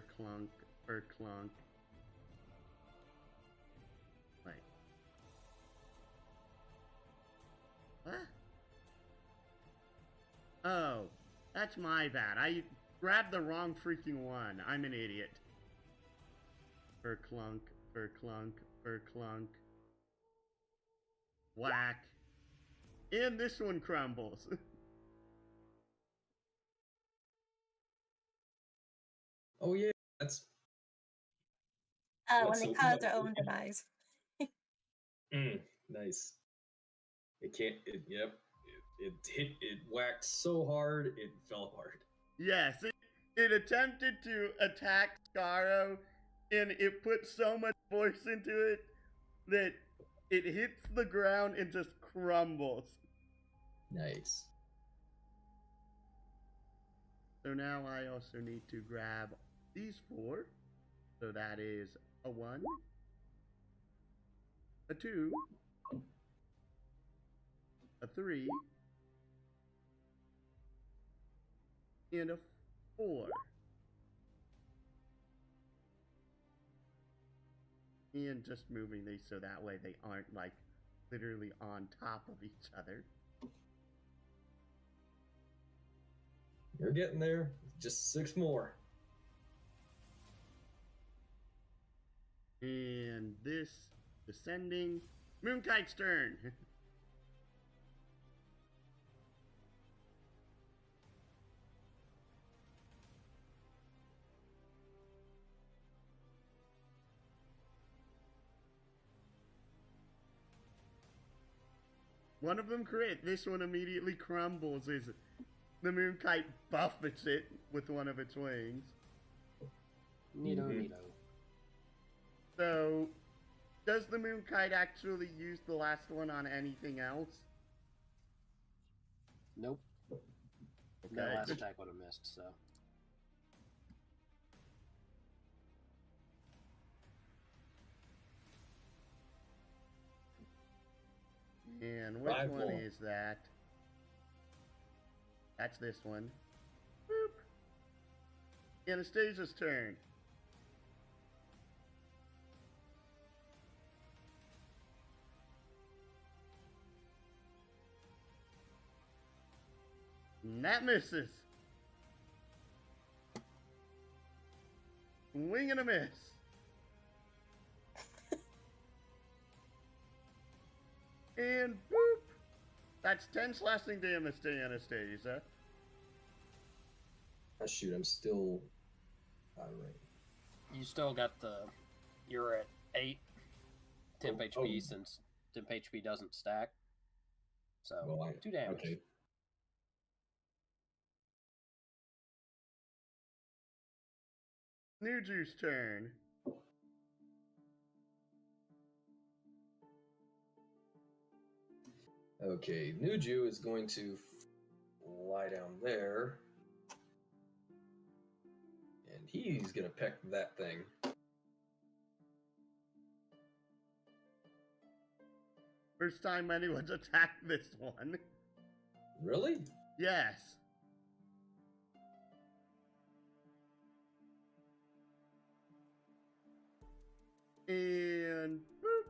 clunk, or clunk. Wait. What? Oh, that's my bad. I grabbed the wrong freaking one. I'm an idiot. For clunk, for clunk, for clunk. Whack. And this one crumbles. Oh yeah, that's when they cause their own demise. Nice. It can't. Yep. It whacked so hard it fell apart. Yes, it attempted to attack Scarrow, and it put so much force into it that it hits the ground and just crumbles. Nice. So now I also need to grab these 4. So that is a 1, a 2, a 3, and a 4. And just moving these so that way they aren't like literally on top of each other. You're getting there. Just 6 more. And this descending Moonkite's turn. One of them crit. This one immediately crumbles as the Moonkite buffets it with one of its wings. Neato. So, does the Moonkite actually use the last one on anything else? Nope. Okay. That last attack would have missed, so. And which one is that? That's this one. Boop. Anastasia's turn. And that misses. Wing and a miss. And boop! That's 10 slashing damage to Anastasia. Oh shoot, I'm still out of range. You still got you're at 8 temp HP since temp HP doesn't stack. So, 2 damage. Okay. New Juice turn. Okay, Nuju is going to lie down there. And he's going to peck that thing. First time anyone's attacked this one. Really? Yes. And boop.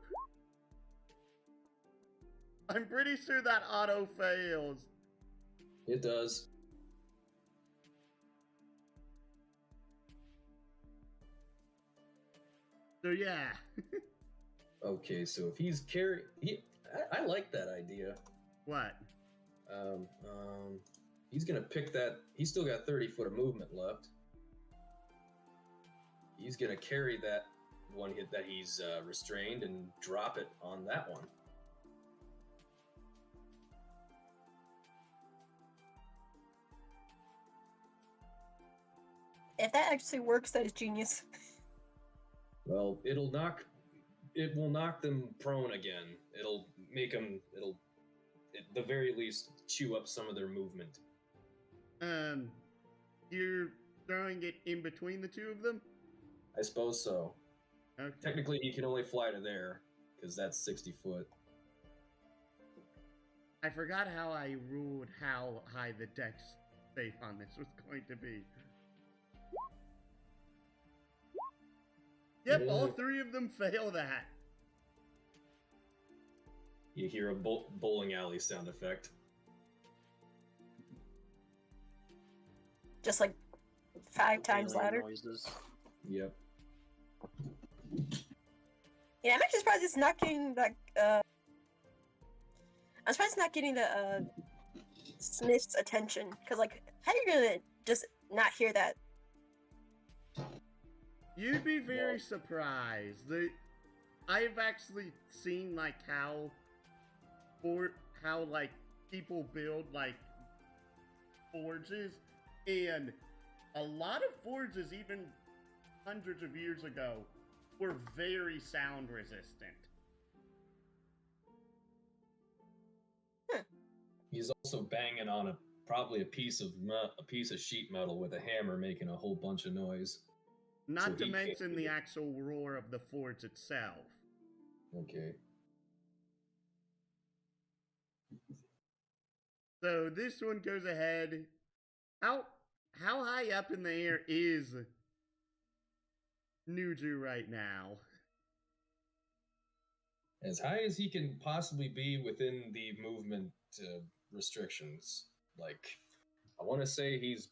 I'm pretty sure that auto fails. It does. So yeah. Okay, so if he's I like that idea. What? He's gonna pick that. He's still got 30 foot of movement left. He's gonna carry that one hit that he's restrained and drop it on that one. If that actually works, that is genius. Well, it will knock them prone again. It'll make them. It'll, at the very least, chew up some of their movement. You're throwing it in between the two of them? I suppose so. Okay. Technically, he can only fly to there because that's 60 foot. I forgot how I ruled how high the dex safe on this was going to be. Yep, all three of them fail that. You hear a bowling alley sound effect. Just like 5 times Alien louder. noises. Yep. Yeah, I'm actually surprised it's not getting that. I'm surprised it's not getting the Smith's attention. Because, like, how are you gonna just not hear that? You'd be very surprised. I've actually seen like how like people build like forges, and a lot of forges, even hundreds of years ago, were very sound resistant. He's also banging on probably a piece of sheet metal with a hammer, making a whole bunch of noise. Not to mention the actual roar of the forge itself. Okay. So this one goes ahead. How high up in the air is Nuju right now? As high as he can possibly be within the movement restrictions. Like, I want to say he's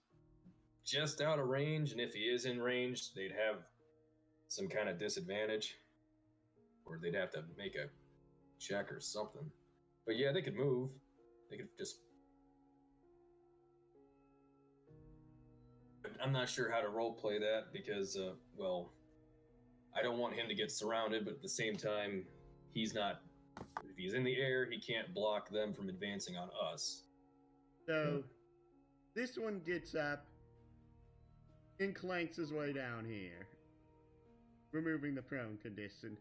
just out of range, and if he is in range, they'd have some kind of disadvantage, or they'd have to make a check or something. But yeah, they could move. They could just... I'm not sure how to roleplay that because, well, I don't want him to get surrounded, but at the same time, he's not... If he's in the air, he can't block them from advancing on us. So, this one gets up and clanks his way down here, removing the prone condition.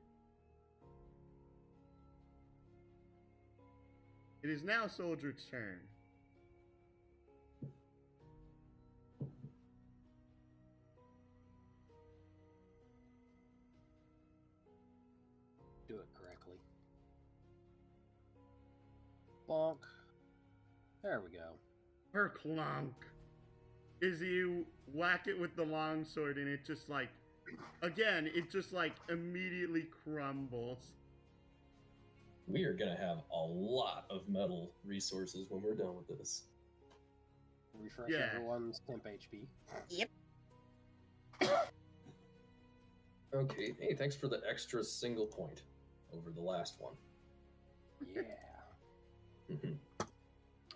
It is now Soldier's turn. Do it correctly. Bonk. There we go. Kerclunk. Is you whack it with the longsword and it just like, again, it just like immediately crumbles. We are going to have a lot of metal resources when we're done with this. Refresh Yeah. everyone's temp HP. Yep. Okay, hey, thanks for the extra single point over the last one. Yeah.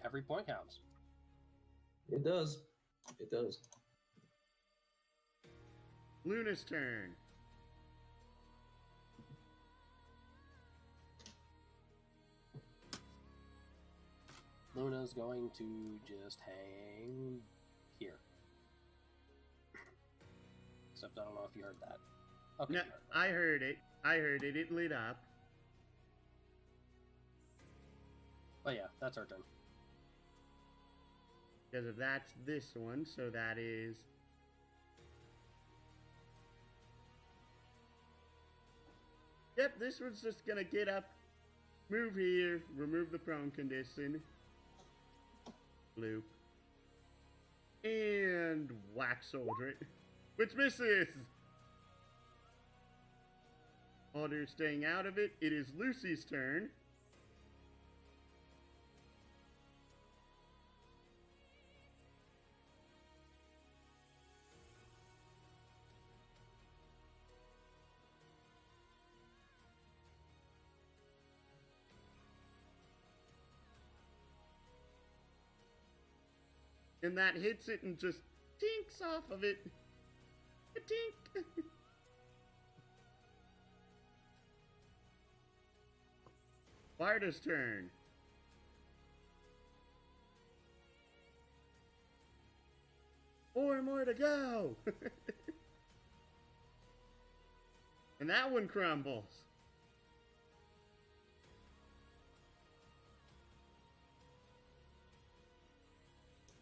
Every point counts. It does. It does. Luna's turn. Luna's going to just hang here. Except I don't know if you heard that. Okay. No, you heard that. I heard it. I heard it. It lit up. But yeah, that's our turn. Because if that's this one, so that is... Yep, this one's just gonna get up, move here, remove the prone condition. Loop. And whack soldier it. Which misses! Alder staying out of it. It is Lucy's turn. And that hits it and just tinks off of it. Tink. Varda's turn. Four more to go. And that one crumbles.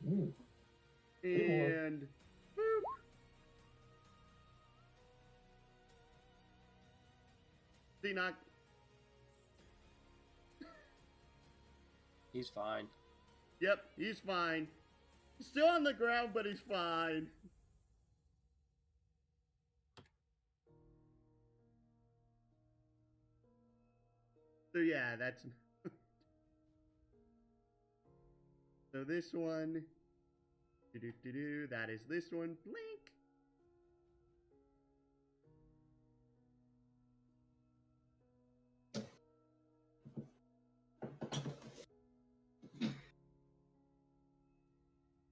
Ooh. And boop. See, not. He's fine. Yep, he's fine. He's still on the ground, but he's fine. So yeah, that's... So this one... That is this one. Blink!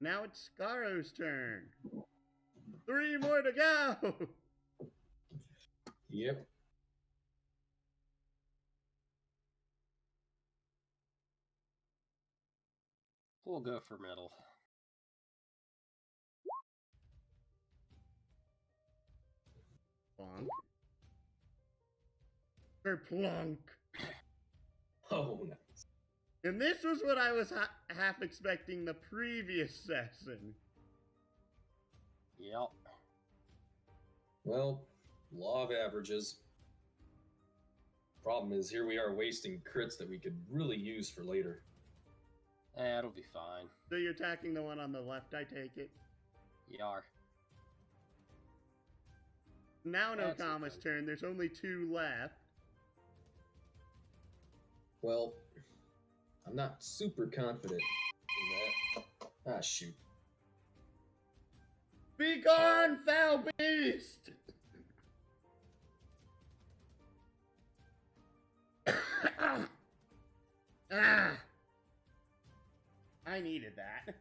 Now it's Scaro's turn. 3 more to go! Yep. We'll go for middle. Plonk. Kerplunk. Oh, nice. And this was what I was half expecting the previous session. Yep. Well, law of averages. Problem is, here we are wasting crits that we could really use for later. It'll be fine. So you're attacking the one on the left, I take it? Yar. Now no That's Kama's okay. turn. There's only 2 left. Well, I'm not super confident in that. Ah, shoot. Be gone, foul beast! Ah! I needed that.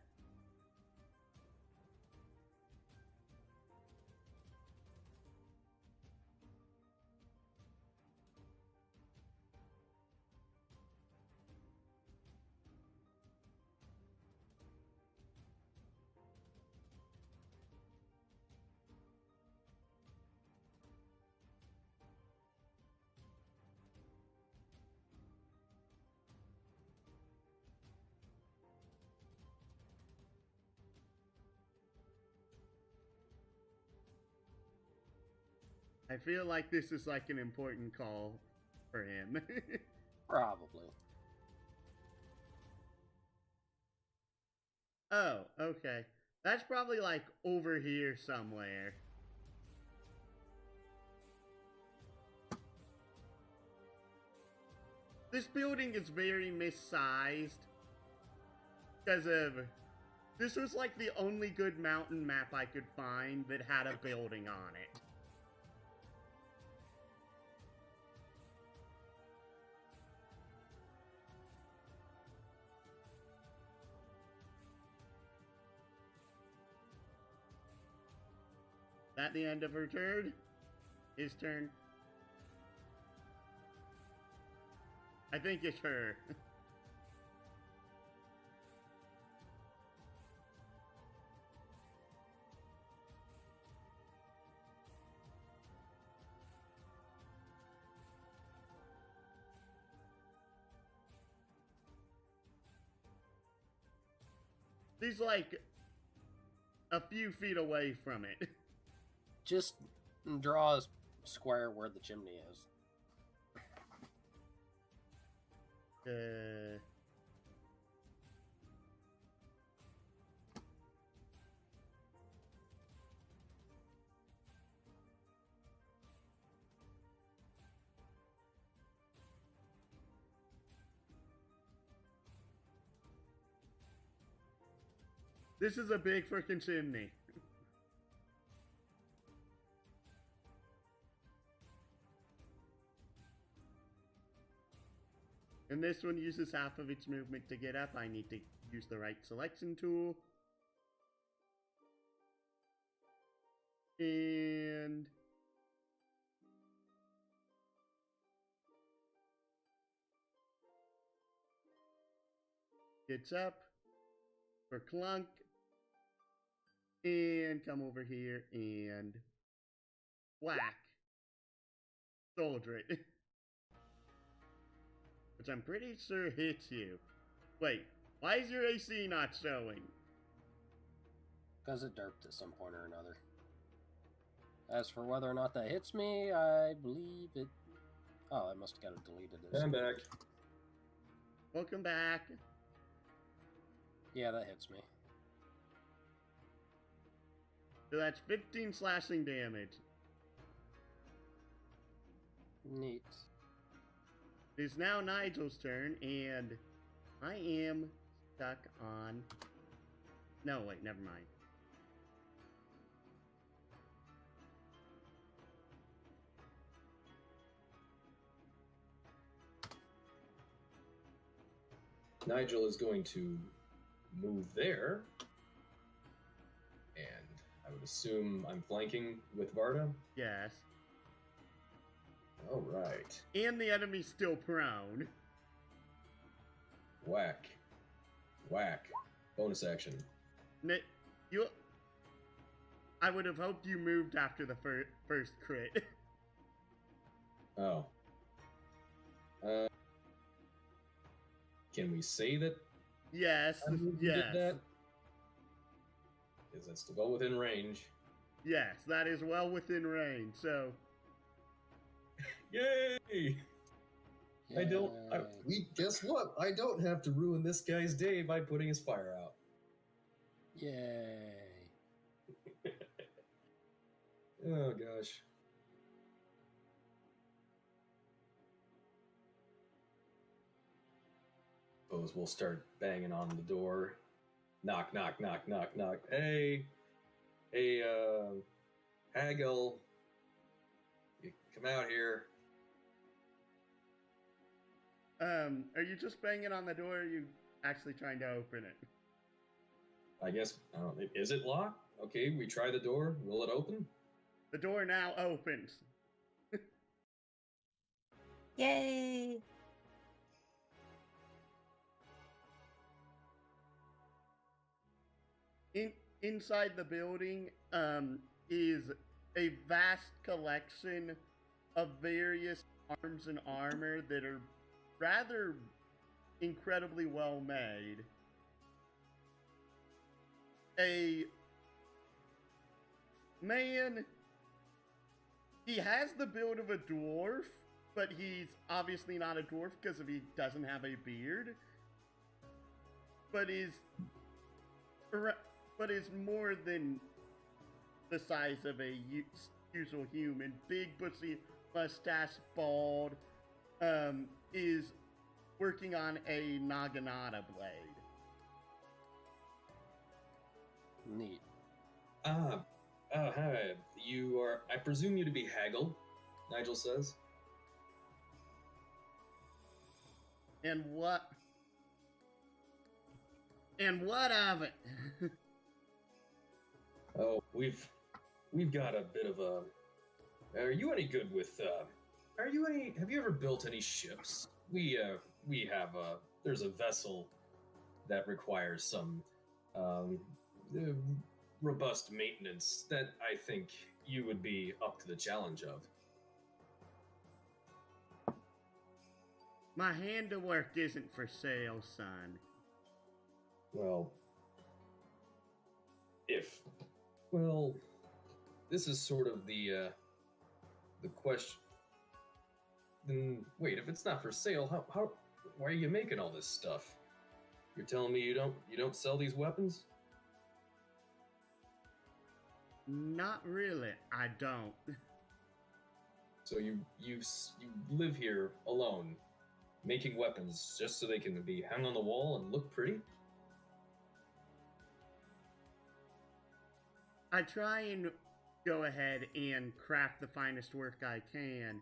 I feel like this is like an important call for him. Probably. Oh, okay. That's probably like over here somewhere. This building is very missized because of... This was like the only good mountain map I could find that had a building on it. At the end of her turn? His turn? I think it's her. She's like a few feet away from it. Just draw a square where the chimney is. This is a big freaking chimney. And this one uses half of its movement to get up. I need to use the right selection tool. And... gets up for Clunk. And come over here and whack. Soldier it. Which I'm pretty sure hits you. Wait, why is your AC not showing? Because it derped at some point or another. As for whether or not that hits me, I believe it... Oh, I must have got it deleted. I'm back. Welcome back. Yeah, that hits me. So that's 15 slashing damage. Neat. is now Nigel's turn, and I am stuck on... No, wait, never mind. Nigel is going to move there, and I would assume I'm flanking with Varda. Yes. All right. And the enemy's still prone. Whack. Whack. Bonus action. You... I would have hoped you moved after the first crit. Oh. Can we say that? Yes, You yes. did that? Is that still well within range? Yes, that is well within range, so... Yay! Guess what? I don't have to ruin this guy's day by putting his fire out. Yay. Oh gosh. Suppose we'll start banging on the door. Knock, knock, knock, knock, knock. Hey, Hagel, you come out here. Are you just banging on the door, or are you actually trying to open it? I guess, is it locked? Okay, we try the door. Will it open? The door now opens. Yay! Inside the building is a vast collection of various arms and armor that are rather incredibly well made. A man, he has the build of a dwarf, but he's obviously not a dwarf because he doesn't have a beard, but is more than the size of a usual human. Big, bushy mustache, bald, is working on a naginata blade. Neat. Hi. You are, I presume you to be Hagel, Nigel says. And what of it? Oh, we've got a bit of a... Are you any good with, have you ever built any ships? We have there's a vessel that requires some, robust maintenance that I think you would be up to the challenge of. My handiwork isn't for sale, son. Well, this is sort of the question. Then wait, if it's not for sale, why are you making all this stuff? You're telling me you don't sell these weapons? Not really, I don't. So you live here alone, making weapons just so they can be hung on the wall and look pretty? I try and go ahead and craft the finest work I can.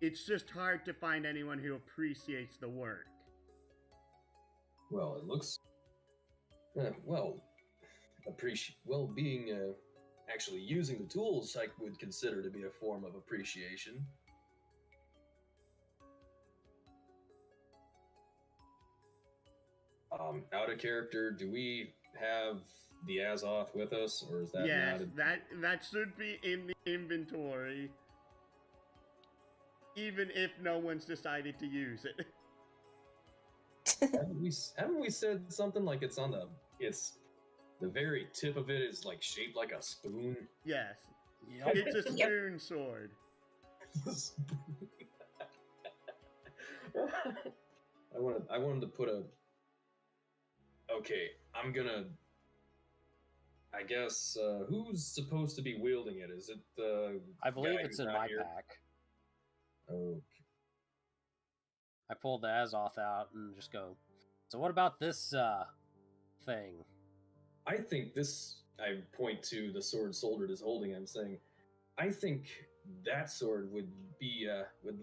It's just hard to find anyone who appreciates the work. Well, it looks... being actually using the tools I would consider to be a form of appreciation. Out of character, do we have the Azoth with us, or is that yes, not... that should be in the inventory, even if no one's decided to use it. haven't we said something like it's the very tip of it is like shaped like a spoon? Yes. Yep. It's a spoon sword. I wanted to put a... Okay, I'm gonna... I guess, who's supposed to be wielding it? Is it the... I believe guy it's who's in not my here? pack. Okay. I pull the Azoth out and just go, so what about this thing? I think this. I point to the sword Soldred is holding. I'm saying, I think that sword would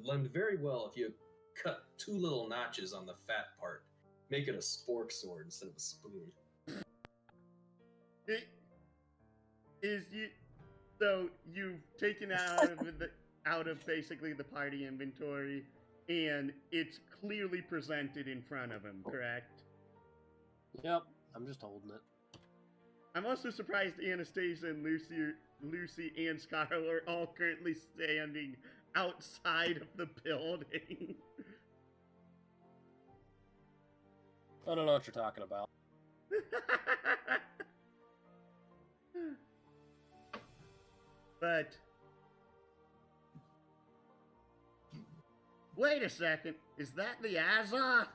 lend very well if you cut 2 little notches on the fat part. Make it a spork sword instead of a spoon. It is you. So you've taken out of basically the party inventory, and it's clearly presented in front of him. Correct? Yep, I'm just holding it. I'm also surprised Anastasia and Lucy and Scarlet are all currently standing outside of the building. I don't know what you're talking about. But wait a second, is that the Azoth?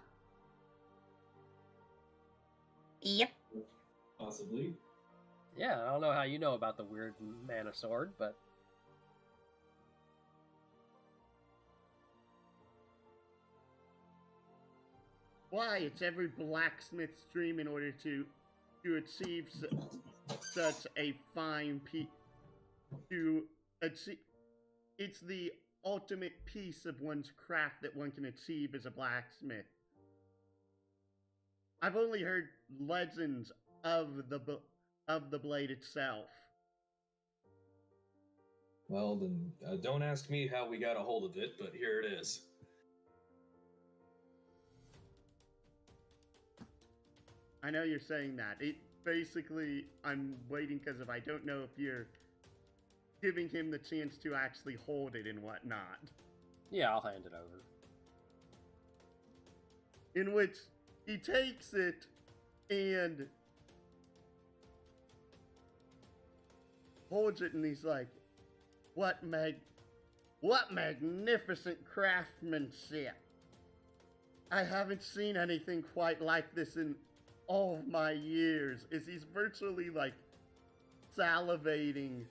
Yep. Possibly. Yeah, I don't know how you know about the weird mana sword, but Why, it's every blacksmith's dream in order to achieve such a fine piece. To achieve, it's the ultimate piece of one's craft that one can achieve as a blacksmith. I've only heard legends of the blade itself. Well, then don't ask me how we got a hold of it, but here it is. I know you're saying that. It basically, I'm waiting because if I don't know if you're giving him the chance to actually hold it and whatnot. yeah, I'll hand it over. In which he takes it and holds it, and he's like, what magnificent craftsmanship. I haven't seen anything quite like this in all of my years. As he's virtually like salivating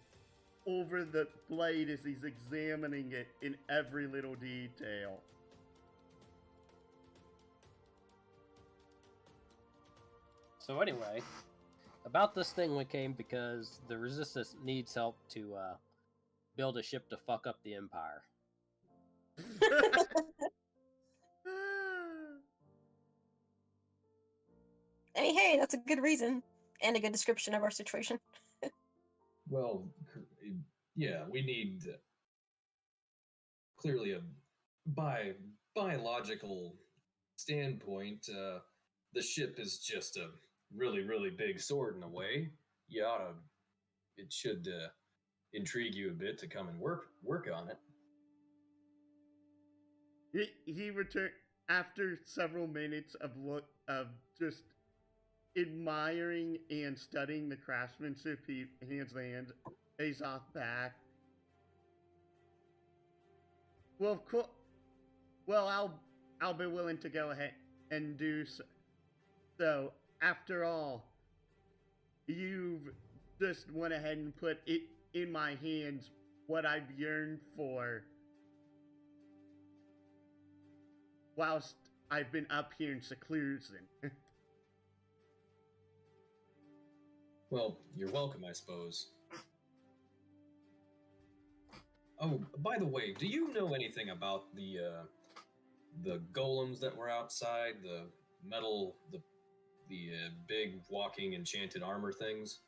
over the blade as he's examining it in every little detail. So anyway, about this thing we came because the Resistance needs help to build a ship to fuck up the Empire. I mean, hey, that's a good reason and a good description of our situation. Well, yeah, we need clearly by biological standpoint, the ship is just a really, really big sword in a way. It should intrigue you a bit to come and work on it. He returned after several minutes of just admiring and studying the craftsmanship. He hands the hand Azoth back. Well, of course. Well, I'll be willing to go ahead and do so. So, after all, you've just went ahead and put it in my hands what I've yearned for whilst I've been up here in seclusion. Well, you're welcome, I suppose. Oh, by the way, do you know anything about the golems that were outside, the metal, the big walking enchanted armor things?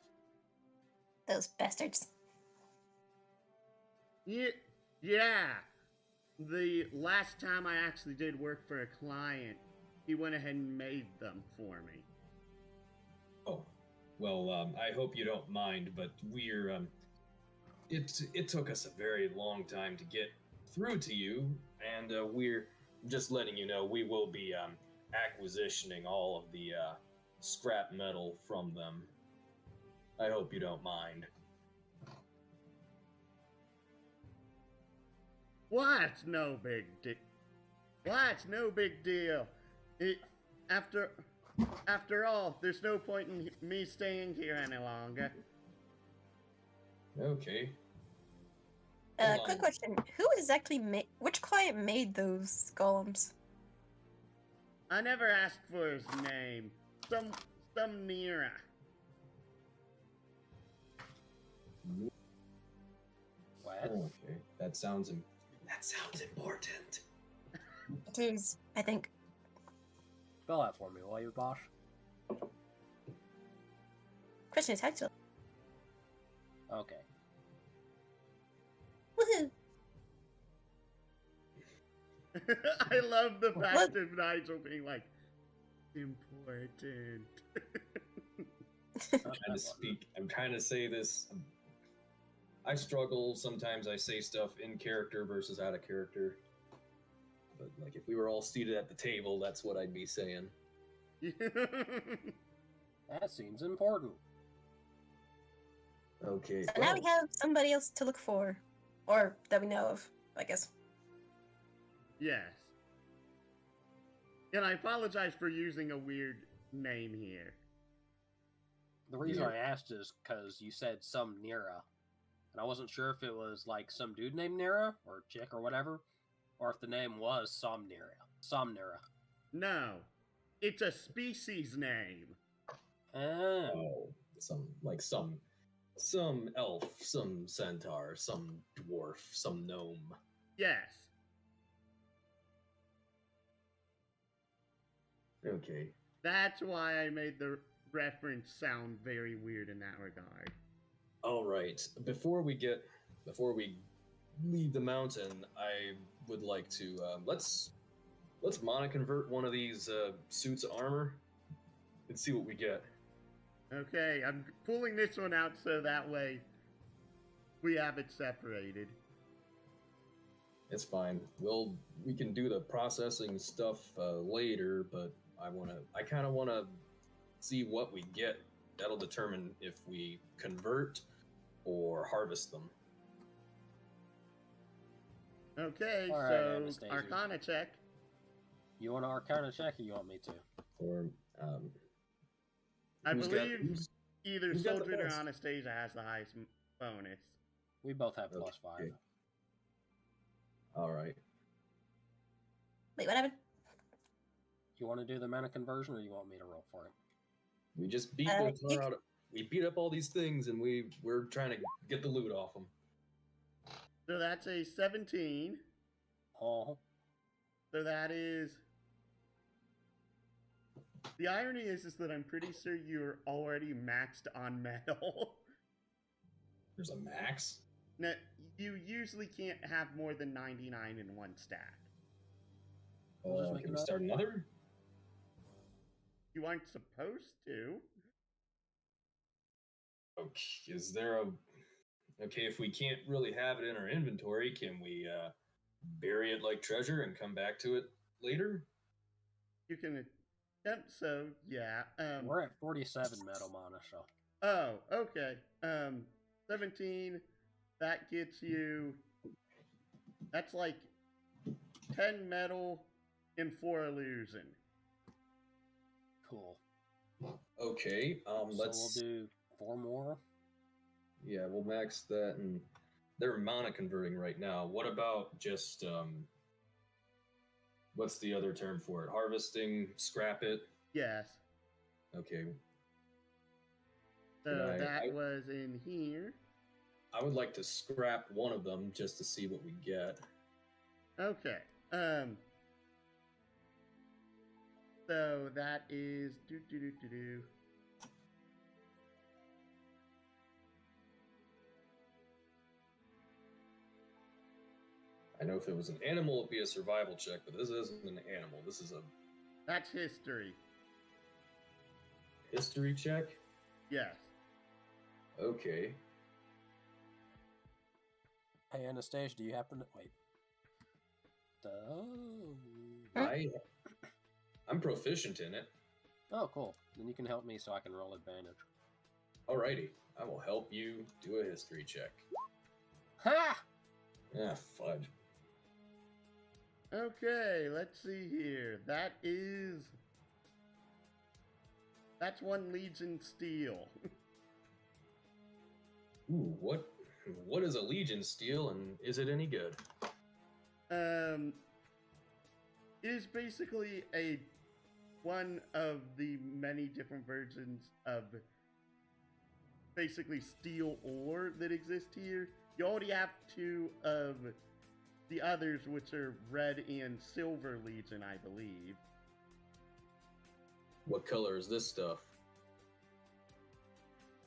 Those bastards. Yeah. The last time I actually did work for a client, he went ahead and made them for me. Oh, well, I hope you don't mind, but we're it took us a very long time to get through to you, and we're just letting you know we will be acquisitioning all of the scrap metal from them. I hope you don't mind. Why, it's no big deal. Why, it's no big deal. After all, there's no point in me staying here any longer. Okay. Quick question: who exactly which client made those golems? I never asked for his name. Some Nira. What? Okay, that sounds important. It is, I think. Spell that for me, will you, Bosch? Question is how to spell. Okay. Woohoo! I love the fact What? of Nigel being like, important. I'm trying to say this. I struggle. Sometimes I say stuff in character versus out of character. But like, if we were all seated at the table, that's what I'd be saying. That seems important. Okay. So now we have somebody else to look for. Or that we know of, I guess. Yes. And I apologize for using a weird name here. The reason Yeah. I asked is because you said some Nira. And I wasn't sure if it was like some dude named Nira, or chick, or whatever, or if the name was Somnira. Somnira. No, it's a species name. Ah. Oh, some elf, some centaur, some dwarf, some gnome. Yes. Okay. That's why I made the reference sound very weird in that regard. All right. Before we leave the mountain, I would like to let's monoconvert one of these suits of armor and see what we get. Okay, I'm pulling this one out so that way we have it separated. It's fine. We can do the processing stuff later, but I kind of want to see what we get. That'll determine if we convert or harvest them. Okay, All right, so Anastasia. Arcana check. You want an Arcana check, or you want me to? Or I who's got- believe who's- either who's got the Soldier or best? Anastasia has the highest bonus. We both have plus Okay. 5. All right. Wait, what happened? You want to do the mana conversion, or you want me to roll for it? We just beat You the tar out. We beat up all these things, and we're trying to get the loot off them. So that's a 17. Oh, So that is. The irony is that I'm pretty sure you're already maxed on metal. There's a max. Now, you usually can't have more than 99 in one stack. We'll just make Can we another. start another? You aren't supposed to. Okay. Is there a? Okay, if we can't really have it in our inventory, can we bury it like treasure and come back to it later? You can attempt so, yeah. We're at 47 metal mana, so. Oh, okay. 17, that gets you. That's like 10 metal and 4 illusion. Cool. Okay. So Let's. we'll do 4 more. Yeah, we'll max that, and they're mana converting right now. What about just what's the other term for it? Harvesting, scrap it. Yes. Okay. So Right, that was in here. I would like to scrap one of them just to see what we get. Okay. So that is do. I know if it was an animal, it'd be a survival check, but this isn't an animal. This is a That's history. history check. Yes. Okay. Hey, Anastasia, do you happen to. Wait. Oh. I'm proficient in it. Oh, cool. Then you can help me so I can roll advantage. Alrighty. I will help you do a history check. Ha! Ah, fudge. Okay, let's see here. That's 1 Legion Steel. Ooh, what is a Legion Steel, and is it any good? It is basically a one of the many different versions of basically steel ore that exist here. You already have two of the others, which are red and silver legion, I believe. What color is this stuff?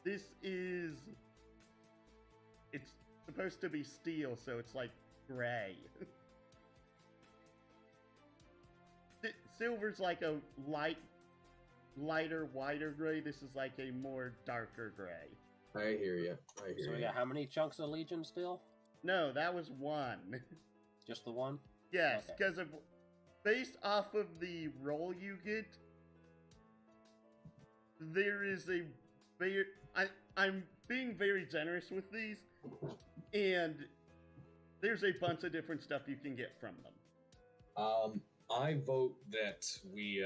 This is... It's supposed to be steel, so it's like gray. Silver's like a lighter, whiter gray. This is like a more darker gray. I hear you. So we got how many chunks of Legion still? No, that was one. Just the one? Yes, Okay. because of based off of the roll you get, there is a very... I'm being very generous with these, and there's a bunch of different stuff you can get from them. I vote that we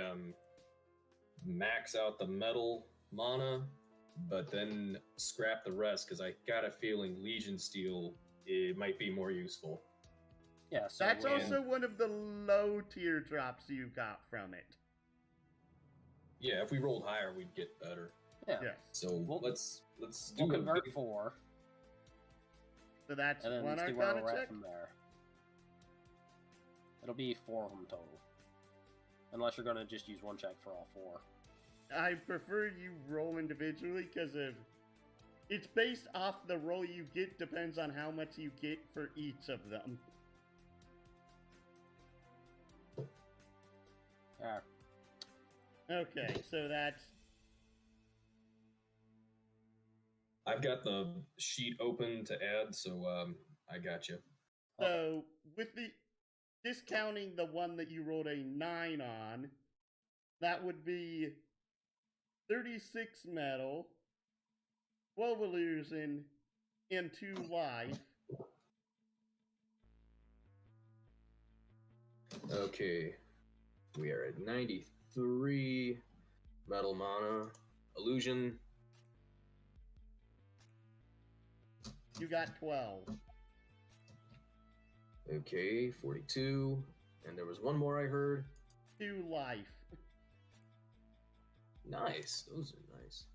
max out the metal mana, but then scrap the rest, because I got a feeling Legion Steel, it might be more useful. Yeah, so That's we- also one of the low tier drops you got from it. Yeah, if we rolled higher, we'd get better. yeah. Yes. So We'll- let's do We'll a convert big- 4, So that's and then one see where Arcana we're at check. from there. It'll be 4 of them total. Unless you're going to just use one check for all 4. I prefer you roll individually because of it's based off the roll you get, depends on how much you get for each of them. Yeah. Okay, so that's I've got the sheet open to add, so I got you. so with the discounting the one that you rolled a 9 on, that would be 36 metal, 12 illusion, and 2 life. Okay, we are at 93 metal mana, illusion. You got 12. Okay, 42, and there was one more I heard. 2 life. Nice, those are nice.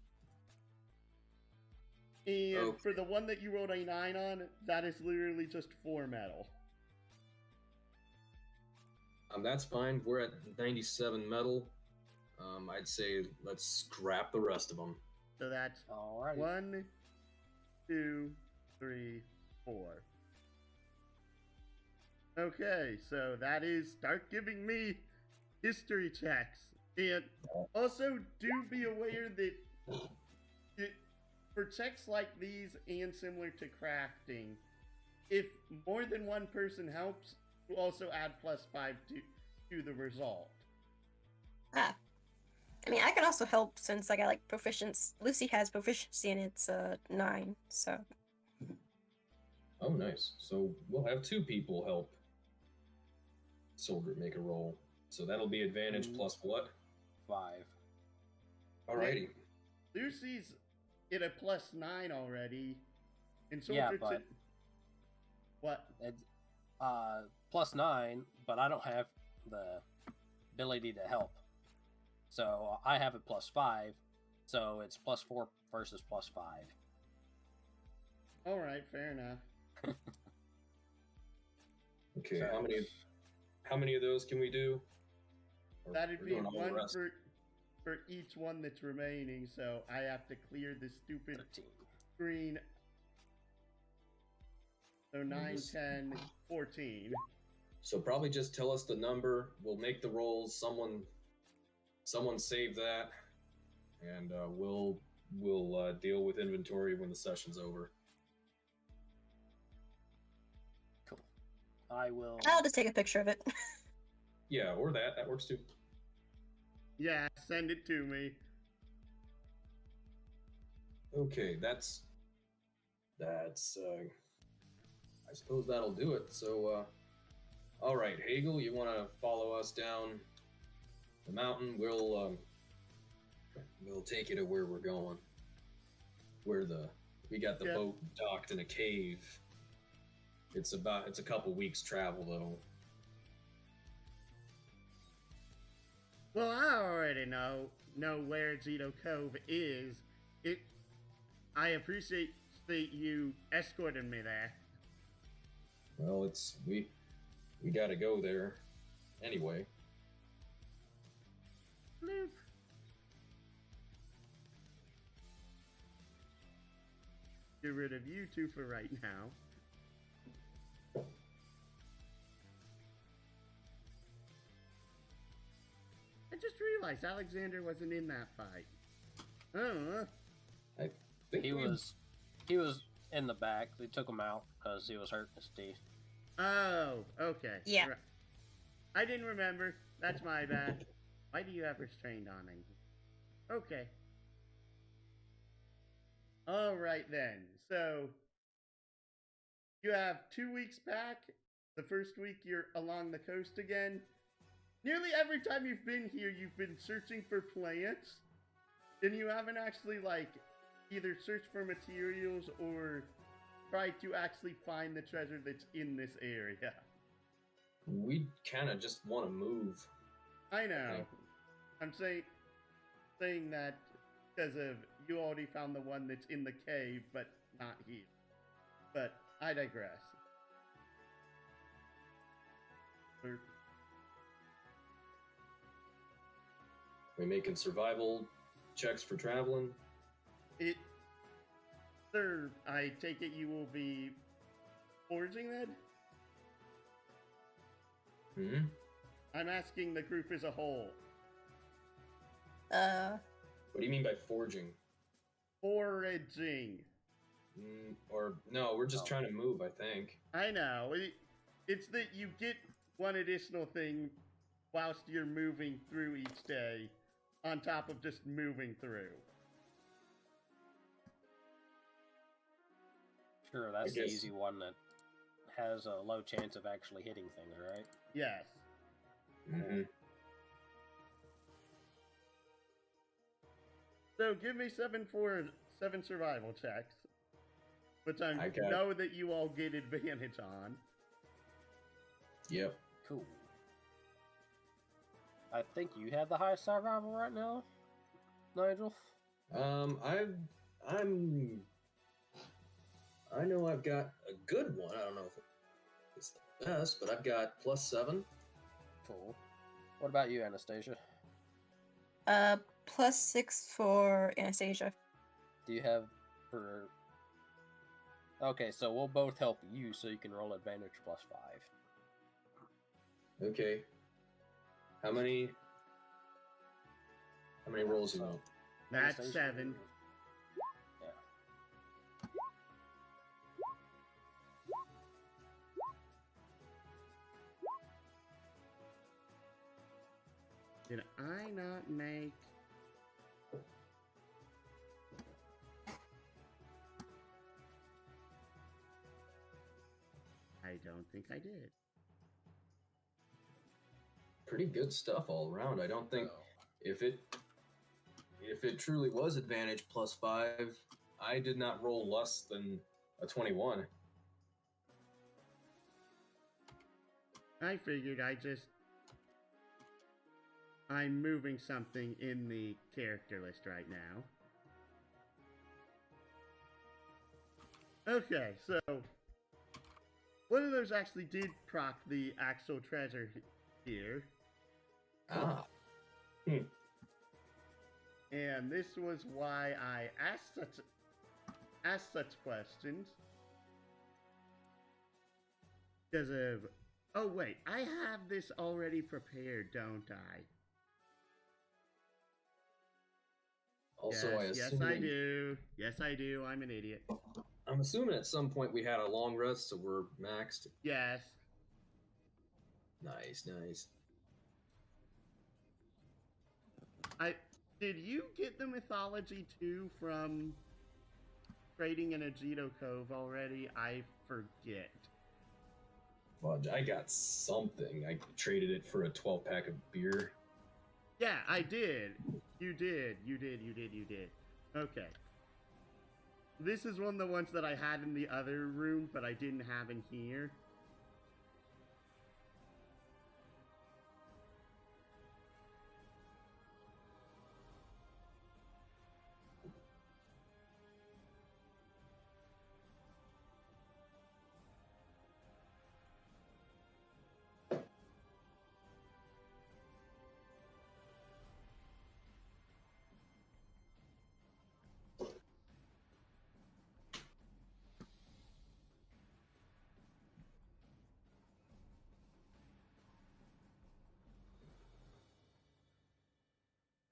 And Okay. for the one that you rolled a 9 on, that is literally just 4 metal. That's fine. We're at 97 metal. I'd say let's scrap the rest of them. So that's Alright. 1, 2, 3, 4. Okay, so that is start giving me history checks. And also do be aware that for checks like these and similar to crafting, if more than one person helps, you also add +5 to the result. Ah. I mean, I could also help since I got like proficiency. Lucy has proficiency and it's 9, so. Oh, nice. So we'll have 2 people help Soldier make a roll. So that'll be advantage plus what? 5. Alrighty. Lucy's at a +9 already. And Yeah, Soldier but- what? It's +9, but I don't have the ability to help. So I have it +5, so it's +4 versus +5. Alright, fair enough. Okay, So- how many of those can we do? Or That'd we're be doing all the one rest? for each one that's remaining, so I have to clear this stupid 13. screen. So 9, Yes. 10, 14. So probably just tell us the number. We'll make the rolls. Someone save that, and we'll deal with inventory when the session's over. Cool. I will. I'll just take a picture of it. Yeah, or that works too. Yeah, send it to me. Okay, that's I suppose that'll do it. So all right, Hagel, you want to follow us down the mountain? We'll take you to where we're going. We got the Yeah. boat docked in a cave. It's a couple weeks travel though. Well, I already know where Agito Cove is. I appreciate you escorting me there. Well, we gotta go there anyway. Bloop. Get rid of you two for right now. I just realized Alexander wasn't in that fight. Oh, I think He was in the back. They took him out because he was hurting his teeth. oh, okay. Yeah. Right. I didn't remember. That's my bad. Why do you have restrained on me? Okay. All right then. So you have 2 weeks back. The first week you're along the coast again. Nearly every time you've been here, you've been searching for plants, and you haven't actually either searched for materials or tried to actually find the treasure that's in this area. we kind of just want to move. I know. Okay. I'm saying that because of you already found the one that's in the cave, but not here. But I digress. We making survival checks for traveling. Sir, I take it you will be forging then? Hmm. I'm asking the group as a whole. What do you mean by forging? Foraging. Or no, we're just Oh. trying to move. I think. I know. It's that you get one additional thing whilst you're moving through each day, on top of just moving through. Sure, that's the guess- easy one that has a low chance of actually hitting things, right? Yes. Mm-hmm. So give me 7 survival checks, which I I got- know that you all get advantage on. Yep. Cool. I think you have the highest survival right now, Nigel. I know I've got a good one. I don't know if it's the best, but I've got +7. Cool. What about you, Anastasia? +6 for Anastasia. Do you have for? Okay, so we'll both help you, so you can roll advantage +5. Okay. How many rolls you want? That's Anastasia, 7. Yeah. Did I not make... I don't think I did. Pretty good stuff all around. I don't think if it truly was advantage +5, I did not roll less than a 21. I figured I'm moving something in the character list right now. Okay, so one of those actually did proc the actual treasure here. Ah. And this was why I asked such questions. Because of... Oh wait, I have this already prepared, don't I? Also, Yes, I do. Yes, I do. I'm an idiot. I'm assuming at some point we had a long rest, so we're maxed. Yes. Nice. Did you get the mythology too from trading in Agito Cove already? I forget. Well, I got something. I traded it for a 12-pack of beer. Yeah, I did. You did. Okay. This is one of the ones that I had in the other room, but I didn't have in here.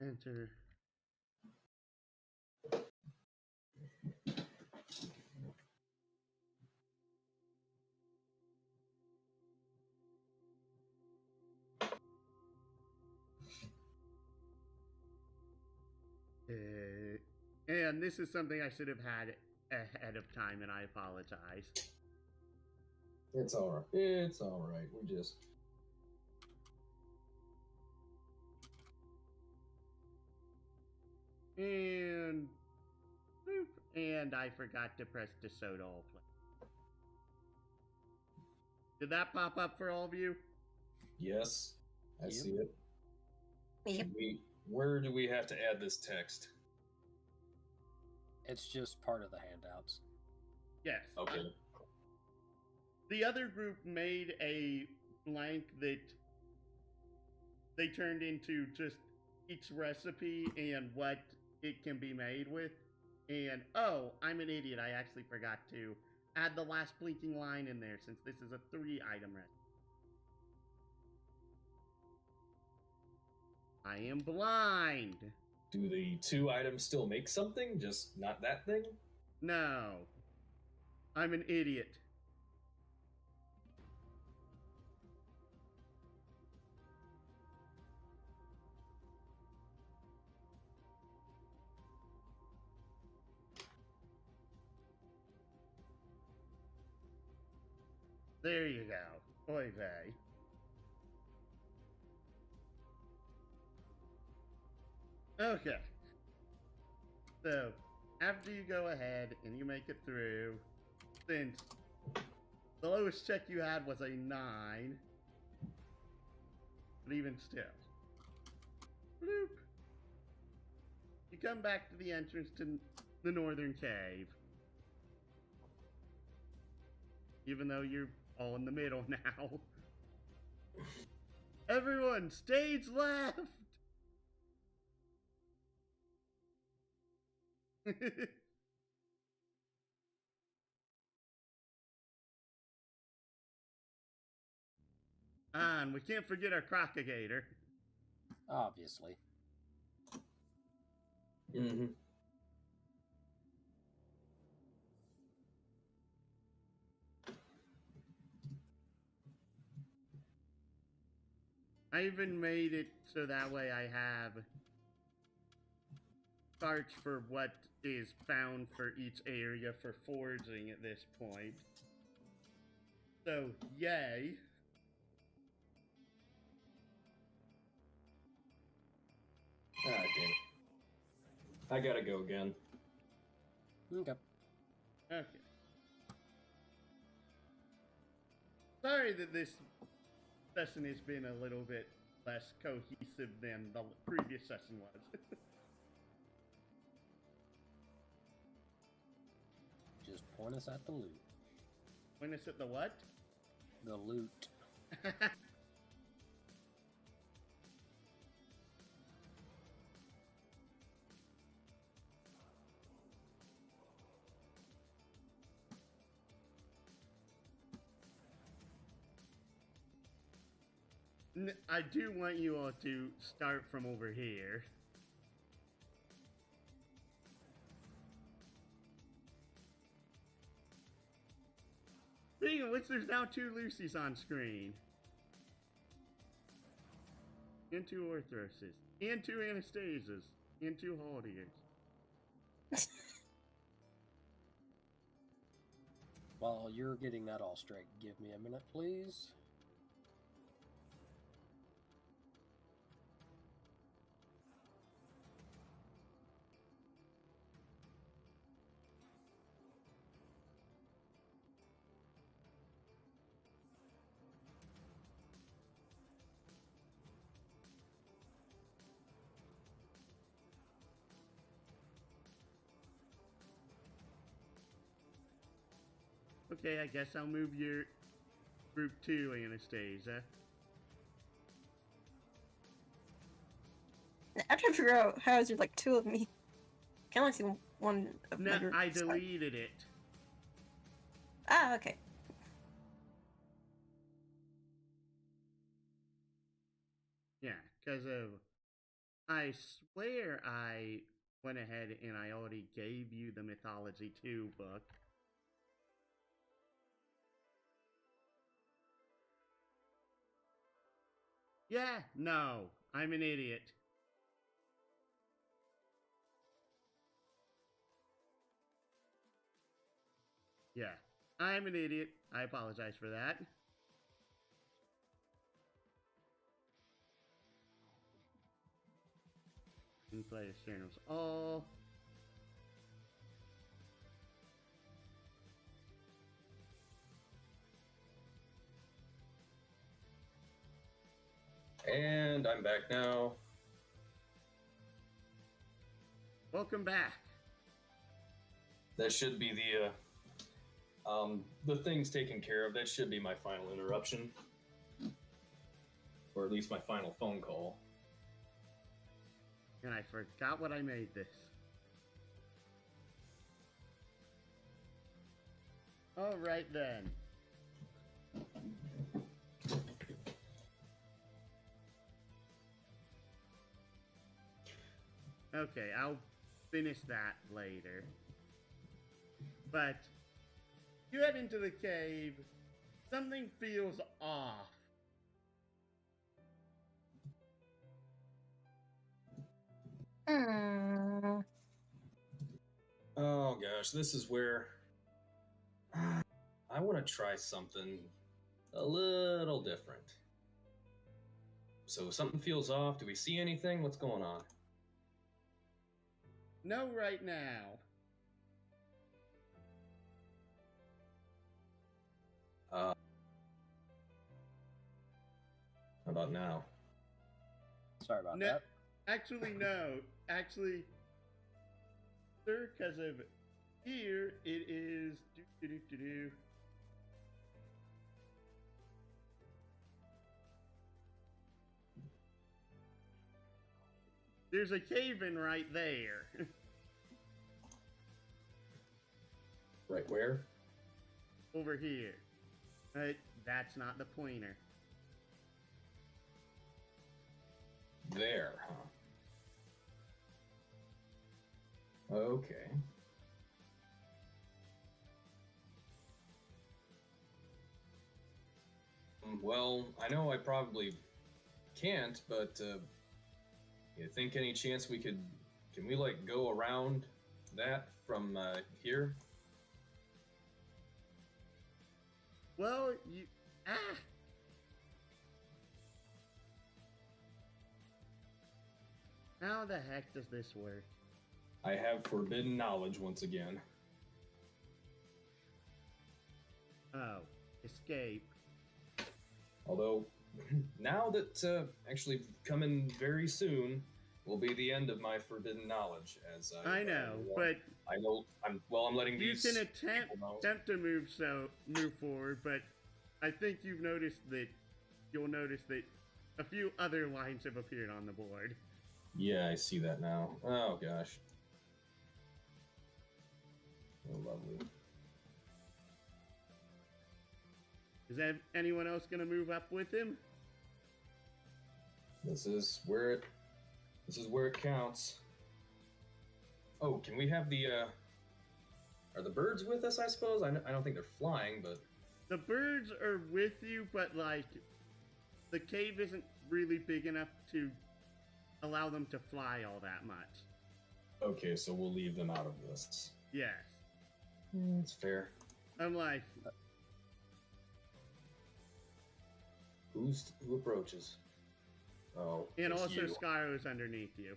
Enter. And this is something I should have had ahead of time, and I apologize. It's all right. It's all right. We just. And boop, and I forgot to press DeSoto play. Did that pop up for all of you? Yes, I Yep. see it. Yep. Where do we have to add this text? It's just part of the handouts. Yes. Okay. The other group made a blank that they turned into just each recipe and what it can be made with. And oh, I'm an idiot. I actually forgot to add the last blinking line in there since this is a 3-item recipe. I am blind. Do the 2 items still make something? Just not that thing? No. I'm an idiot. There you go. Oy vey. Okay. So, after you go ahead and you make it through, since the lowest check you had was a 9, but even still. Bloop. You come back to the entrance to the northern cave. Even though you're all in the middle now. Everyone, stage left! And we can't forget our crocagator. Obviously. Mm-hmm. I even made it so that way I have charts for what is found for each area for foraging at this point. So, yay. Ah, damn it. I gotta go again. Okay. Okay. Sorry that this session has been a little bit less cohesive than the previous session was. Just point us at the loot. When it's at the what? The loot. I do want you all to start from over here. Speaking of which, there's now 2 Lucys on screen. And 2 Orthroses. And 2 Anastasias. And 2 Haldiers. While you're getting that all straight, give me a minute, please. Okay, I guess I'll move your group 2, Anastasia. I'm trying to figure out how is there like 2 of me. I can only see one of No, my group. I Sorry. deleted it. Ah, okay. Yeah, because of I swear I went ahead and I already gave you the Mythology 2 book. Yeah, no, I'm an idiot. Yeah, I'm an idiot. I apologize for that. And play the sternums all. And I'm back now. Welcome back. That should be the thing's taken care of. That should be my final interruption. Or at least my final phone call. And I forgot what I made this. Alright then. Okay, I'll finish that later. But you head into the cave. Something feels off. Oh gosh, this is where I want to try something a little different. So something feels off. Do we see anything? What's going on? No, right now. How about now? Sorry about No, that. actually, no. Actually, sir, because of here, it is. There's a cave in right there. Right where? Over here. That's not the pointer. There, huh? Okay. Well, I know I probably can't, but you think any chance we could? Can we like go around that from here? Well, you. Ah! How the heck does this work? I have forbidden knowledge once again. Oh, escape. Although, now that actually coming very soon will be the end of my forbidden knowledge. As I know, but I know I'm letting you these. can attempt to move forward, but I think you'll notice that a few other lines have appeared on the board. Yeah, I see that now. Oh gosh. Oh, lovely. Is that anyone else gonna move up with him? This is where it counts. Oh, can we have the are the birds with us, I suppose? I don't think they're flying, but The birds are with you, but like the cave isn't really big enough to allow them to fly all that much. okay, so we'll leave them out of this. Yes. That's fair. I'm like, Who approaches? Oh, and it's also you. Skyro's underneath you.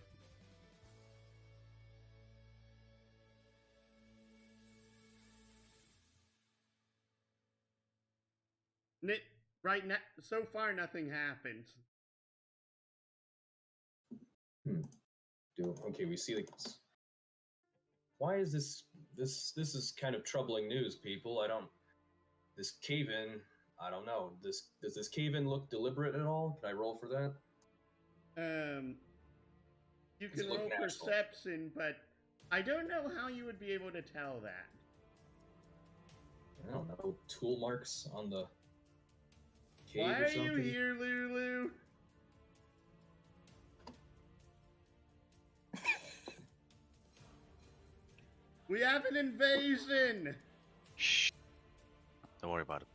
Right now, so far nothing happens. Okay, we see like why is this is kind of troubling news, people. This cave in, I don't know. Does this cave in look deliberate at all? Can I roll for that? You Does it can look roll natural? perception, but I don't know how you would be able to tell that. I don't know. Tool marks on the cave Why or are something? you here, Lulu? We have an invasion! Shh. Don't worry about it.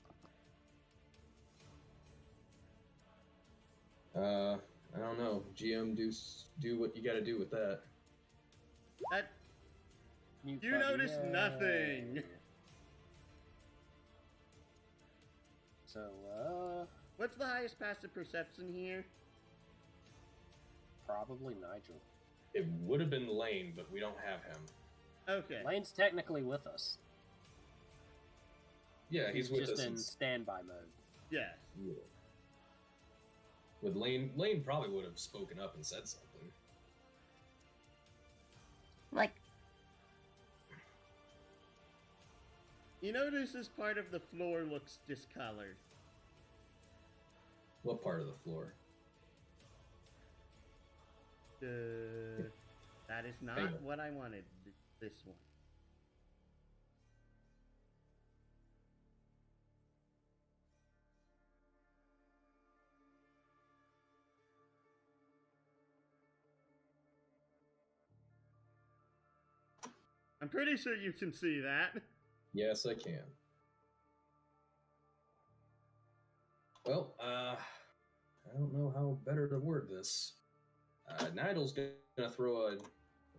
I don't know. GM, do what you gotta do with that. That Mute you button, notice yay. nothing. So, What's the highest passive perception here? probably Nigel. It would have been Lane, but we don't have him. Okay. Lane's technically with us. Yeah, he's with just us. in standby mode. Yes. Yeah. With Lane probably would have spoken up and said something. Like, You notice this part of the floor looks discolored. What part of the floor? That is not Hang on. what I wanted. This one. I'm pretty sure you can see that. Yes, I can. Well, I don't know how better to word this. Nigel's gonna throw a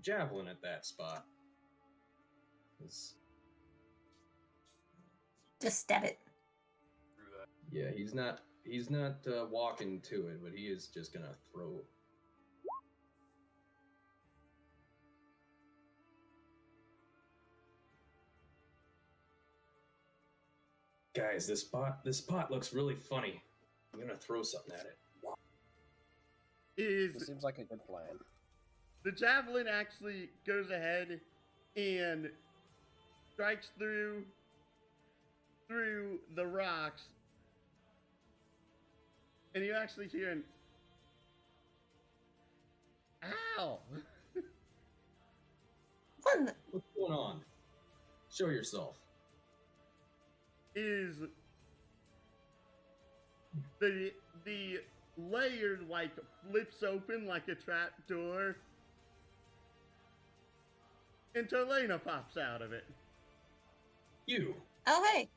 javelin at that spot. It's- just stab it. Yeah, he's not walking to it, but he is just gonna throw. Guys, this spot looks really funny. I'm gonna throw something at it. This Is seems like a good plan. the javelin actually goes ahead and strikes through the rocks, and you actually hear an ow. What in the- What's going on? Show yourself. Is the layered like flips open like a trap door, and Tolena pops out of it. You. Oh, hey,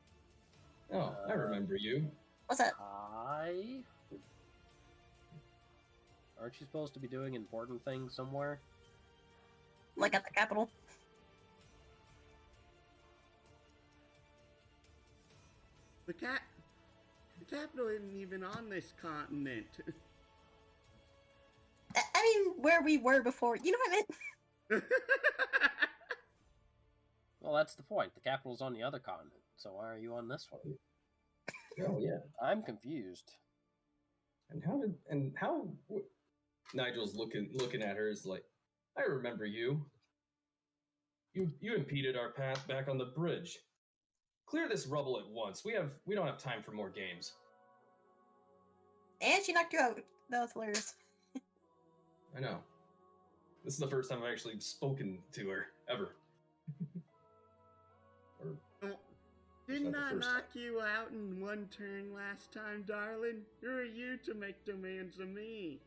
Oh, I remember you. what's up? Hi. Aren't you supposed to be doing important things somewhere? Like at the Capitol? The capital isn't even on this continent. I mean, where we were before. You know what I meant? Well, that's the point. The capital's on the other continent, so why are you on this one? Oh yeah. I'm confused. And how Nigel's looking at her is like, I remember you. You impeded our path back on the bridge. Clear this rubble at once. We don't have time for more games. And she knocked you out. That was hilarious. I know. This is the first time I've actually spoken to her ever. Or Didn't not the I first knock you out in one turn last time, darling? Who are you to make demands of me?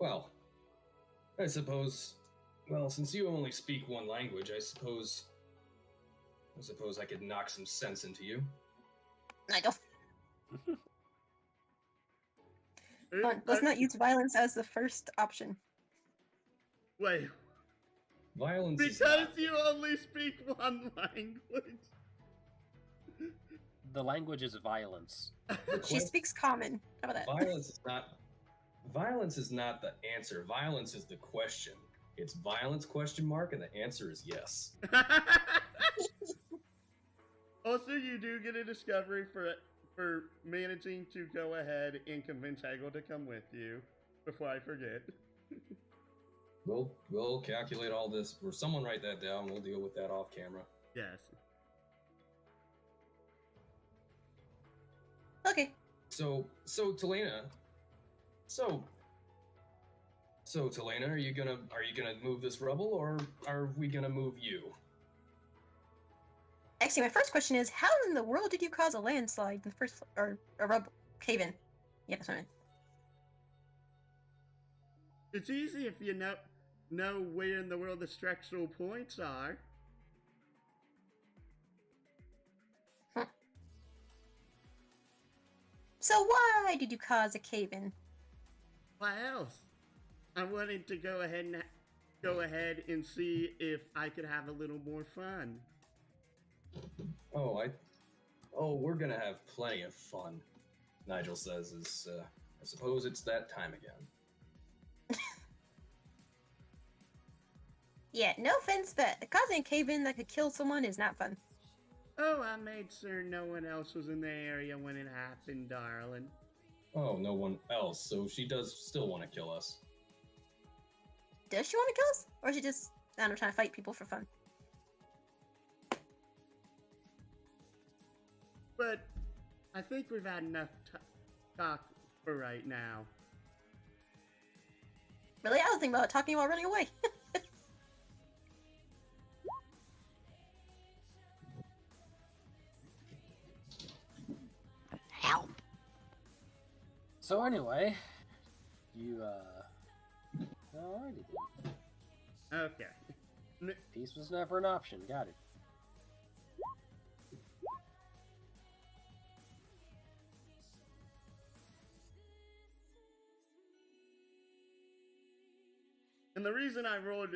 well, I suppose. Well, since you only speak one language, I suppose I could knock some sense into you. Nigel. Come on, let's not use violence as the first option. Wait, Violence is because not- you only speak one language. The language is violence. She speaks common. How about that? Violence is not the answer. Violence is the question. It's violence question mark, and the answer is yes. Also, you do get a discovery for managing to go ahead and convince Hagel to come with you. Before I forget. We'll calculate all this, or someone write that down. We'll deal with that off camera. Yes. Okay. So Talena. So Talena, are you gonna move this rubble, or are we gonna move you? Actually, my first question is, how in the world did you cause a landslide in the first, or a rubble cave-in? Yeah, that's what I meant. It's easy if you know where in the world the structural points are. So why did you cause a cave-in? What else? I wanted to go ahead and see if I could have a little more fun. Oh, we're gonna have plenty of fun, Nigel says, I suppose it's that time again. Yeah, no offense, but causing a cave-in that could kill someone is not fun. Oh, I made sure no one else was in the area when it happened, darling. Oh, no one else, so she does still want to kill us. Does she want to kill us? Or is she just, I don't know, trying to fight people for fun? But I think we've had enough talk for right now. Really? I was thinking about talking about running away. Help. So anyway, you alrighty then. Okay. Peace was never an option. Got it. And the reason I rolled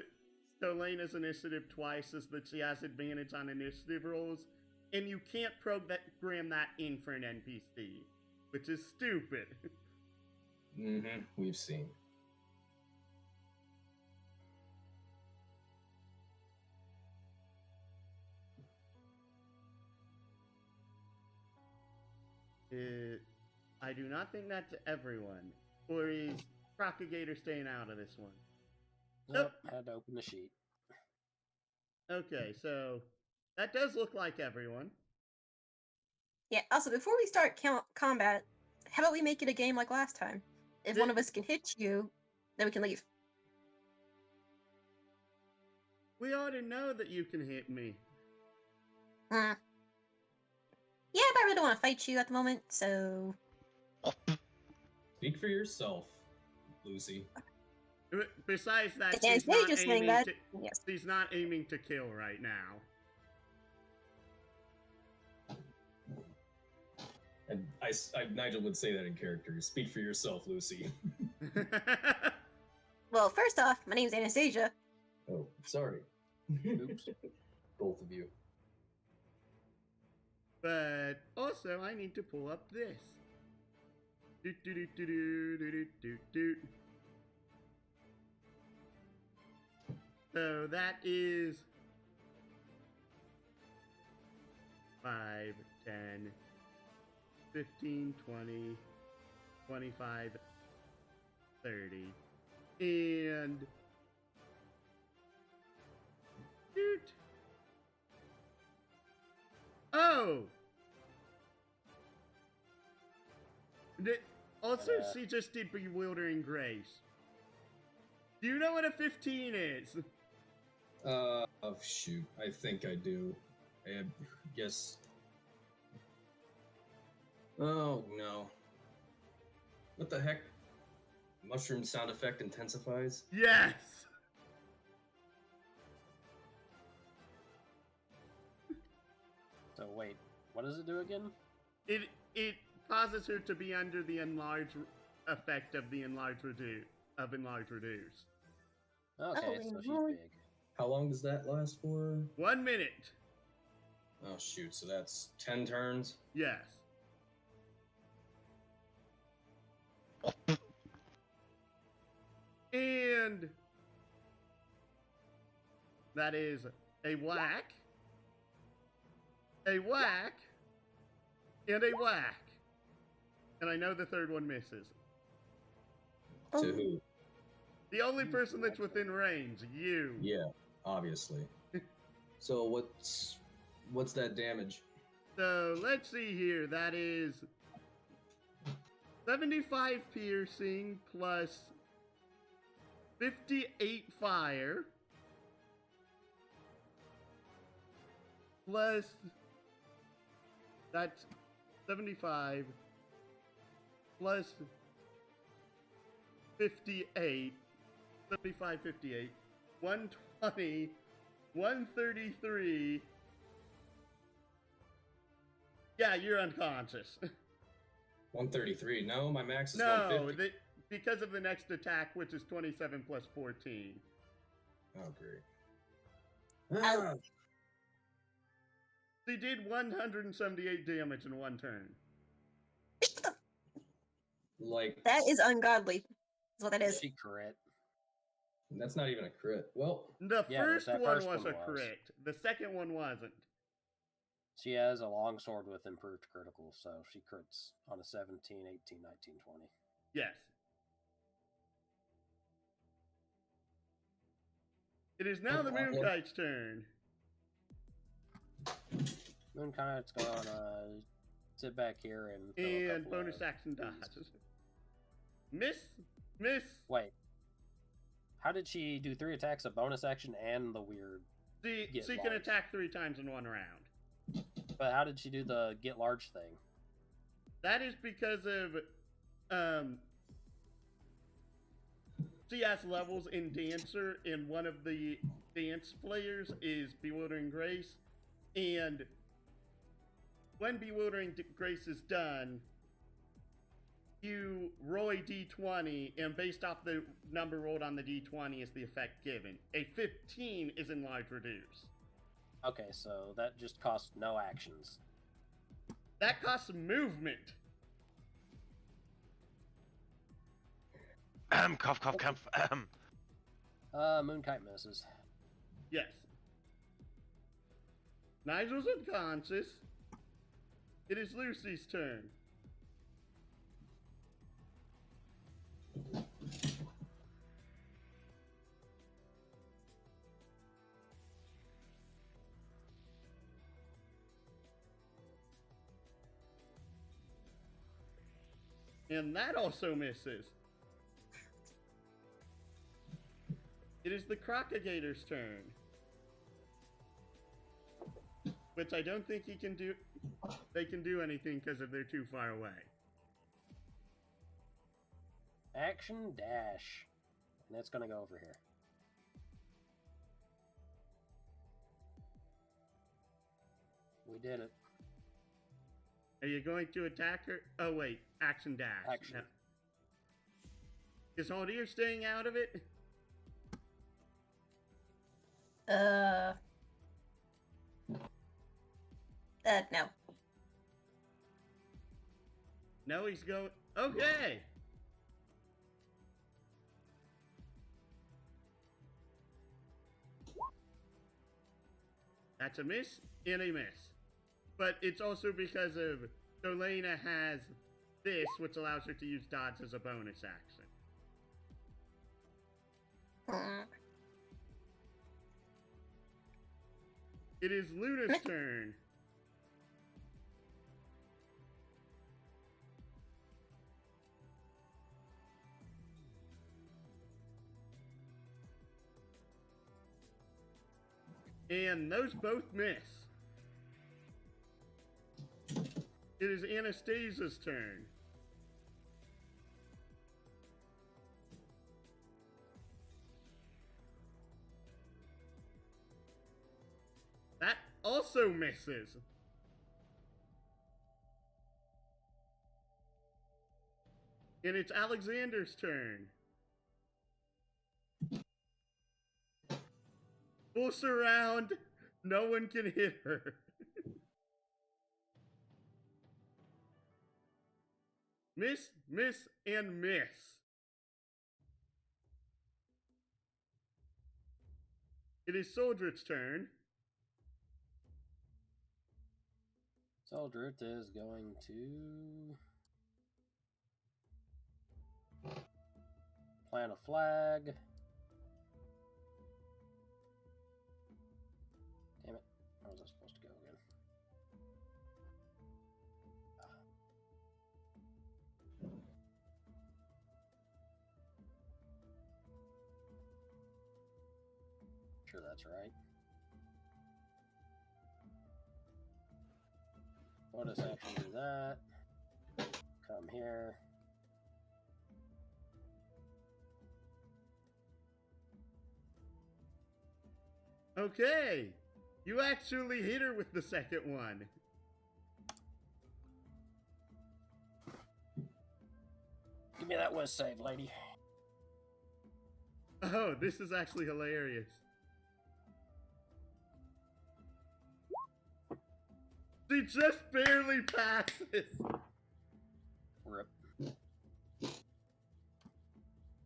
Dolena's initiative twice is that she has advantage on initiative rolls, and you can't program that in for an NPC, which is stupid. Mm-hmm, we've seen. I do not think that's everyone. Or is Propagator staying out of this one? Nope. Had to open the sheet. Okay, so that does look like everyone. Yeah, also, before we start combat, how about we make it a game like last time? If one of us can hit you, then we can leave. We already know that you can hit me. Yeah, but I really don't want to fight you at the moment, so... Speak for yourself, Lucy. Besides that, Yeah, she's not, just saying aiming that. to, Yes. she's not aiming to kill right now. And Nigel would say that in character. Speak for yourself, Lucy. Well, first off, my name's Anastasia. Oh, sorry. Oops. Both of you. But also, I need to pull up this. Doot, doot, doot, doot, doot, doot, doot, doot. So that is 5, 10, 15, 20, 25, 30. And doot. Oh! Also, she just did Bewildering Grace. Do you know what a 15 is? Oh, shoot. I think I do. I guess. Oh, no. What the heck? Mushroom sound effect intensifies? Yes! So wait, what does it do again? It causes her to be under the enlarge effect of the enlarge reduce. Okay, so she's Lord. big. How long does that last for? 1 minute. Oh, shoot. So that's 10 turns? Yes. And that is a whack, a whack, and a whack. And I know the third one misses. Oh. To who? The only person that's within range, you. Yeah, obviously. So what's that damage? So let's see here. That is 75 piercing plus 58 fire plus that's 75 plus 58 75 58 120 133. Yeah, you're unconscious. 133. No, my max is No, 150. because of the next attack, which is 27 plus 14. Oh, great. Ow. She did 178 damage in one turn. Like, That is ungodly. Is what that is. She crit. that's not even a crit. Well, The Yeah, first that one first was one a was. crit. The second one wasn't. She has a longsword with improved critical, so she crits on a 17, 18, 19, 20. Yes. It is now No the problem. Moonkite's turn. Moonkite's gonna sit back here and throw a And couple bonus of action these. dodge. Miss. Wait. How did she do 3 attacks, a bonus action, and the weird? She Get can large. attack 3 times in one round. But how did she do the get large thing? That is because of she has levels in Dancer, and one of the dance players is Bewildering Grace, and when Bewildering Grace is done, you roll a d20, and based off the number rolled on the d20 is the effect given. A 15 is enlarge reduce. Okay, so that just costs no actions. That costs movement. Cough, cough, cough. Moonkite misses. Yes. Nigel's unconscious. It is Lucy's turn. And that also misses. It is the Crocagator's turn. Which I don't think they can do anything because they're too far away. Action dash. And it's gonna go over here. We did it. Are you going to attack her? Oh wait, action dash. Action. No. Is Haldir staying out of it? No. No, he's going. Okay. That's a miss and a miss. But it's also because of Dolena has this, which allows her to use dodge as a bonus action. Mm. It is Luna's turn. And those both miss. It is Anastasia's turn. That also misses. And it's Alexander's turn. Full surround. No one can hit her. Miss, and miss. It is Soldrit's turn. Soldrit is going to plant a flag. Damn it. Where was I supposed to go again? Sure that's right. Bonus action do that. Come here. Okay. You actually hit her with the second one. Give me that whiz save, lady. Oh, this is actually hilarious. She just barely passes. Rip.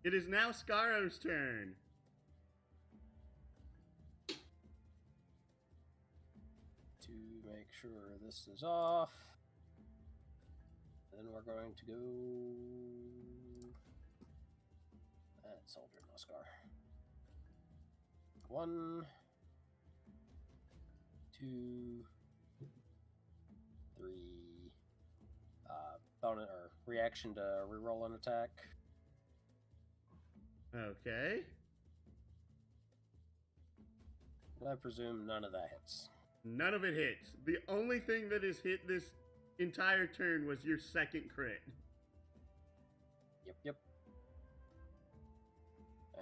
It is now Scaro's turn. To make sure this is off. Then we're going to go... That's Soldier, no Scar. 1, 2, 3. Bonus or reaction to reroll an attack. Okay. And I presume none of that hits. None of it hits. The only thing that has hit this entire turn was your second crit. Yep.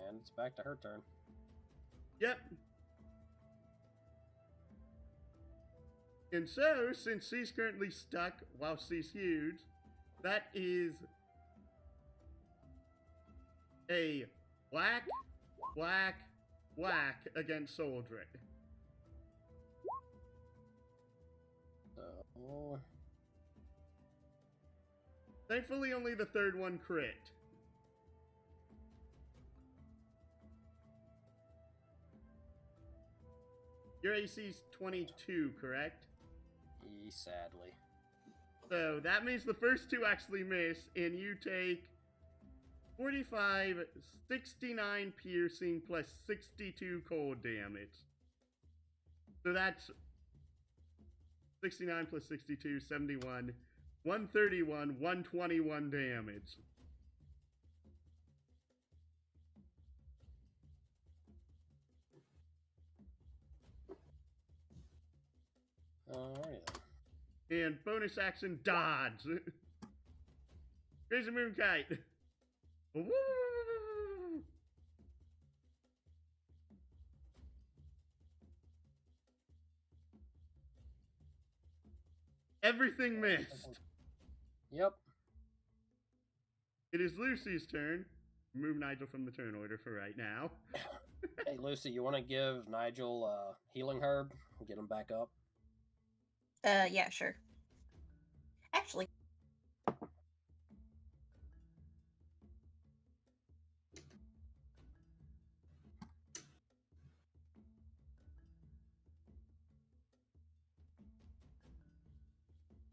And it's back to her turn. Yep. And so, since she's currently stuck while she's huge, that is a whack, whack, whack against Soldrick. So... Thankfully, only the third one crit. Your AC's 22, correct? Sadly. So that means the first two actually miss, and you take 45, 69 piercing plus 62 cold damage. So that's 69 plus 62, 71, 131, 121 damage. Alright then. And bonus action, dodge. Crazy Moon Kite. Woo! Everything missed. Yep. It is Lucy's turn. Remove Nigel from the turn order for right now. Hey, Lucy, you want to give Nigel a healing herb? Get him back up? Yeah, sure. Actually,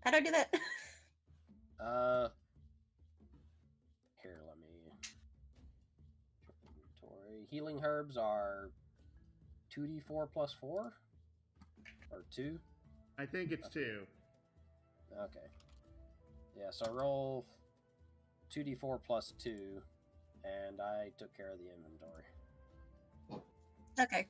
how do I do that? Here, let me... Inventory. Healing herbs are 2d4 plus 4? Or 2? I think it's 2. Okay. Yeah, so roll 2d4 plus 2, and I took care of the inventory. Okay.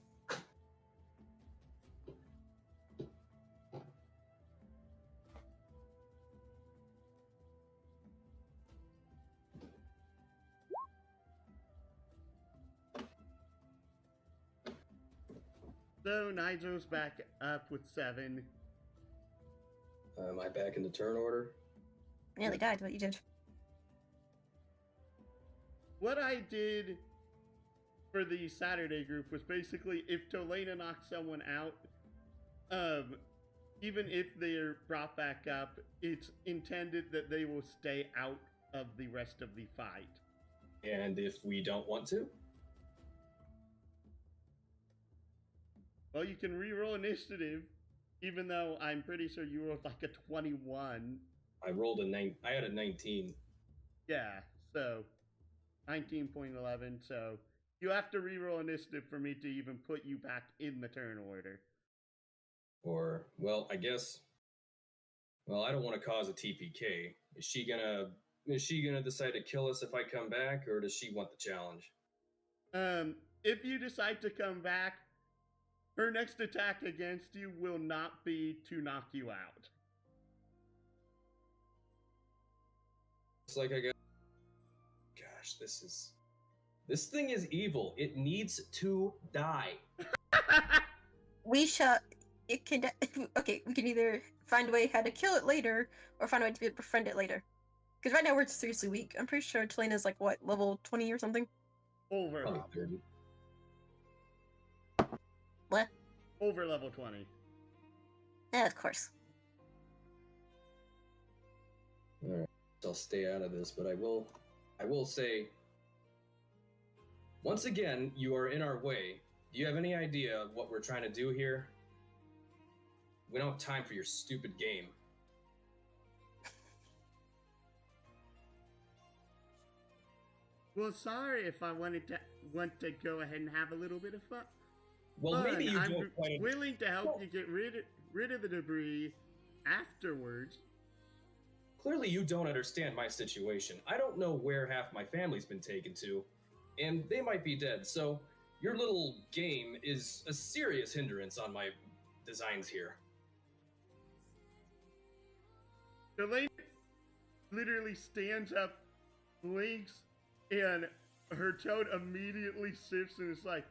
So Nigel's back up with 7. Am I back in the turn order? Nearly died, what you did. What I did for the Saturday group was basically if Tolena knocks someone out, even if they're brought back up, it's intended that they will stay out of the rest of the fight. And if we don't want to? Well, you can reroll initiative, even though I'm pretty sure you rolled like a 21. I rolled a 9. I had a 19. Yeah, so 19.11. So you have to reroll initiative for me to even put you back in the turn order. Or, well, I guess. Well, I don't want to cause a TPK. Is she gonna decide to kill us if I come back, or does she want the challenge? If you decide to come back, her next attack against you will not be to knock you out. It's like I got. Gosh, this thing is evil. It needs to die. We shall. It can. Okay, we can either find a way how to kill it later, or find a way to befriend it later. Because right now we're seriously weak. I'm pretty sure Telena's like, what, level 20 or something? Over. Probably 30. What? Over level 20. Yeah, of course. Alright. I'll stay out of this, but I will say, once again, you are in our way. Do you have any idea what we're trying to do here? We don't have time for your stupid game. Well, sorry if I want to go ahead and have a little bit of fun. Well, maybe you I'm don't quite willing to help you get rid of the debris afterwards. Clearly, you don't understand my situation. I don't know where half my family's been taken to, and they might be dead, so your little game is a serious hindrance on my designs here. Delaney literally stands up, blinks, and her tone immediately shifts and is like,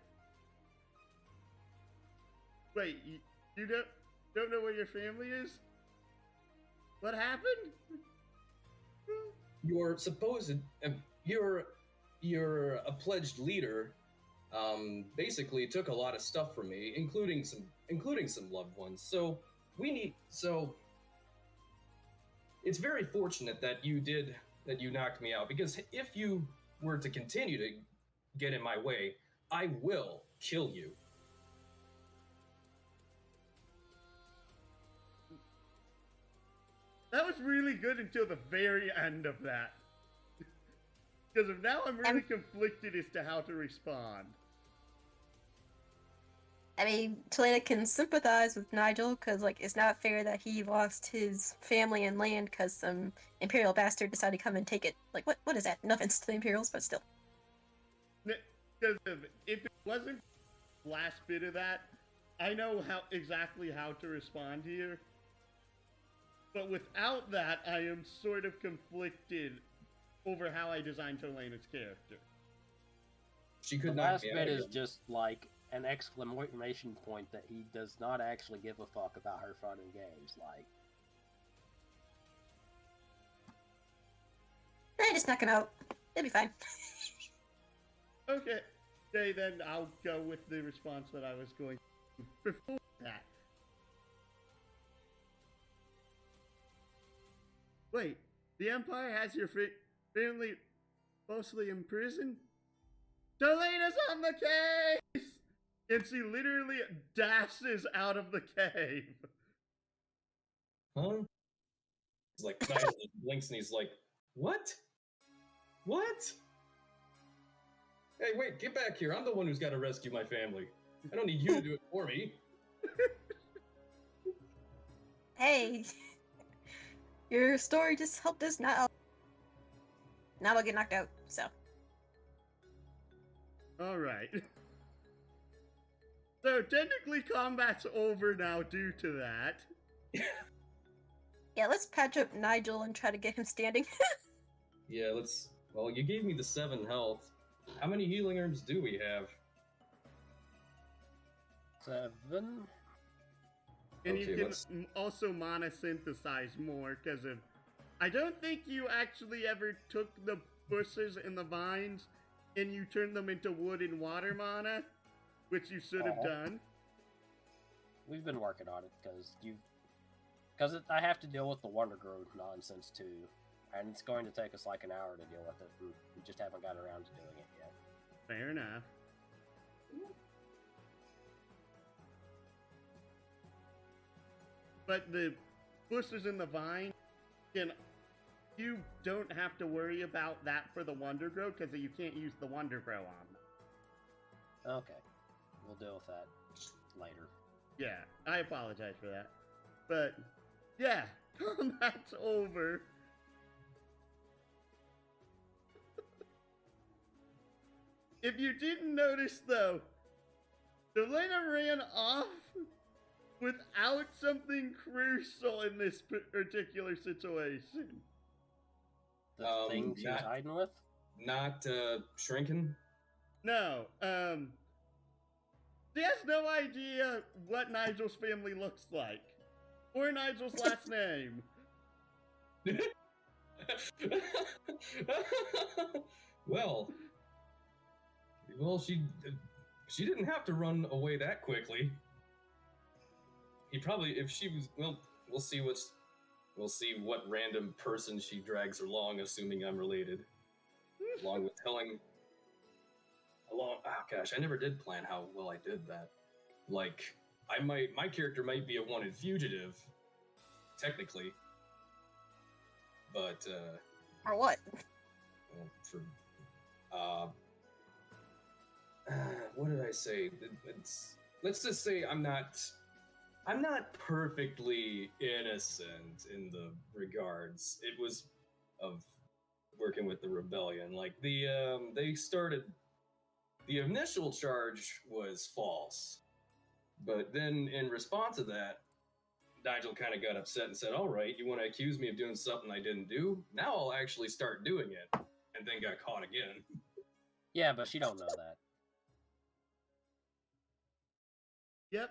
wait, you don't know where your family is? What happened? Your supposed, you're a pledged leader, basically took a lot of stuff from me, including some loved ones. So it's very fortunate that you knocked me out, because if you were to continue to get in my way, I will kill you. That was really good until the very end of that. Because now I'm really conflicted as to how to respond. I mean, Talena can sympathize with Nigel, because, like, it's not fair that he lost his family and land because some Imperial bastard decided to come and take it. Like, what is that? No offense to the Imperials, but still. Because if it wasn't the last bit of that, I know exactly how to respond here. But without that, I am sort of conflicted over how I designed Telena's character. She The could not last be bit out is of just like an exclamation point that he does not actually give a fuck about her fun and games. Like, Just knock him out. It'll be fine. Okay, then I'll go with the response that I was going to before that. Wait, the Empire has your family mostly in prison? Telena's on the case! And she literally dashes out of the cave. Huh? He's like, Nigel just blinks and he's like, what? What? Hey, wait, get back here. I'm the one who's got to rescue my family. I don't need you to do it for me. Hey, your story just helped us now. Now I'll get knocked out, so. Alright. So technically combat's over now due to that. Yeah, let's patch up Nigel and try to get him standing. Yeah, well, you gave me the 7 health. How many healing herbs do we have? 7. And Okay, you can also mana synthesize more because of. I don't think you actually ever took the bushes and the vines and you turned them into wood and water mana, which you should have done. We've been working on it because I have to deal with the Wonder Growth nonsense too, and it's going to take us like an hour to deal with it. And we just haven't got around to doing it yet. Fair enough. But the bushes and the vine, you don't have to worry about that for the Wonder Grow because you can't use the Wonder Grow on them. Okay, we'll deal with that later. Yeah, I apologize for that. But, yeah, combat's over. If you didn't notice, though, Delena ran off without something crucial in this particular situation. The thing she was hiding with? Not shrinking? No, she has no idea what Nigel's family looks like. Or Nigel's last name. well, she didn't have to run away that quickly. He probably, if she was, well, we'll see what random person she drags along, assuming I'm related. Along with oh gosh, I never did plan how well I did that. Like, my character might be a wanted fugitive, technically. But, Or what? well, what did I say? Let's just say I'm not perfectly innocent in the regards. It was of working with the rebellion. Like the initial charge was false, but then in response to that, Nigel kind of got upset and said, "All right, you want to accuse me of doing something I didn't do? Now I'll actually start doing it," and then got caught again. Yeah, but she don't know that. Yep.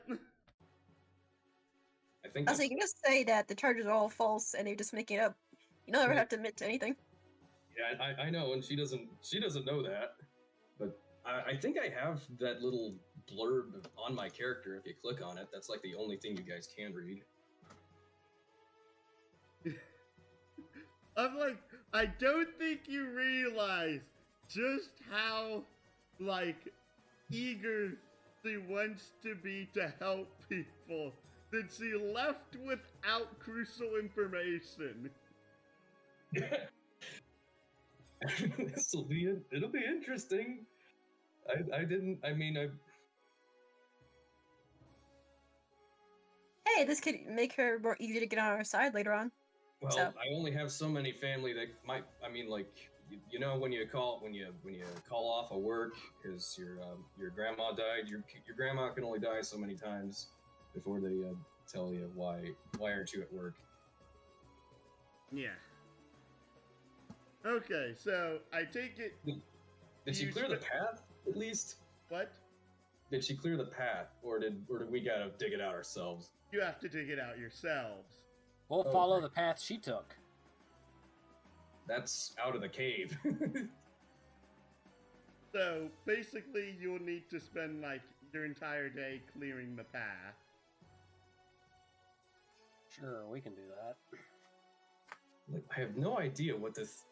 I think. I was thinking, just say that the charges are all false and they're just making it up. You don't ever have to admit to anything. Yeah, I know, and she doesn't know that. But I think I have that little blurb on my character. If you click on it, that's like the only thing you guys can read. I'm like, I don't think you realize just how, like, eager she wants to be to help people that she left without crucial information. It'll be interesting. Hey, this could make her more easy to get on our side later on. Well, So- I only have so many family that might. Like, you know, when you call off of work because your grandma died, your grandma can only die so many times before they tell you why aren't you at work. Yeah. Okay, so I take it. Did she You clear the sp- path at least? What? Did she clear the path, or did we gotta dig it out ourselves? You have to dig it out yourselves. We'll Oh, follow okay. the path she took. That's out of the cave. So basically, you'll need to spend like your entire day clearing the path. Sure, we can do that. Like, I have no idea what this.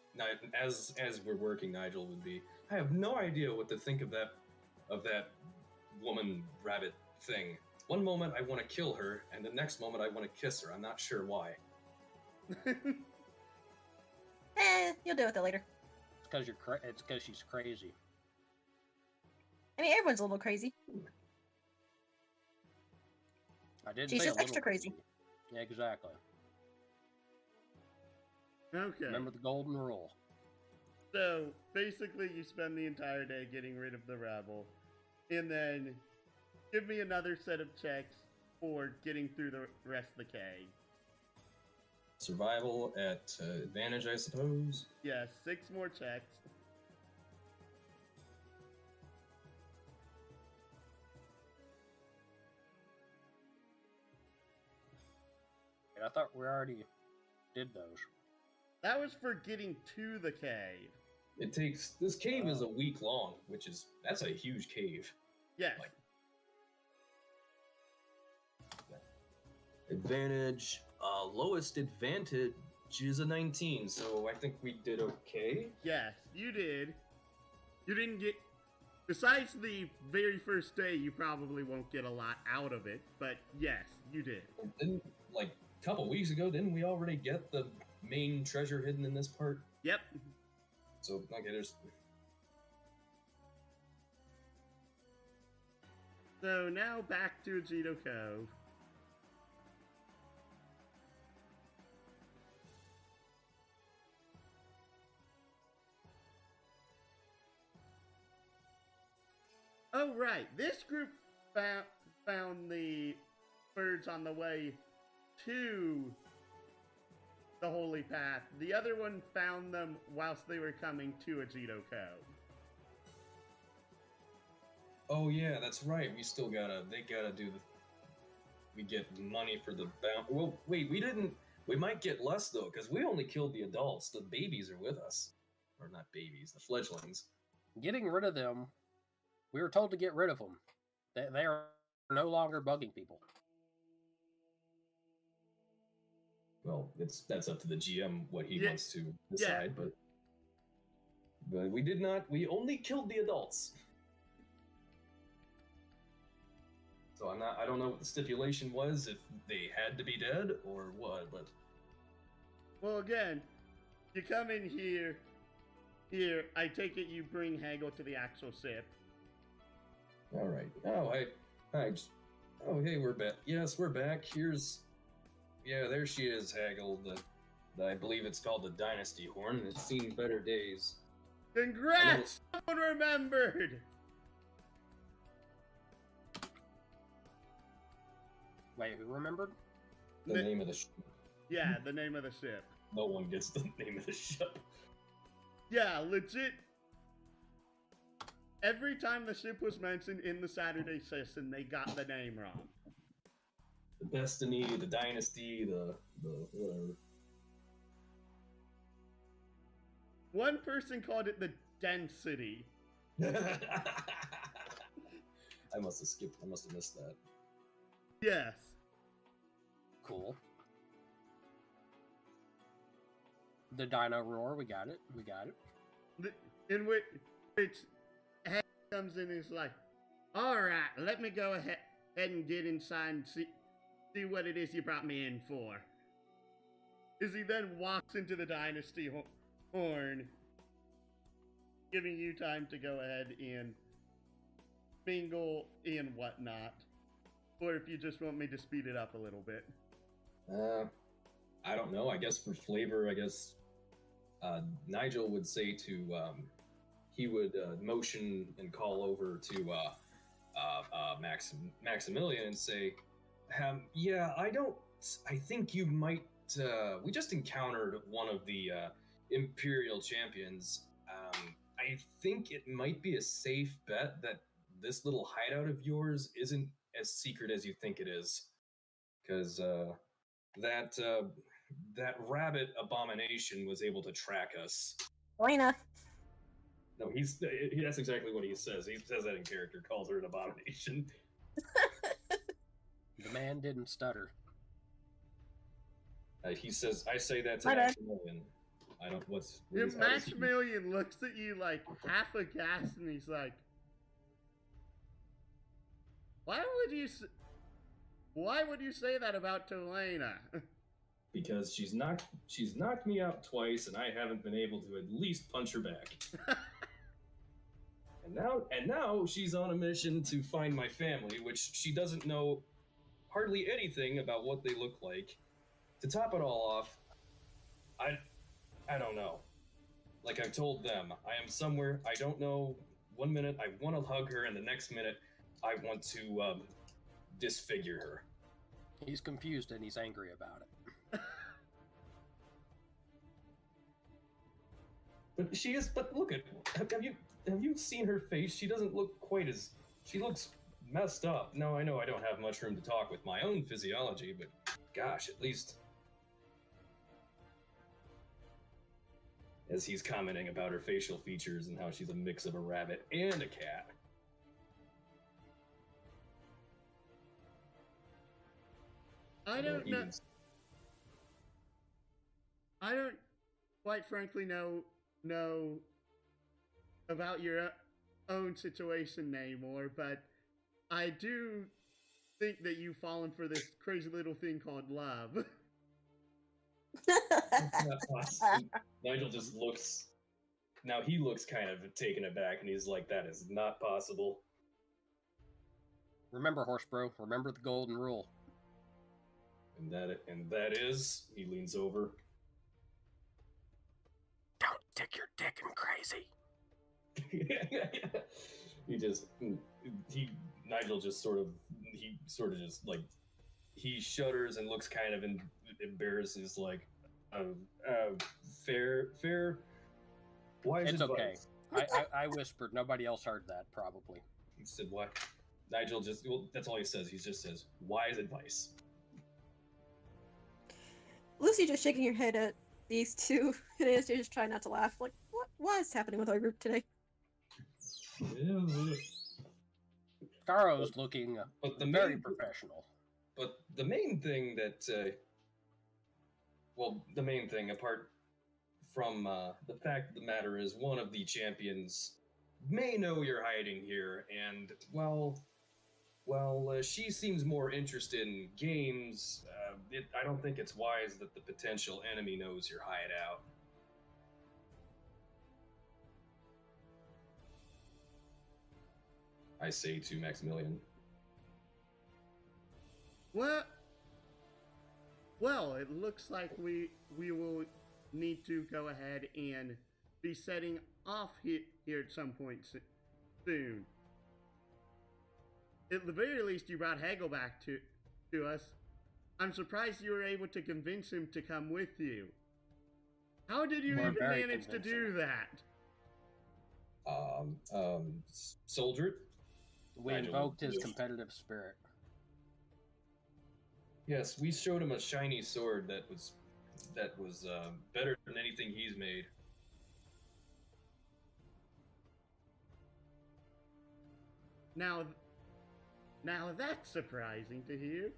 As we're working, Nigel would be. I have no idea what to think of that woman rabbit thing. One moment I want to kill her, and the next moment I want to kiss her. I'm not sure why. You'll deal with it later. It's because she's crazy. I mean, everyone's a little crazy. I didn't She's say just a little extra crazy. Yeah, exactly. Okay. Remember the golden rule. So basically, you spend the entire day getting rid of the rebel, and then give me another set of checks for getting through the rest of the cave. Survival at advantage, I suppose. Yes, 6 more checks. Yeah, I thought we already did those. That was for getting to the cave. It takes this cave is a week long, that's a huge cave. Yes. Like- Advantage, lowest advantage is a 19, so I think we did okay. Yes, you did. You didn't get. Besides the very first day, you probably won't get a lot out of it, but yes, you did. Didn't, like, a couple weeks ago, didn't we already get the main treasure hidden in this part? Yep. So, okay, there's. So now back to Agito Cove. Oh right, this group found the birds on the way to the Holy Path. The other one found them whilst they were coming to Agito Cove. Oh yeah, that's right. They gotta do the. We get money for the bounty. Well, wait, we didn't We might get less though, because we only killed the adults. The babies are with us, or not babies, the fledglings. Getting rid of them, we were told to get rid of them. They are no longer bugging people. Well, that's up to the GM what he Yeah. wants to decide, but we did not. We only killed the adults. So I don't know what the stipulation was, if they had to be dead or what, but Well, again, you come in here. I take it you bring Hagel to the actual ship. all right. Oh, oh, hey, we're back. Yes, we're back. There she is, Hagel. I believe it's called the Dynasty Horn. It's seen better days. Congrats! Someone remembered! Wait, who remembered? The name of the ship. Yeah, the name of the ship. No one gets the name of the ship. Yeah, legit. Every time the ship was mentioned in the Saturday session, they got the name wrong. The Destiny, the Dynasty, the whatever. One person called it the Density. I must have missed that. Yes. Cool. The Dino Roar, we got it. In which Hank comes in and is like, alright, let me go ahead and get inside and see what it is you brought me in for. As he then walks into the Dynasty Horn, giving you time to go ahead and mingle and whatnot. Or if you just want me to speed it up a little bit. I don't know. I guess for flavor, Nigel would say he would motion and call over to Maximilian and say, I think you might, we just encountered one of the Imperial champions. I think it might be a safe bet that this little hideout of yours isn't as secret as you think it is. Because that rabbit abomination was able to track us. Lena. No, that's exactly what he says. He says that in character, calls her an abomination. The man didn't stutter. He says, I say that to My bad. Maximilian. I don't, Maximilian looks at you like half aghast and he's like, why would you say that about Tulena? Because she's knocked me out twice, and I haven't been able to at least punch her back. and now she's on a mission to find my family, which she doesn't know hardly anything about what they look like. To top it all off, I don't know. Like I told them, I am somewhere I don't know. 1 minute I want to hug her, and the next minute I want to disfigure her. He's confused and he's angry about it. But she is. But look at. Have you seen her face? She doesn't look quite as. She looks messed up. No, I know I don't have much room to talk with my own physiology, but gosh, at least. As he's commenting about her facial features and how she's a mix of a rabbit and a cat. I don't know. I don't quite frankly know about your own situation anymore, but I do think that you've fallen for this crazy little thing called love. Nigel just looks. Now he looks kind of taken aback, and he's like, "That is not possible." Remember, horse bro. Remember the golden rule. And that is. He leans over. Don't stick your dick in crazy. Nigel just sort of just like, he shudders and looks kind of embarrassed. He's like, fair. Why is it's it okay. advice? I whispered. Nobody else heard that, probably. He said, why? Nigel that's all he says. He just says, wise advice. Lucy just shaking her head at these two, and Anastasia just trying not to laugh. Like, what is happening with our group today? Yeah, Garo's looking but very professional. But the main thing that, the main thing apart from the fact of the matter is one of the champions may know you're hiding here, and she seems more interested in games. I don't think it's wise that the potential enemy knows your hideout. I say to Maximilian. Well, it looks like we will need to go ahead and be setting off here at some point soon. At the very least, you brought Hagel back to us. I'm surprised you were able to convince him to come with you. How did you even manage to do that? Soldier it. We invoked his competitive spirit. Yes, we showed him a shiny sword that was better than anything he's made. Now that's surprising to hear.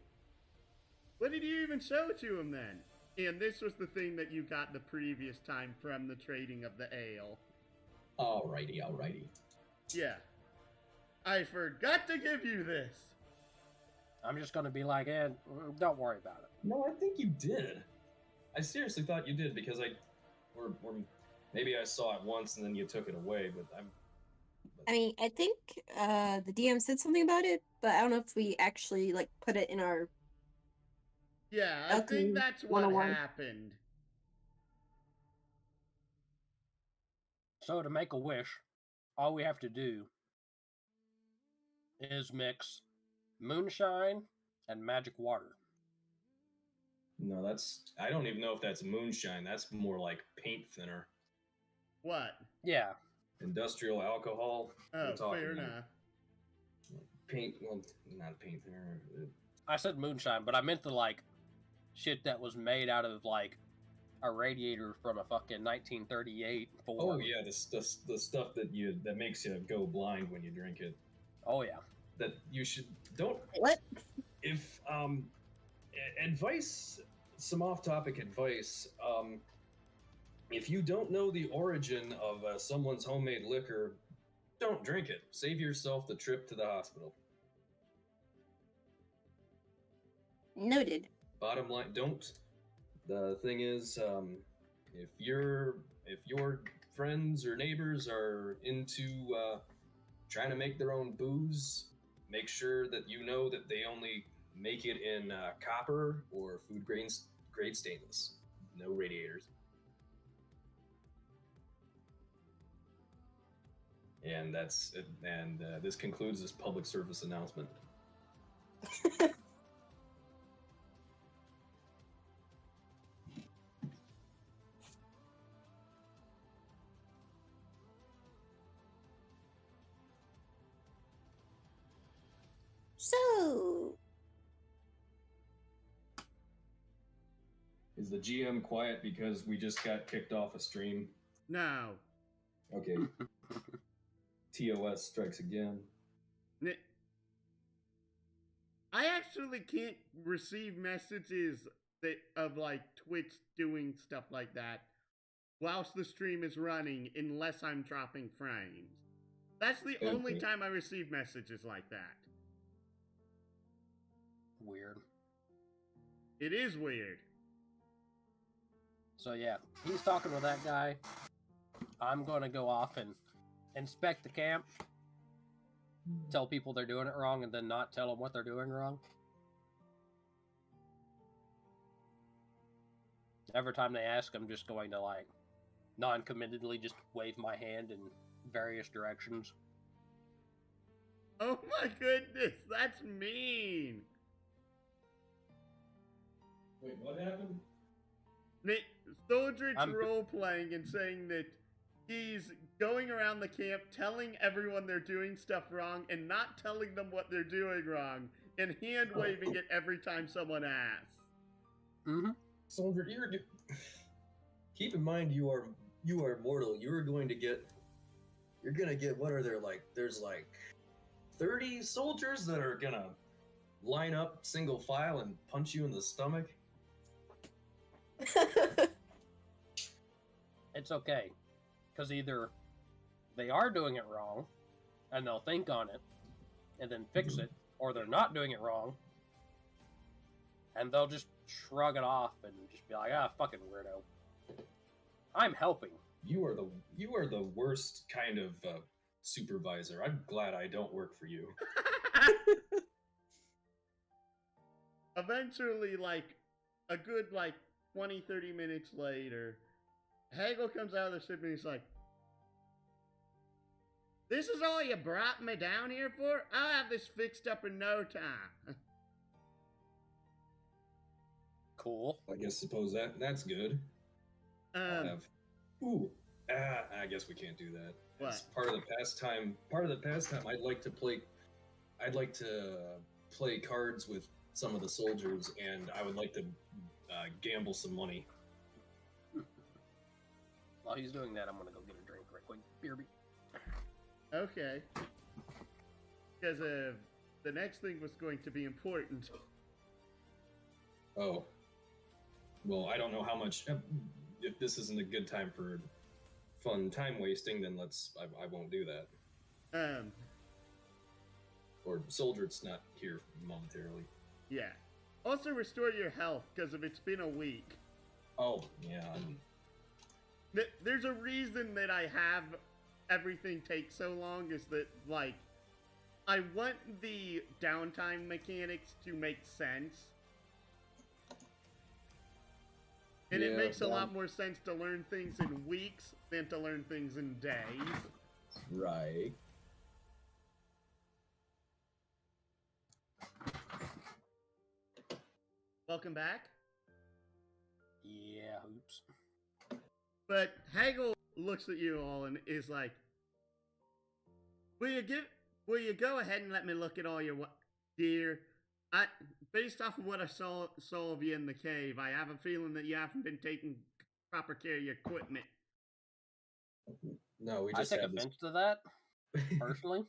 What did you even show to him then? And this was the thing that you got the previous time from the trading of the ale. Alrighty. Yeah. I forgot to give you this. I'm just gonna be like, don't worry about it. No, I think you did. I seriously thought you did because or maybe I saw it once and then you took it away. But I mean, I think the DM said something about it, but I don't know if we actually put it in our. Yeah, I think that's what happened. So to make a wish, all we have to do is mix moonshine and magic water. No, I don't even know if that's moonshine. That's more like paint thinner. What? Yeah. Industrial alcohol. Oh, fair enough. Paint, not paint thinner. I said moonshine, but I meant the shit that was made out of a radiator from a fucking 1938 Ford. Oh yeah, the stuff that makes you go blind when you drink it. Oh yeah. That you don't. What? If advice, some off-topic advice. If you don't know the origin of someone's homemade liquor, don't drink it. Save yourself the trip to the hospital. Noted. Bottom line, don't. The thing is, if your friends or neighbors are into trying to make their own booze, make sure that you know that they only make it in copper or food grade stainless. No radiators. And that's it. And this concludes this public service announcement. So, is the GM quiet because we just got kicked off a stream? No. Okay. TOS strikes again. I actually can't receive messages of Twitch doing stuff like that whilst the stream is running unless I'm dropping frames. That's the only time I receive messages like that. Weird. It is weird. So yeah, he's talking with that guy. I'm going to go off and inspect the camp, tell people they're doing it wrong, and then not tell them what they're doing wrong. Every time they ask, I'm just going to non-committedly just wave my hand in various directions. Oh my goodness, that's mean. Wait, what happened? Stoldridge role-playing and saying that he's going around the camp telling everyone they're doing stuff wrong and not telling them what they're doing wrong and hand-waving it every time someone asks. Mm-hmm. Soldier, keep in mind you are mortal. You're gonna get what are there like? There's like 30 soldiers that are gonna line up single file and punch you in the stomach. It's okay, because either they are doing it wrong, and they'll think on it, and then fix it, or they're not doing it wrong, and they'll just shrug it off and just be like, fucking weirdo. I'm helping. You are the worst kind of supervisor. I'm glad I don't work for you. Eventually, like, a good, 20, 30 minutes later, Hagel comes out of the ship and he's like, "This is all you brought me down here for? I'll have this fixed up in no time." Cool. I suppose that's good. I guess we can't do that. What? As part of the pastime, I'd like to play cards with some of the soldiers, and I would like to gamble some money. While he's doing that, I'm gonna go get a drink right quick. BRB. Okay. Because the next thing was going to be important. Oh. Well, I don't know how much. If this isn't a good time for fun time wasting, then I won't do that. Or Soldier's not here momentarily. Yeah. Also restore your health, because if it's been a week. Oh, yeah. There's a reason that I have everything take so long, is that, I want the downtime mechanics to make sense. And it makes a lot more sense to learn things in weeks than to learn things in days. Right. Welcome back. Yeah, oops. But Hagel looks at you all and is like, Will you go ahead and let me look at all your gear? Based off of what I saw of you in the cave, I have a feeling that you haven't been taking proper care of your equipment. No, we just I take offense to that, personally.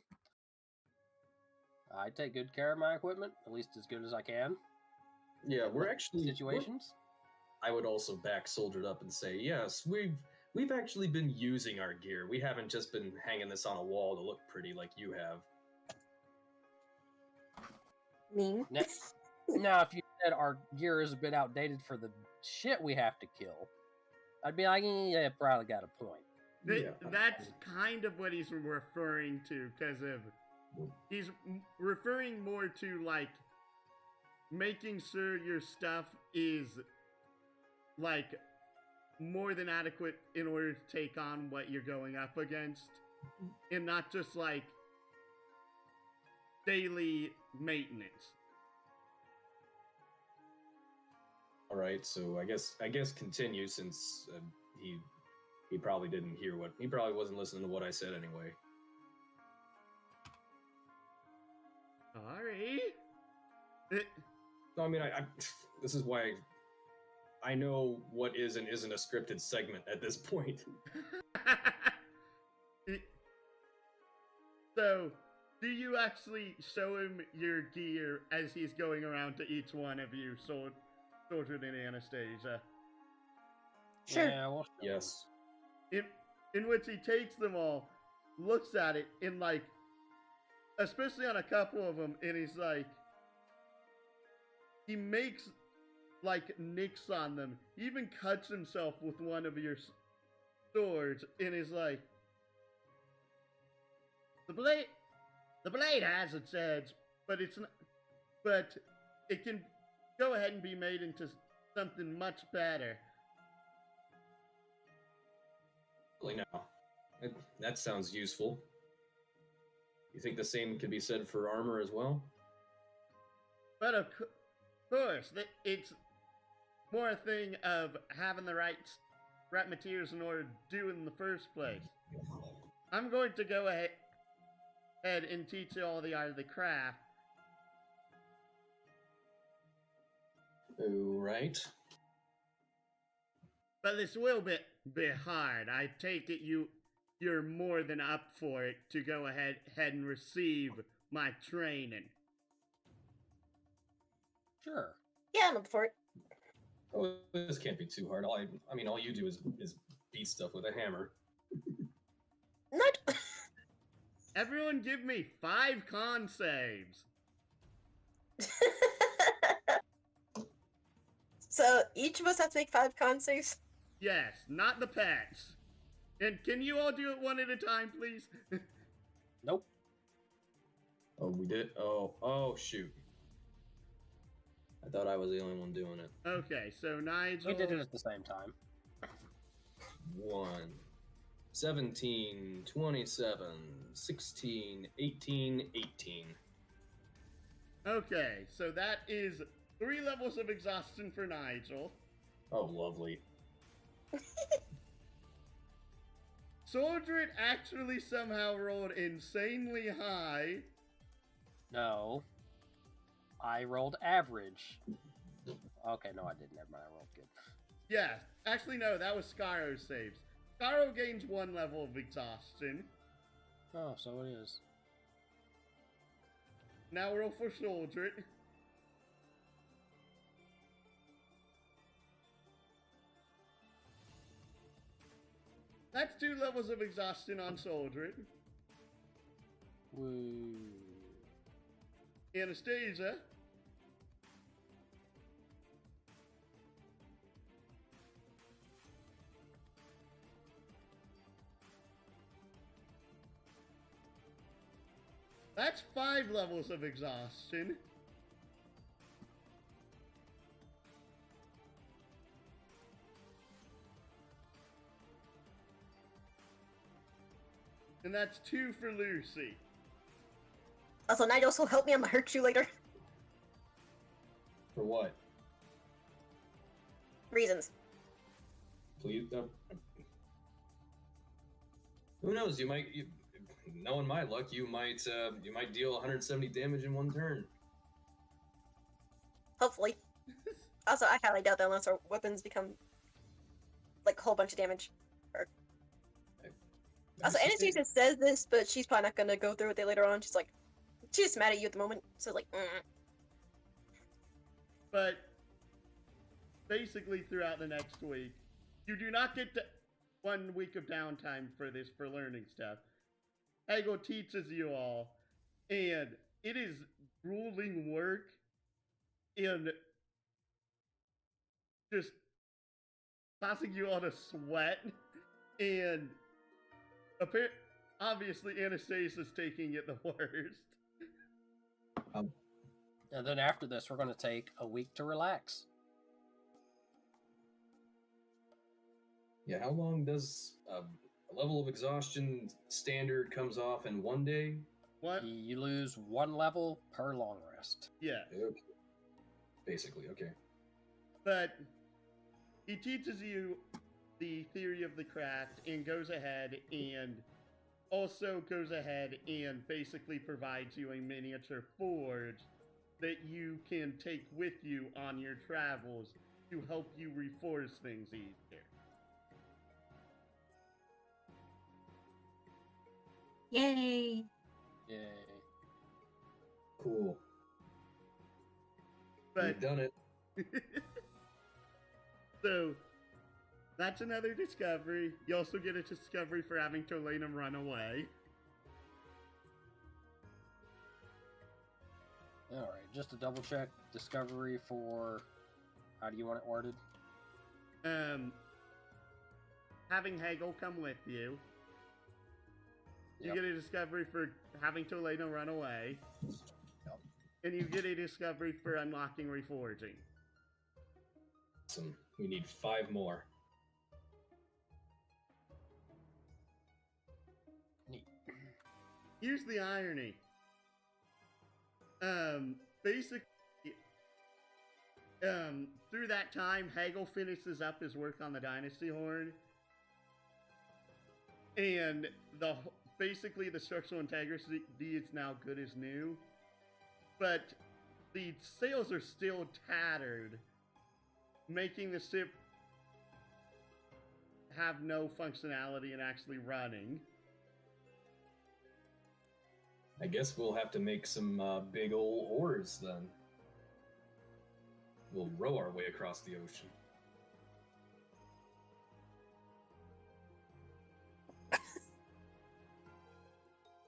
I take good care of my equipment, at least as good as I can. Yeah, we're actually situations. I would also back Soldiered up and say, yes, we've actually been using our gear. We haven't just been hanging this on a wall to look pretty like you have. Mean. Now, if you said our gear is a bit outdated for the shit we have to kill, I'd be like, yeah, probably got a point. That's kind of what he's referring to, because he's referring more to, making sure your stuff is, more than adequate in order to take on what you're going up against, and not just, daily maintenance. All right, so I guess continue, since he probably didn't hear he probably wasn't listening to what I said anyway. Sorry. No, I mean, this is why I know what is and isn't a scripted segment at this point. So, do you actually show him your gear as he's going around to each one of you, Soldiered and Anastasia? Sure. Yeah, Yes. In which he takes them all, looks at it, and especially on a couple of them, and he's like, he makes nicks on them. He even cuts himself with one of your swords, and is like, the blade has its edge, but it's not, but it can go ahead and be made into something much better. Really now, that sounds useful. You think the same could be said for armor as well? But of course, it's more a thing of having the right materials in order to do it in the first place. I'm going to go ahead and teach you all the art of the craft. All right. But this will be hard. I take it you're more than up for it to go ahead and receive my training. Sure. Yeah, I'm up for it. Oh, this can't be too hard. I mean, all you do is beat stuff with a hammer. Not. Everyone give me 5 con saves. So each of us have to make 5 con saves. Yes, not the pets. And can you all do it one at a time, please? Nope. Oh, we did? Oh, shoot. I thought I was the only one doing it. Okay, so Nigel... We did it at the same time. 1, 17, 27, 16, 18, 18. Okay, so that is 3 levels of exhaustion for Nigel. Oh, lovely. Soldred actually somehow rolled insanely high. No. I rolled average. Okay, no, I didn't. Never mind. I rolled good. Yeah, actually no, that was Scaro's saves. Scaro gains 1 level of exhaustion. Oh, so it is. Now roll for Soldred. That's 2 levels of exhaustion on Soldred. Woo. Anastasia. That's 5 levels of exhaustion. And that's 2 for Lucy. Also, Nigel, so help me, I'm gonna hurt you later. For what? Reasons. Please don't. Who knows? Knowing my luck, you might deal 170 damage in 1 turn. Hopefully. Also, I highly doubt that unless our weapons become like a whole bunch of damage. Also, Anastasia says this, but she's probably not gonna go through with it later on. She's just mad at you at the moment. So But basically throughout the next week, you do not get 1 week of downtime for learning stuff. Hagel teaches you all, and it is grueling work and just causing you all to sweat, and obviously Anastasia's taking it the worst. And then after this, we're going to take a week to relax. Yeah, how long does a level of exhaustion standard comes off in 1 day? What? You lose 1 level per long rest. Yeah. Okay. Basically, okay. But he teaches you the theory of the craft and goes ahead and basically provides you a miniature forge that you can take with you on your travels to help you reforge things easier. Yay! Yay. Cool. But We've done it. So that's another discovery. You also get a discovery for having Tolena run away. Alright, just to double check, discovery for... How do you want it worded? Having Hagel come with you. You Yep. get a discovery for having Tolena run away. Yep. And you get a discovery for unlocking reforging. Awesome. We need 5 more. Neat. Here's the irony. Basically, through that time, Hagel finishes up his work on the Dynasty Horn. And basically the structural integrity is now good as new. But the sails are still tattered, making the ship have no functionality and actually running. I guess we'll have to make some big ol' oars then. We'll row our way across the ocean.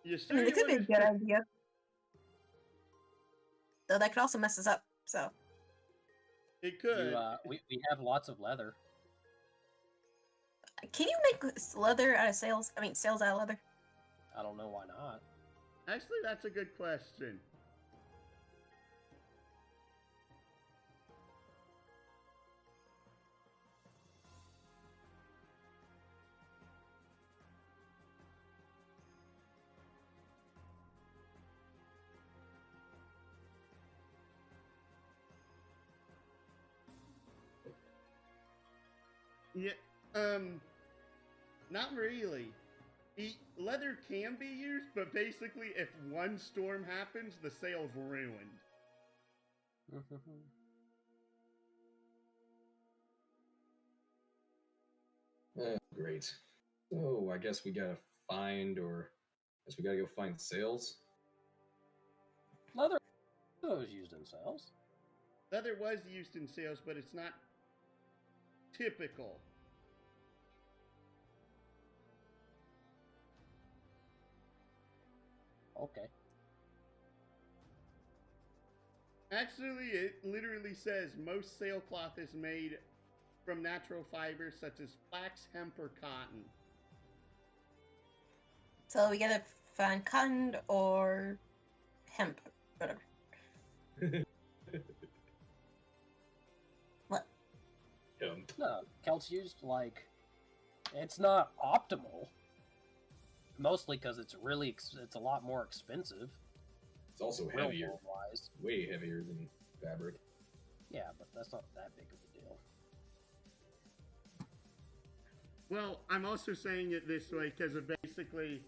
You I sure mean, you it could be a wanna- good idea. Though that could also mess us up, so. It could. We have lots of leather. Can you make leather out of sails? I mean, sails out of leather? I don't know why not. Actually, that's a good question. Yeah, not really. Leather can be used, but basically, if one storm happens, the sail's ruined. Great. So I guess we gotta go find sails. Leather was used in sails. Leather was used in sails, but it's not typical. Okay. Actually, it literally says most sailcloth is made from natural fibers such as flax, hemp, or cotton. So we gotta find cotton or hemp, whatever. What? Hemp. No, Celts used it's not optimal. Mostly because it's a lot more expensive. It's also real heavier. world-wise. Way heavier than fabric. Yeah, but that's not that big of a deal. Well, I'm also saying it this way because of basically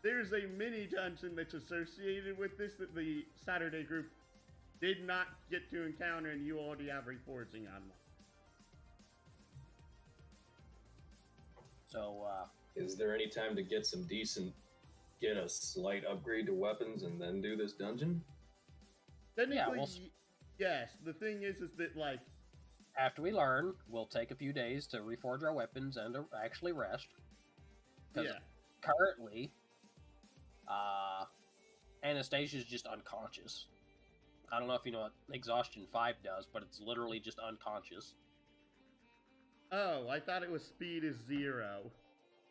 there's a mini dungeon that's associated with this that the Saturday group did not get to encounter, and you already have reforging on one. So, Is there any time to get a slight upgrade to weapons and then do this dungeon? Technically, we'll yes. The thing is that like after we learn, we'll take a few days to reforge our weapons and to actually rest. Because currently, Anastasia's just unconscious. I don't know if you know what Exhaustion 5 does, but it's literally just unconscious. Oh, I thought it was speed is 0.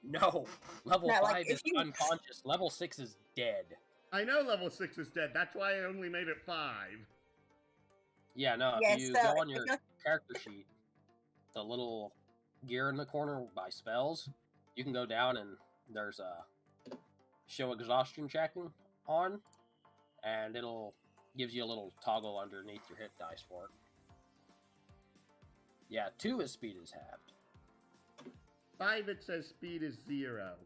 No, level No, 5 like, if is you- unconscious. Level 6 is dead. I know level 6 is dead. That's why I only made it 5. Yeah, no, Yeah, if you so go on if your you're- character sheet, the little gear in the corner by spells, you can go down and there's a show exhaustion checking on, and it'll gives you a little toggle underneath your hit dice for it. Yeah, 2 is speed is halved. 5 it says speed is 0.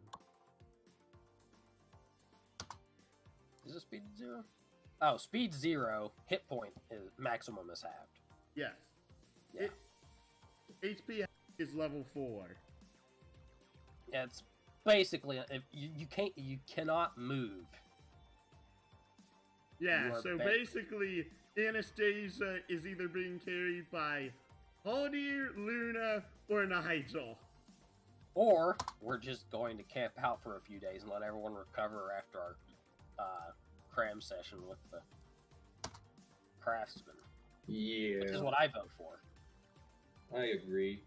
Is it speed 0? Oh, speed 0, hit point is maximum is halved. Yes. Yeah. HP is level 4. Yeah, it's basically if you cannot move. Yeah, You are so bent. basically Anastasia is either being carried by Haldir, Luna, or Nigel. Or we're just going to camp out for a few days and let everyone recover after our cram session with the craftsman. Yeah. Which is what I vote for. I agree.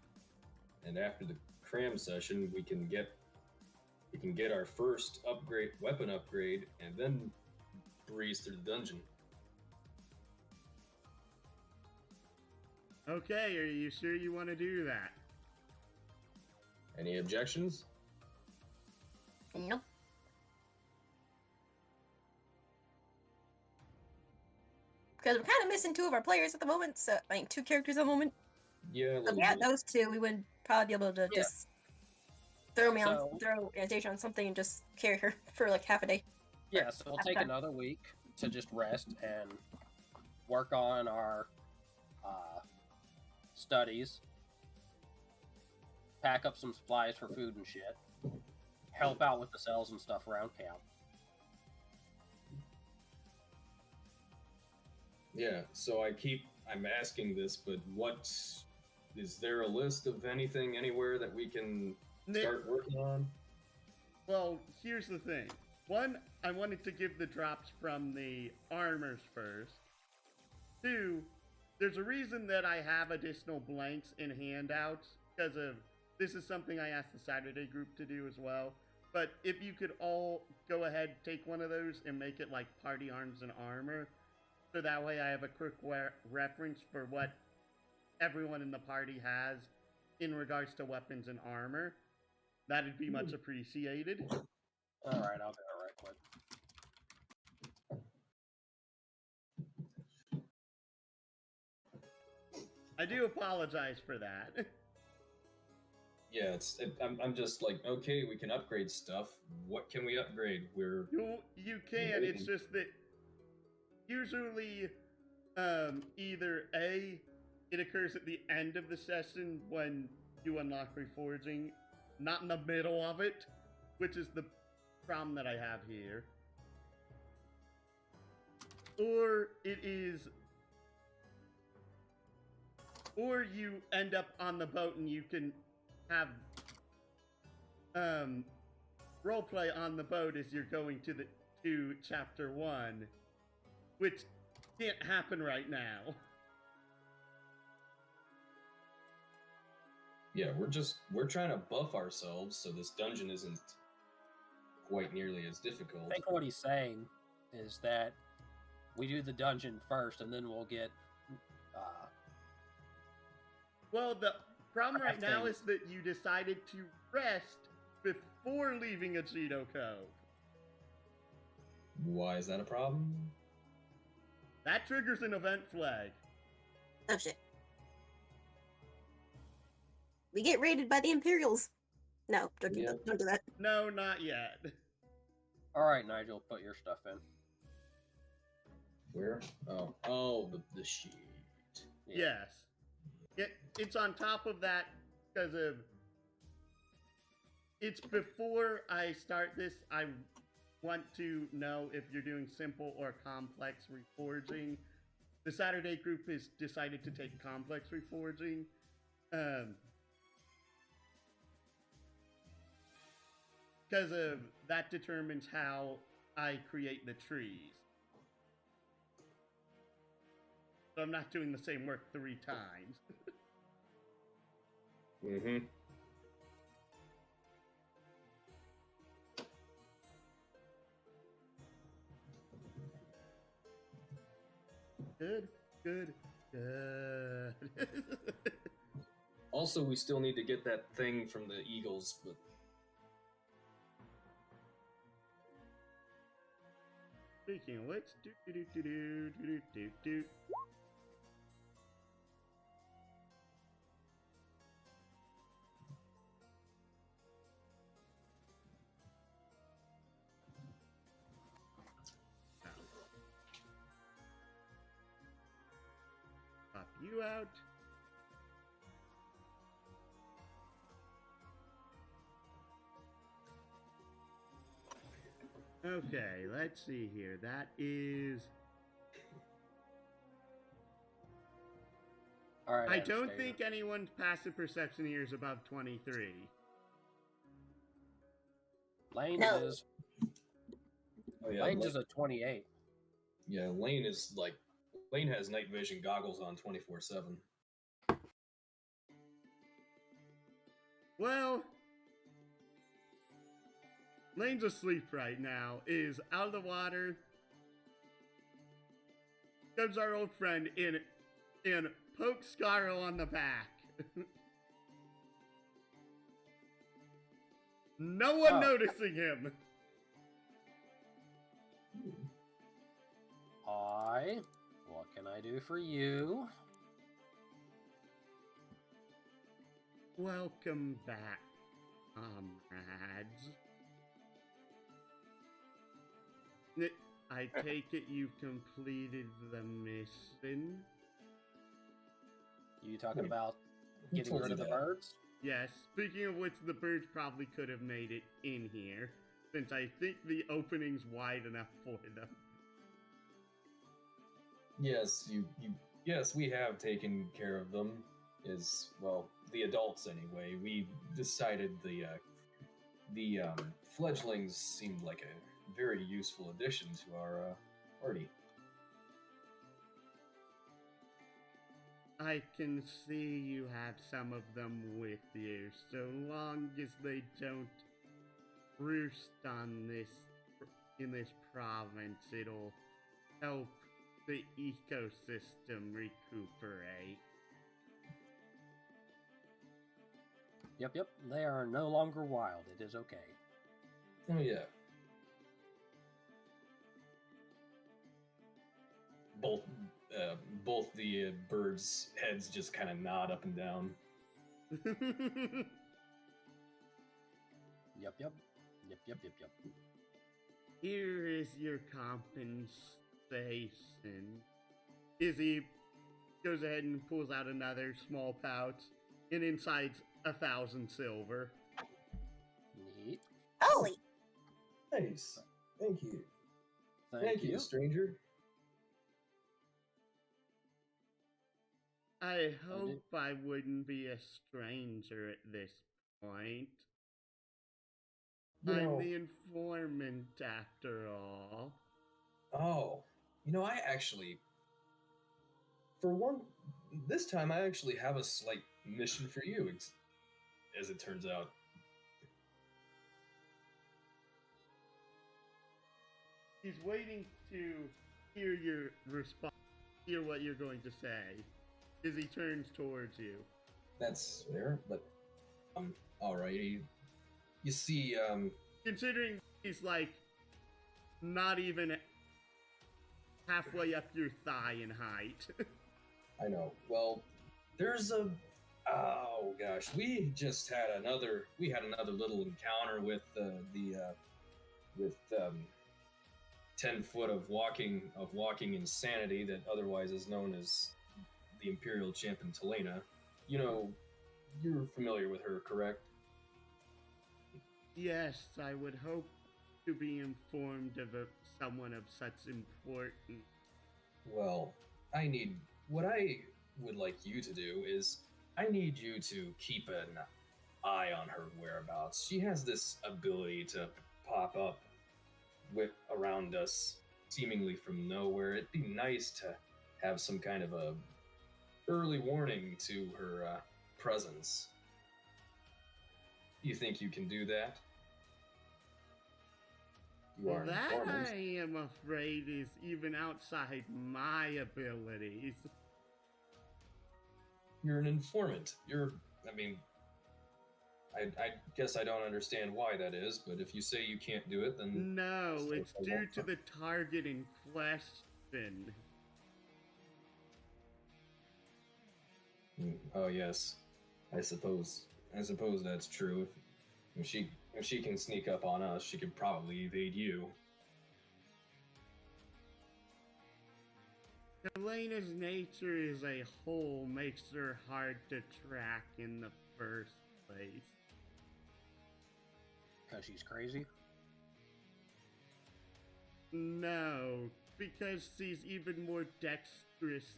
And after the cram session, we can get our first weapon upgrade, and then breeze through the dungeon. Okay, are you sure you want to do that? Any objections? Nope. Because we're kind of missing 2 of our players at the moment, so, 2 characters at the moment. Yeah. So if we had those 2, we would probably be able to Yeah. just throw Anastasia on something and just carry her for like half a day. Yeah, so we'll take Okay. another week to just rest and work on our studies, pack up some supplies for food and shit, help out with the cells and stuff around camp. Yeah, so I'm asking this, but is there a list of anything anywhere that we can start working on? Well, here's the thing. One, I wanted to give the drops from the armors first. Two, there's a reason that I have additional blanks in handouts, because of, this is something I asked the Saturday group to do as well. But if you could all go ahead, take one of those and make it like party arms and armor, so that way I have a quick reference for what everyone in the party has in regards to weapons and armor. That'd be much appreciated. Alright, I'll do it right quick. I do apologize for that. Yeah, I'm just like, okay, we can upgrade stuff. What can we upgrade? You can, it's just that usually either A, it occurs at the end of the session when you unlock reforging, not in the middle of it, which is the problem that I have here. Or it is, or you end up on the boat and you can have roleplay on the boat as you're going to chapter 1, which can't happen right now. Yeah, we're trying to buff ourselves so this dungeon isn't quite nearly as difficult. I think what he's saying is that we do the dungeon first, and then we'll get. Well, the problem right now is that you decided to rest before leaving Agito Cove. Why is that a problem? That triggers an event flag. Oh shit. We get raided by the Imperials. No, don't do that. No, not yet. Alright, Nigel, put your stuff in. Where? Oh, the sheet. Yeah. Yes. It's on top of that because of... It's before I start this, I want to know if you're doing simple or complex reforging. The Saturday group has decided to take complex reforging. Because of that determines how I create the trees. So I'm not doing the same work 3 times. Mm-hmm. Good. Also, we still need to get that thing from the Eagles, but... Speaking of which, do. Pop you out. Okay, let's see here. That is... Alright, I don't think anyone's passive perception here is above 23. Lane No. is. Oh, yeah, Lane's is a 28. Yeah, Lane has night vision goggles on 24/7. Well, Lane's asleep right now, is out of the water. Comes our old friend in pokes Scarrow on the back. No one noticing him. Hi. What can I do for you? Welcome back, comrades. I take it you've completed the mission? You talking Wait, about who getting told rid you of the that? birds? Yes, speaking of which, the birds probably could have made it in here, since I think the opening's wide enough for them. Yes, yes, we have taken care of them. Well, the adults anyway. We decided the fledglings seemed like a very useful addition to our party. I can see you have some of them with you, so long as they don't roost on in this province, it'll help the ecosystem recuperate. Yep. They are no longer wild. It is okay. Oh yeah. Both the birds' heads just kind of nod up and down. Yep. Here is your compensation. Izzy goes ahead and pulls out another small pouch, and inside's 1,000 silver. Neat. Holy! Nice. Thank you. Thank you. stranger. I hope I wouldn't be a stranger at this point. I'm the informant after all. Oh, I actually, this time I actually have a slight mission for you, as it turns out. He's waiting to hear your response, hear what you're going to say, as he turns towards you. That's fair, but, alrighty. You see, Considering he's like not even halfway up your thigh in height. I know. Well, there's oh gosh, we had another little encounter with 10 foot of walking insanity that otherwise is known as the Imperial Champion Telena. You're familiar with her, correct? Yes, I would hope to be informed of someone of such importance. Well, what I would like you to do is, I need you to keep an eye on her whereabouts. She has this ability to pop up around us, seemingly from nowhere. It'd be nice to have some kind of a early warning to her presence. Do you think you can do that? Well, that I am afraid is even outside my abilities. You're an informant. I guess I don't understand why that is, but if you say you can't do it, then... No, it's due to the target in question. Oh yes, I suppose that's true. If she can sneak up on us, she could probably evade you. Elena's nature as a whole makes her hard to track in the first place. Because she's crazy? No, because she's even more dexterous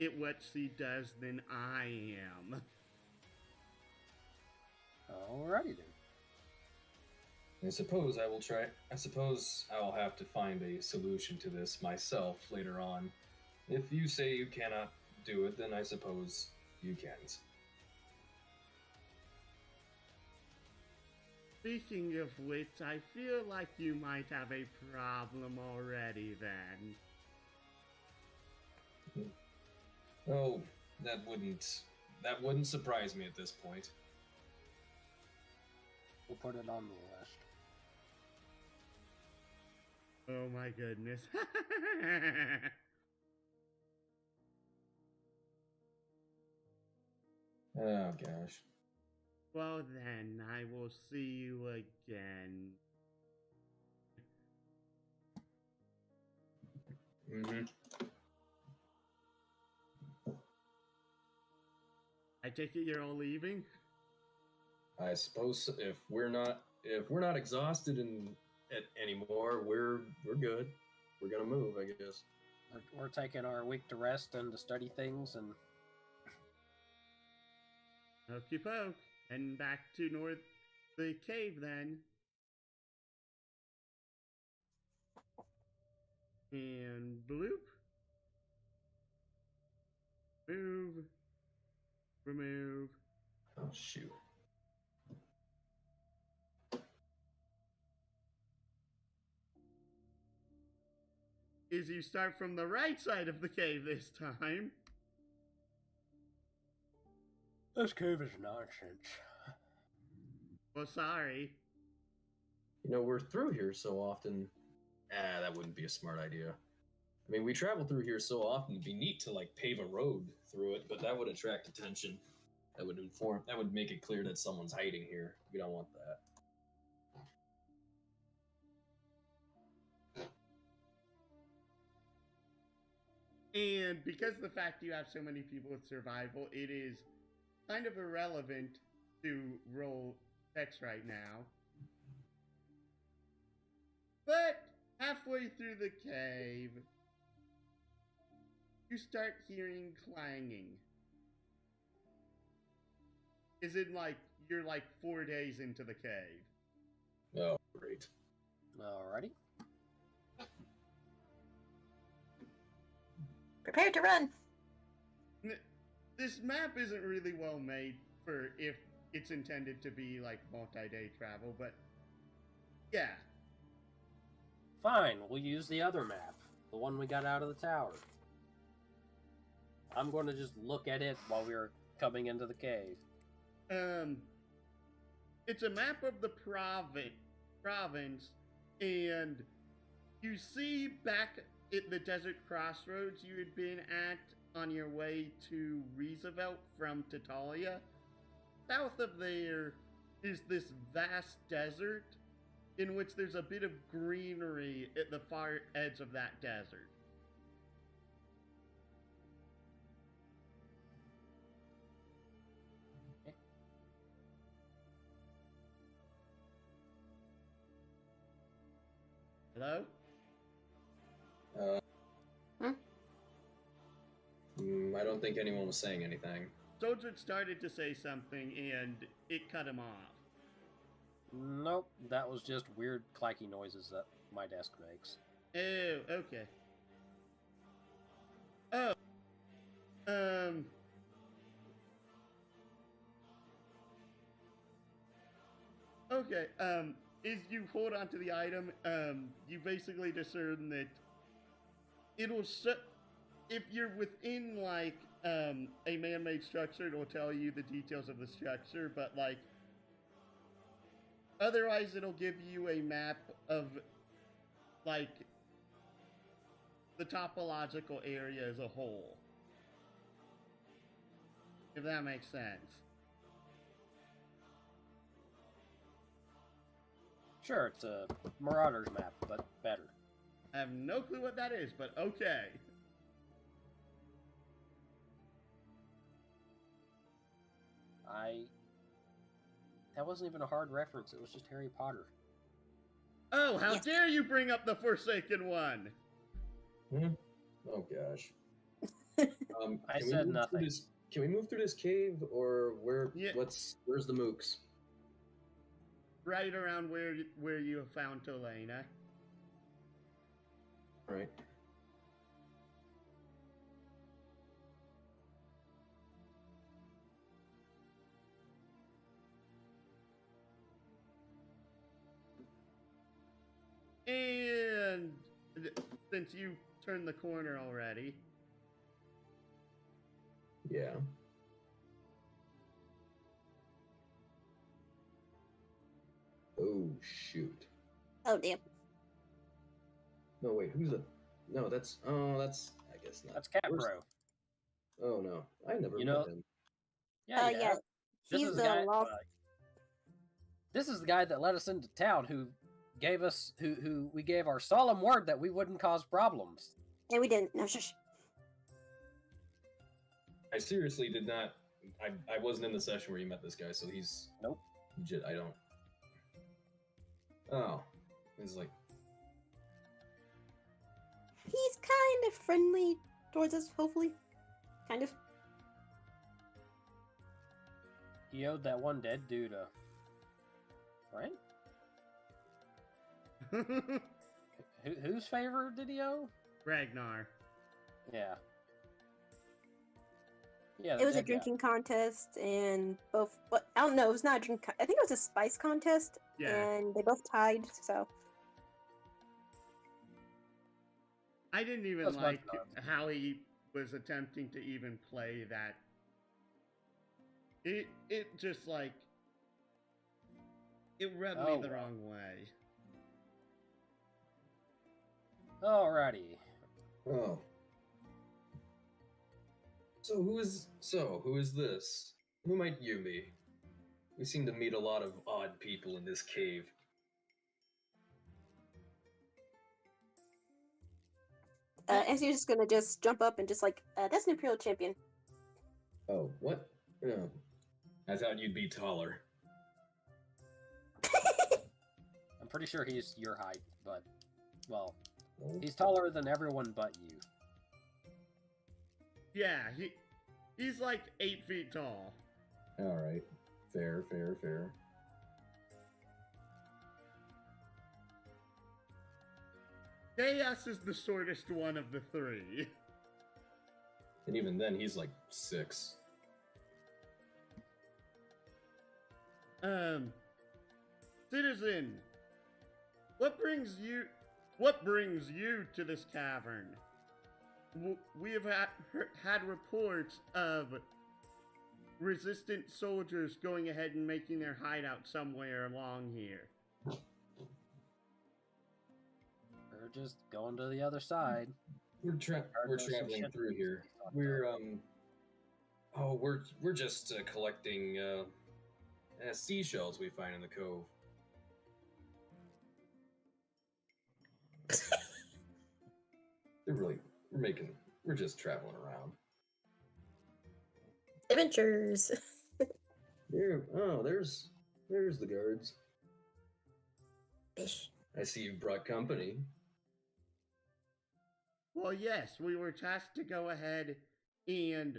at what she does than I am. Alrighty then. I suppose I'll have to find a solution to this myself later on. If you say you cannot do it, then I suppose you can't. Speaking of which, I feel like you might have a problem already then. Oh, that wouldn't surprise me at this point. We'll put it on the list. Oh my goodness. Oh gosh. Well then, I will see you again. I take it you're all leaving? I suppose if we're not exhausted anymore, we're good. We're gonna move, I guess. We're taking our week to rest and to study things, and Okey poke. Heading back to the cave then. And bloop. Move. Remove. Oh shoot. Is you start from the right side of the cave this time. this cave is nonsense. Well, sorry. You know, we're through here so often. That wouldn't be a smart idea. I mean, we travel through here so often, it'd be neat to, like, pave a road through it, but that would attract attention. That would make it clear that someone's hiding here. We don't want that. And because of the fact you have so many people with survival, it is kind of irrelevant to roll text right now. But halfway through the cave, you start hearing clanging. Is it like you're like 4 days into the cave? Oh, great. Alrighty. Prepare to run. This map isn't really well made for if it's intended to be like multi-day travel, but yeah. Fine, we'll use the other map, the one we got out of the tower. I'm going to just look at it while we're coming into the cave. It's a map of the province, and you see back at the desert crossroads you had been at on your way to Roosevelt from Tatalia. South of there is this vast desert in which there's a bit of greenery at the far edge of that desert. Hello? I don't think anyone was saying anything. Soldier started to say something and it cut him off. Nope, that was just weird clacky noises that my desk makes. Oh, okay. Oh. Okay, as you hold on to the item, you basically discern that it'll if you're within, like, a man-made structure, it'll tell you the details of the structure, but, like, otherwise it'll give you a map of, like, the topological area as a whole. If that makes sense. Sure, it's a Marauder's map, but better. I have no clue what that is, but okay. That wasn't even a hard reference, it was just Harry Potter. Oh, how Yes. dare you bring up the Forsaken One! Oh gosh. I can we said move nothing. through can we move through this cave, or Yeah. where's the mooks? Right around where you have found Tolena. All right. And since you turned the corner already, Yeah. Oh shoot. Oh damn. No wait, No, that's I guess not. That's Cat Where's- Bro. Oh no, I never You met know- him. Yeah, Yeah. This He's is the a guy. lost. This is the guy that let us into town, who gave us, who we gave our solemn word that we wouldn't cause problems. And we didn't. No, shush. I seriously did not I wasn't in the session where you met this guy, so he's Nope. legit. I don't. Oh, he's like, He's kind of friendly towards us, hopefully. Kind of. He owed that one dead dude a friend? Whose favor did he owe? Ragnar. Yeah. Yeah, It the was a dead guy. drinking contest, and both. But I don't know. It was not a drink. I think it was a spice contest, Yeah. and they both tied. So I didn't even That's my like thought. how he was attempting to even play that. It just like it rubbed me Oh, the well. wrong way. Alrighty. oh. So who is this? Who might you be? We seem to meet a lot of odd people in this cave. and so you're just gonna just jump up and just like, that's an Imperial champion. Oh, what? Oh. I thought you'd be taller. I'm pretty sure he's your height, but, well, Oh. he's taller than everyone but you. Yeah, he's like 8 feet tall. All right. Fair. Chaos is the shortest one of the three. And even then, he's like 6. Citizen, what brings you to this cavern? We have had reports of resistant soldiers going ahead and making their hideout somewhere along here. We're just going to the other side. We're Heard there's some traveling shit through here. he's talking We're just collecting seashells we find in the cove. We're just traveling around. Adventures. Here, there's the guards. Bish. I see you brought company. Well, yes, we were tasked to go ahead and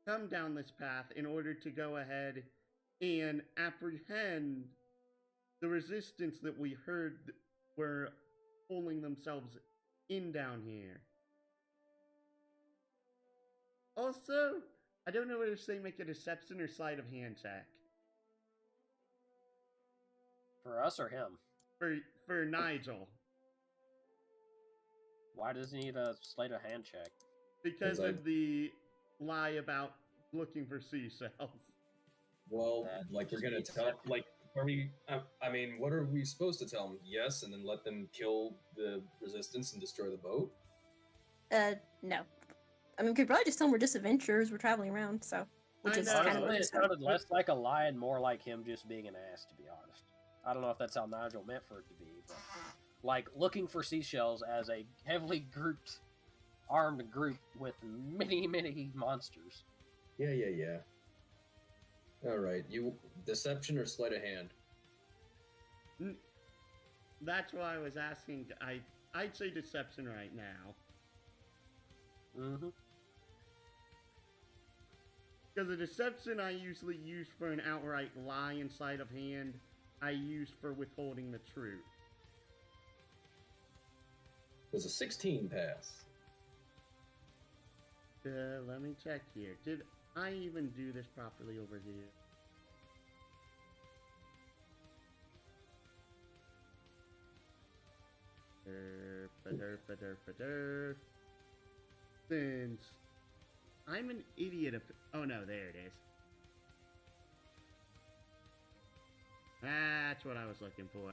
come down this path in order to go ahead and apprehend the resistance that we heard were pulling themselves in down here. Also, I don't know whether to say make a deception or sleight of hand check. For us or him? For Nigel. Why does he need a sleight of hand check? Because 'Cause I- of the lie about looking for seashells. Well, That like we're just gonna means tell, that- like, are we? I mean, what are we supposed to tell them? Yes, and then let them kill the resistance and destroy the boat? No. I mean, we could probably just tell them we're just adventurers. We're traveling around, so which I is know. kind of Honestly, what it it sounds. sounded less like a lie and more like him just being an ass, to be honest. I don't know if that's how Nigel meant for it to be, but like looking for seashells as a heavily grouped, armed group with many monsters. Yeah. All right, you deception or sleight of hand? That's why I was asking. I'd say deception right now. Mm-hmm. Because the deception I usually use for an outright lie and sleight of hand, I use for withholding the truth. Does a 16 pass? Let me check here. Did I even do this properly over here? Since I'm an idiot. Oh no, there it is. That's what I was looking for.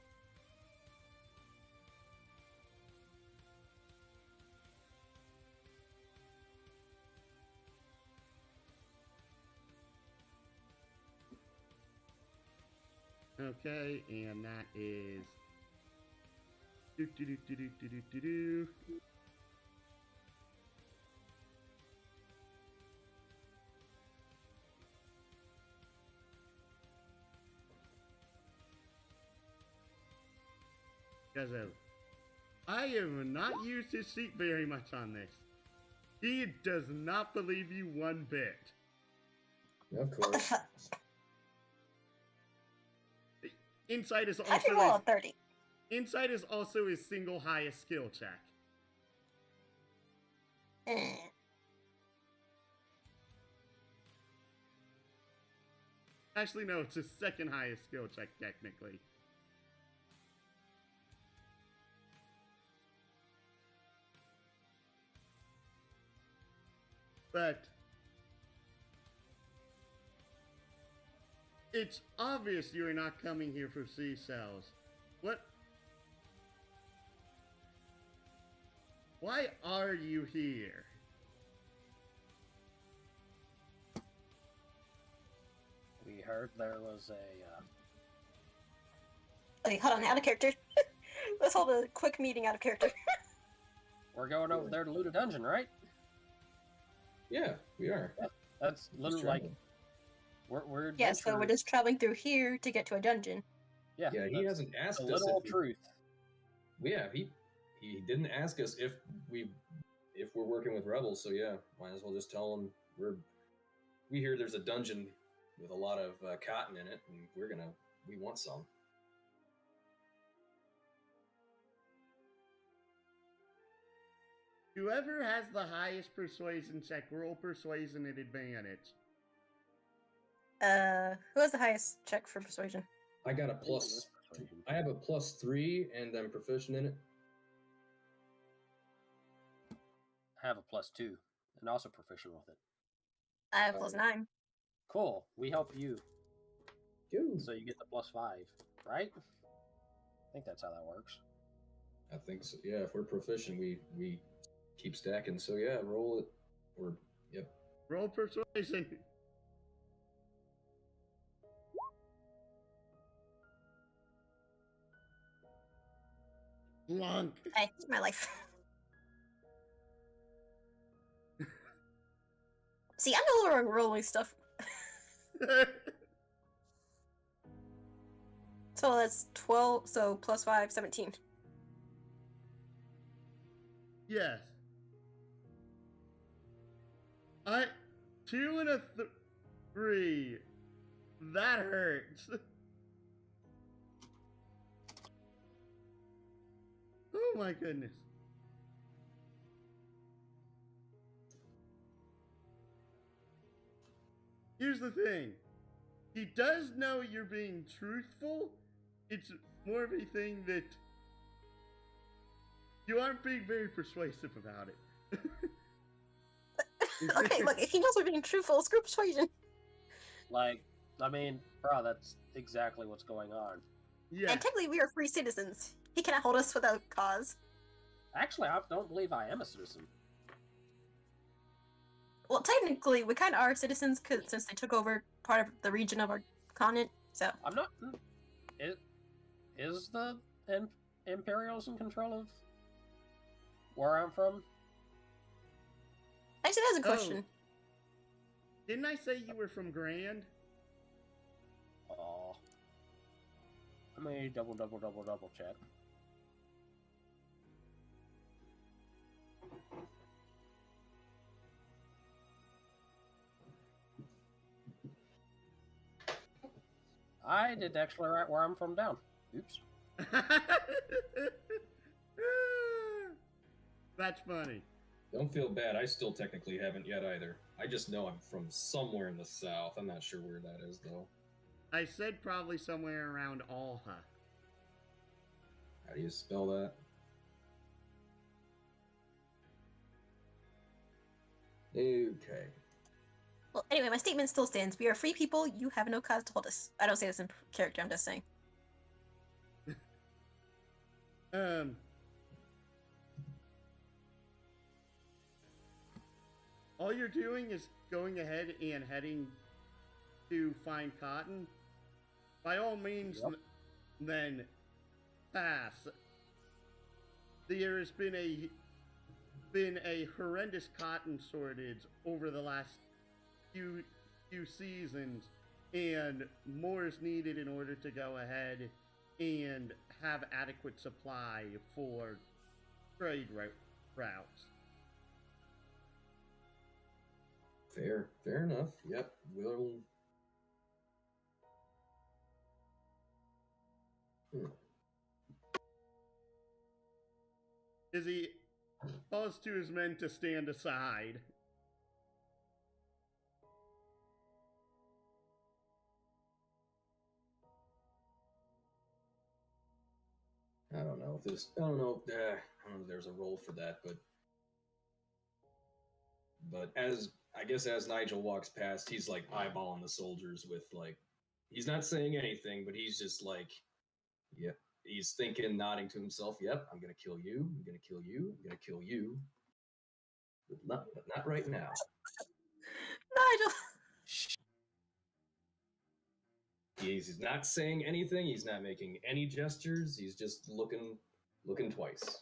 Okay, and that is do. Because I am not used his seat very much on this. He does not believe you one bit. Of What the course. fuck? Insight is How'd you also roll a his, 30? insight is also his single highest skill check. Eh. Actually, no, it's his second highest skill check, technically. But it's obvious you are not coming here for sea cells. What? Why are you here? We heard there was a. Okay, hold on, out of character. Let's hold a quick meeting out of character. We're going over there to loot a dungeon, right? Yeah, we are. That's literally like we're Yeah, so we're adventurers. just traveling through here to get to a dungeon. Yeah, Yeah, he that's hasn't asked the us literal if we, truth. yeah, he didn't ask us if we're working with rebels, so yeah, might as well just tell him we hear there's a dungeon with a lot of cotton in it, and we want some. Whoever has the highest persuasion check, roll persuasion at advantage. Who has the highest check for persuasion? I got a plus. I have a +3, and I'm proficient in it. I have a +2 and also proficient with it. I have +9. Cool. We help you, Good. so you get the +5, right? I think that's how that works. I think so. Yeah, if we're proficient, we keep stacking. So yeah, roll it. Or yep. Roll persuasion. Flunk. I hate my life. See, I'm no longer rolling stuff. So that's 12, so +5, 17. Yes. 2 and a 3. That hurts. Oh my goodness. Here's the thing. He does know you're being truthful. It's more of a thing that you aren't being very persuasive about it. Okay, look, if he knows we're being truthful, screw persuasion. Like, I mean, bro, that's exactly what's going on. Yeah. And technically, we are free citizens. He cannot hold us without cause. Actually, I don't believe I am a citizen. Well, technically, we kind of are citizens since they took over part of the region of our continent. So I'm not. Is the Imperials in control of where I'm from? actually, that's a question. Didn't I say you were from Grand? Oh. Let me double check. I did actually write where I'm from down. Oops. That's funny. Don't feel bad. I still technically haven't yet either. I just know I'm from somewhere in the south. I'm not sure where that is though. I said probably somewhere around Alha. How do you spell that? Okay. Well, anyway, my statement still stands. We are free people. You have no cause to hold us. I don't say this in character. I'm just saying. All you're doing is going ahead and heading to find cotton. By all means, Yep. then pass. There has been a horrendous cotton shortage over the last few seasons, and more is needed in order to go ahead and have adequate supply for trade routes. Fair enough. Yep, we'll. Izzy calls to his men to stand aside. I don't know if there's a role for that, but as Nigel walks past, he's like eyeballing the soldiers with like, he's not saying anything, but he's just like, yeah, he's thinking, nodding to himself. Yep, I'm gonna kill you. I'm gonna kill you. I'm gonna kill you. But not right now. Nigel. He's not saying anything. He's not making any gestures. He's just looking twice.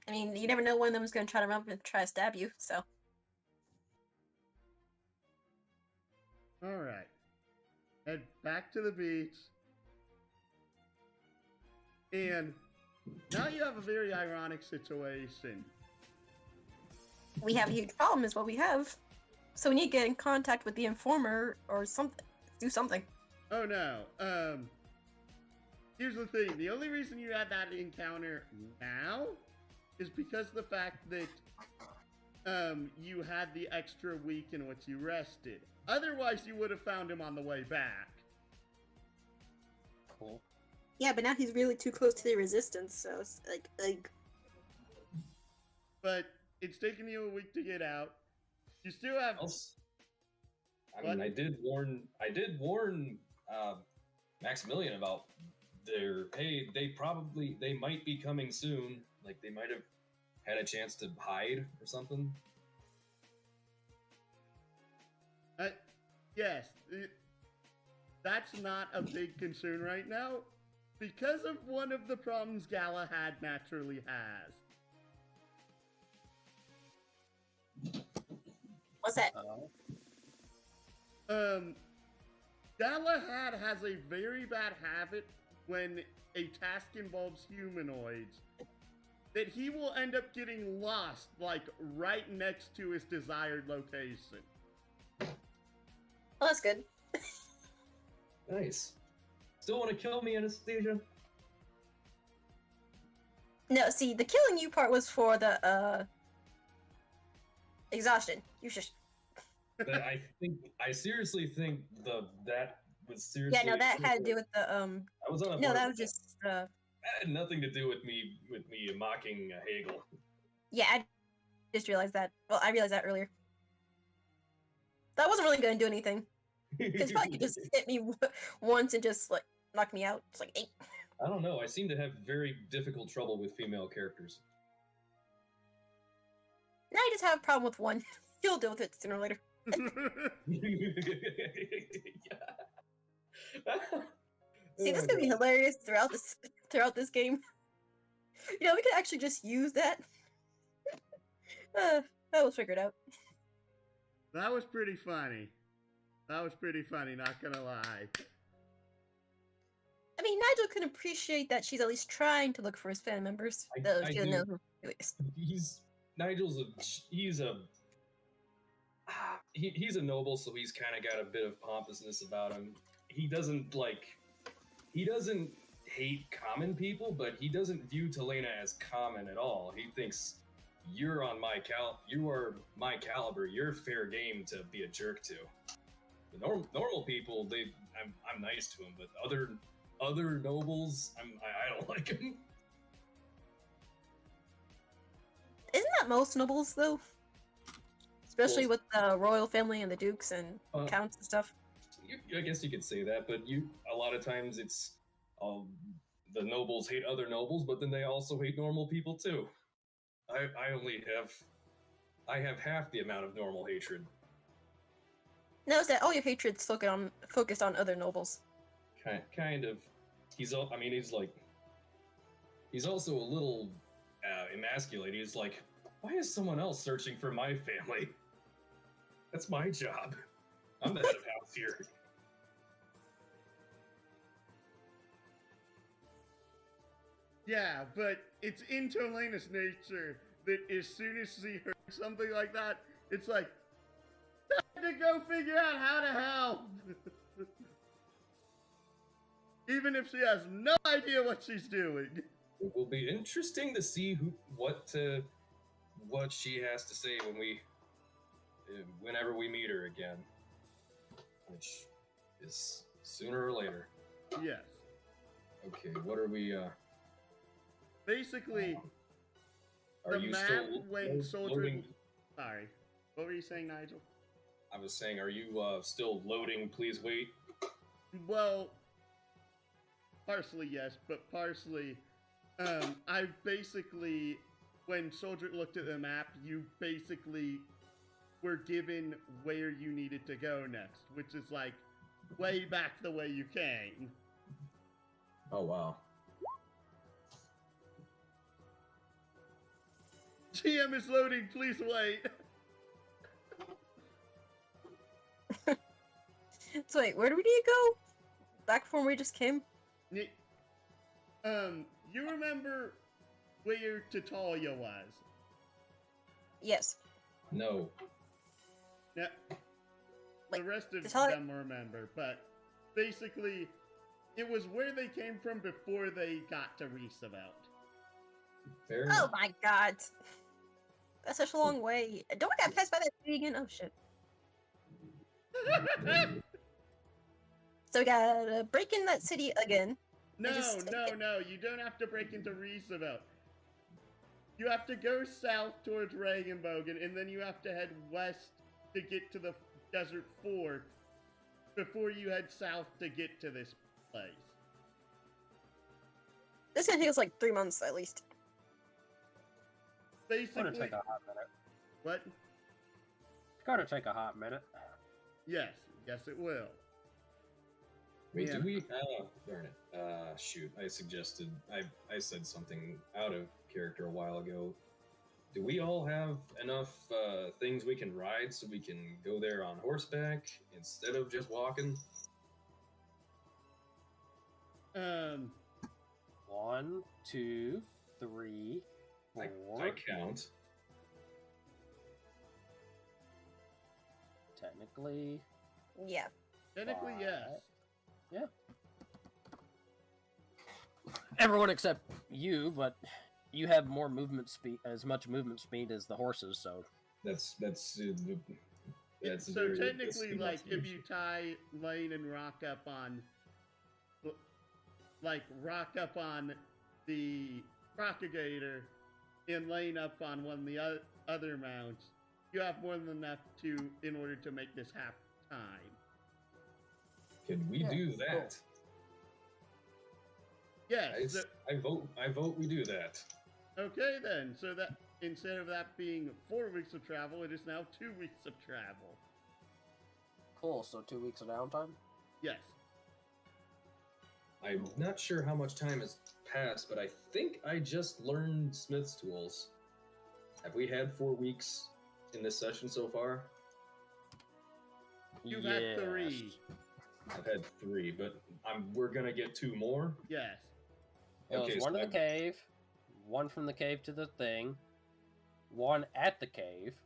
I mean, you never know when them's going to try to run up and try to stab you, so. Alright. Head back to the beach. And now you have a very ironic situation. We have a huge problem, is what we have. So we need to get in contact with the informer or something. Do something. Oh no. Here's the thing. The only reason you had that encounter now is because of the fact that you had the extra week in which you rested. Otherwise, you would have found him on the way back. Cool. Yeah, but now he's really too close to the resistance, so it's like. But it's taken you a week to get out. You still have. I did warn Maximilian about they might be coming soon. Like they might have had a chance to hide or something. Yes, that's not a big concern right now because of one of the problems Galahad naturally has. What's that? Galahad has a very bad habit when a task involves humanoids that he will end up getting lost, like, right next to his desired location. Well, that's good. Nice. Still want to kill me, Anastasia? No, see, the killing you part was for the, exhaustion. You should... I seriously think that was seriously... Yeah, no, that had to do with the, I was on a no, that was just, That had nothing to do with me mocking Hagel. Yeah, I just realized that. Well, I realized that earlier. That wasn't really going to do anything. Because probably could just hit me once and just, like, knock me out. It's like, 8. I don't know. I seem to have very difficult trouble with female characters. Now I just have a problem with one. You'll deal with it sooner or later. See, this could be hilarious throughout this game. You know, we could actually just use that. That was figured out. That was pretty funny. Not gonna lie. I mean, Nigel can appreciate that she's at least trying to look for his family members, though she doesn't know who he is. He's a noble, so he's kind of got a bit of pompousness about him. He doesn't hate common people, but he doesn't view Talena as common at all. He thinks you are my caliber. You're fair game to be a jerk to. The normal people, I'm nice to them, but other nobles, I don't like them. Isn't that most nobles, though? Especially with the royal family and the dukes and counts and stuff. I guess you could say that, but a lot of times it's the nobles hate other nobles, but then they also hate normal people too. I have half the amount of normal hatred. Notice that all your hatred's focused on other nobles. Kind of. He's also a little emasculated. He's like, why is someone else searching for my family? That's my job. I'm the head of house here. Yeah, but it's in Tolena's nature that as soon as she heard something like that, it's like, time to go figure out how to help. Even if she has no idea what she's doing. It will be interesting to see what she has to say whenever we meet her again, which is sooner or later. Yes. Okay, what are we? Basically, Are the you map still when soldier. loading? Sorry, what were you saying, Nigel? I was saying, are you still loading? Please wait. Well, partially yes, but partially, I basically, when Soldier looked at the map, you basically were given where you needed to go next, which is like way back the way you came. Oh wow. GM is loading, please wait. So wait, where do we need to go? Back from where we just came? You remember where Tatalia was? Yes. No. Yeah. The Like, rest of Tatalia- them remember, but basically, it was where they came from before they got to Roosevelt. Fair Oh enough. my god. That's such a long way. Don't we got passed by that city again? Oh shit. So we gotta break in that city again. No, just- no, you don't have to break into Roosevelt. You have to go south towards Regenbogen, and then you have to head west to get to the Desert Fort before you head south to get to this place. This is gonna take us like 3 months at least. It's gonna Basically, take a hot minute. what? It's gonna take a hot minute. Yes, it will. Wait, Yeah. did we? Darn it. Shoot. I said something out of character a while ago. Do we all have enough things we can ride so we can go there on horseback instead of just walking? 1, 2, 3, 4. I count. Technically, Yeah. Technically, yes. yeah. Everyone except you, but you have more movement speed, as much movement speed as the horses. So That's So very technically, risky like, if observation. you tie Lane and Rock up on, the Propagator and Lane up on one of the other mounts, you have more than enough in order to make this half time. Can we Yeah, do cool. that? Yes. I vote we do that. Okay then. So that instead of that being 4 weeks of travel, it is now 2 weeks of travel. cool. So 2 weeks of downtime. Yes. I'm not sure how much time has passed, but I think I just learned Smith's tools. Have we had 4 weeks in this session so far? You've had 3. I've had 3, but we're gonna get 2 more. Yes. It was Okay, one so to the cave, one from the cave to the thing, one at the cave,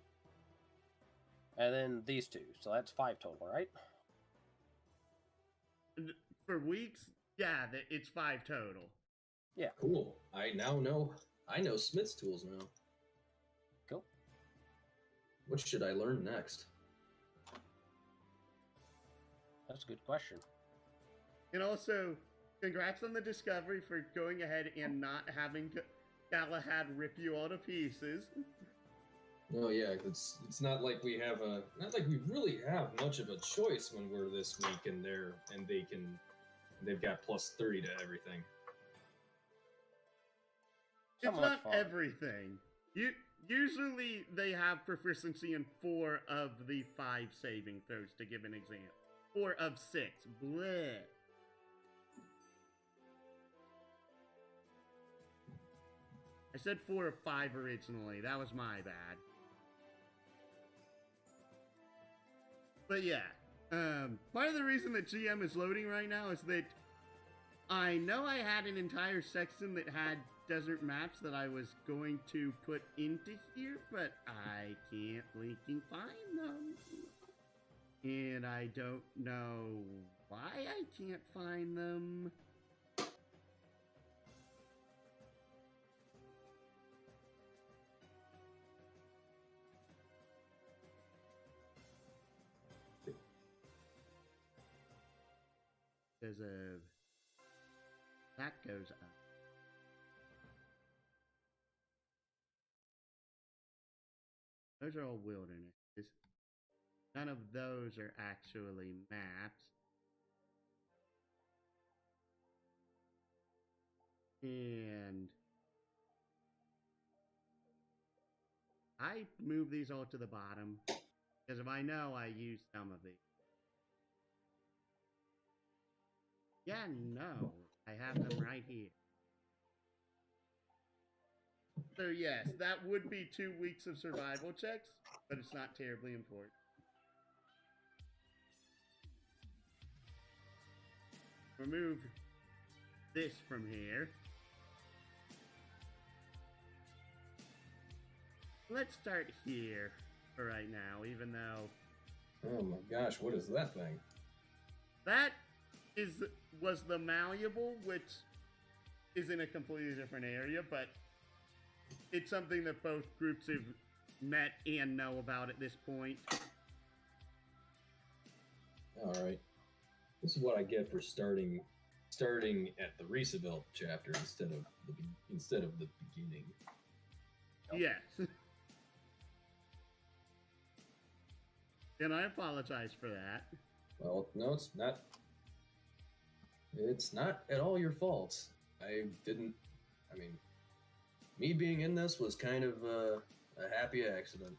and then these 2. So that's 5 total, right? For weeks, yeah, it's 5 total. Cool. I know Smith's tools now. Cool. What should I learn next? That's a good question. And also, congrats on the discovery for going ahead and not having Galahad rip you all to pieces. Oh yeah, it's not like we have not like we really have much of a choice when we're this weak and they've got +30 to everything. It's So much not fun. everything. Usually they have proficiency in 4 of the 5 saving throws, to give an example. 4 of 6. Bleh. I said 4 of 5 originally. That was my bad. But yeah, part of the reason that GM is loading right now is that I know I had an entire section that had desert maps that I was going to put into here, but I can't blinking find them. And I don't know why I can't find them. Because of that goes up. Those are all wildernesses. None of those are actually maps. And I move these all to the bottom because if I know I use some of these. Yeah, no, I have them right here. So yes, that would be 2 weeks of survival checks, but it's not terribly important. Remove this from here. Let's start here for right now, even though... Oh my gosh, what is that thing? That was the malleable, which is in a completely different area, but it's something that both groups have met and know about at this point. Alright. This is what I get for starting at the Reeseville chapter instead of the beginning. Yes. And I apologize for that. Well, no, it's not. It's not at all your fault. I mean, me being in this was kind of a happy accident.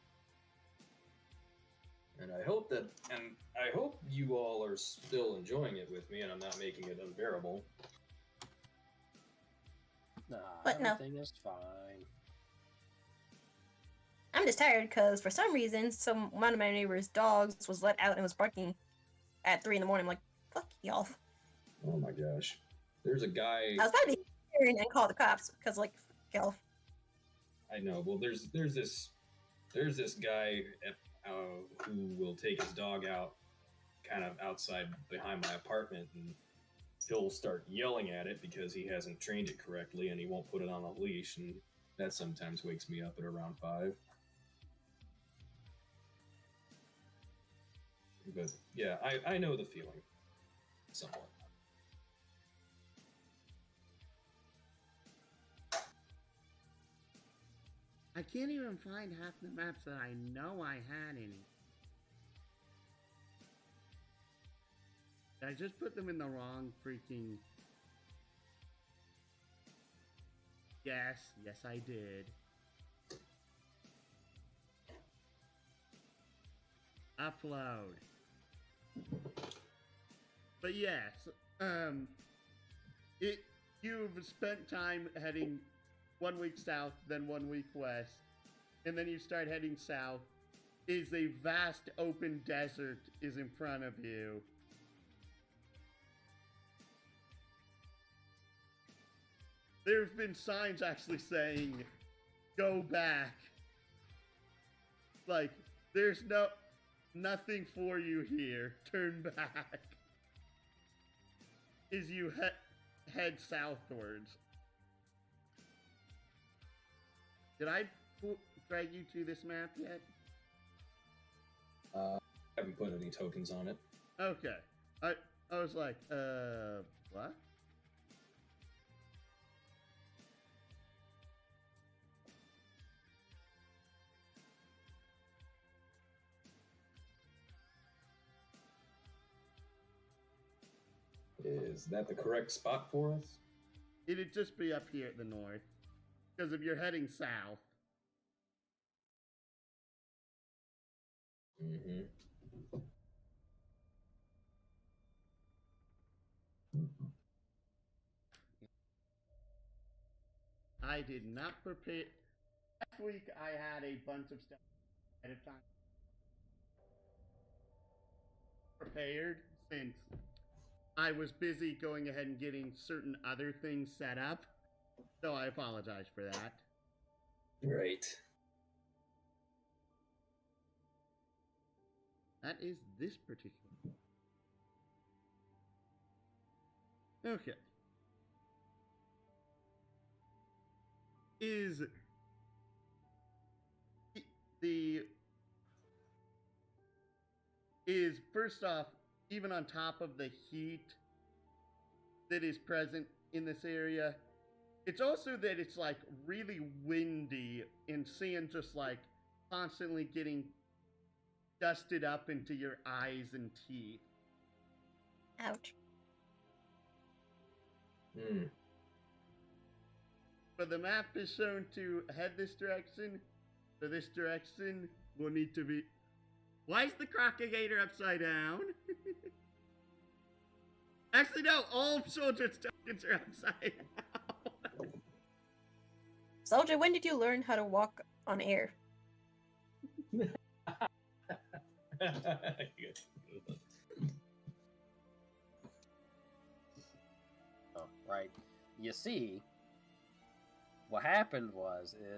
And I hope you all are still enjoying it with me and I'm not making it unbearable. Nah, But no. everything is fine. I'm just tired because for some reason, one of my neighbor's dogs was let out and was barking at 3 in the morning. I'm like, fuck y'all. Oh my gosh. There's a guy. I was about to be scared and call the cops because, like, fuck y'all. I know. Well, there's this guy who will take his dog out kind of outside behind my apartment, and he'll start yelling at it because he hasn't trained it correctly and he won't put it on a leash, and that sometimes wakes me up at around 5. But yeah, I know the feeling somewhat. I can't even find half the maps that I know I had any. Did I just put them in the wrong freaking... Yes, I did. Upload. But yes, you've spent time heading 1 week south, then 1 week west, and then you start heading south. Is a vast open desert is in front of you. There have been signs actually saying, go back. Like, there's nothing for you here. Turn back. As you head southwards. Did I drag you to this map yet? I haven't put any tokens on it. Okay. I was like, what? Is that the correct spot for us? It'd just be up here at the north. Because if you're heading south. Mm-hmm. I did not prepare. Last week I had a bunch of stuff ahead of time prepared since I was busy going ahead and getting certain other things set up, so I apologize for that. Right. That is this particular. Okay. Is first off, even on top of the heat that is present in this area, it's also that it's like really windy and sand just like constantly getting dusted up into your eyes and teeth. Ouch. But the map is shown to head this direction, so this direction will need to be... Why is the Crocagator upside down? Actually, no, all soldiers' tokens are upside down. Soldier, when did you learn how to walk on air? Oh, right. You see, what happened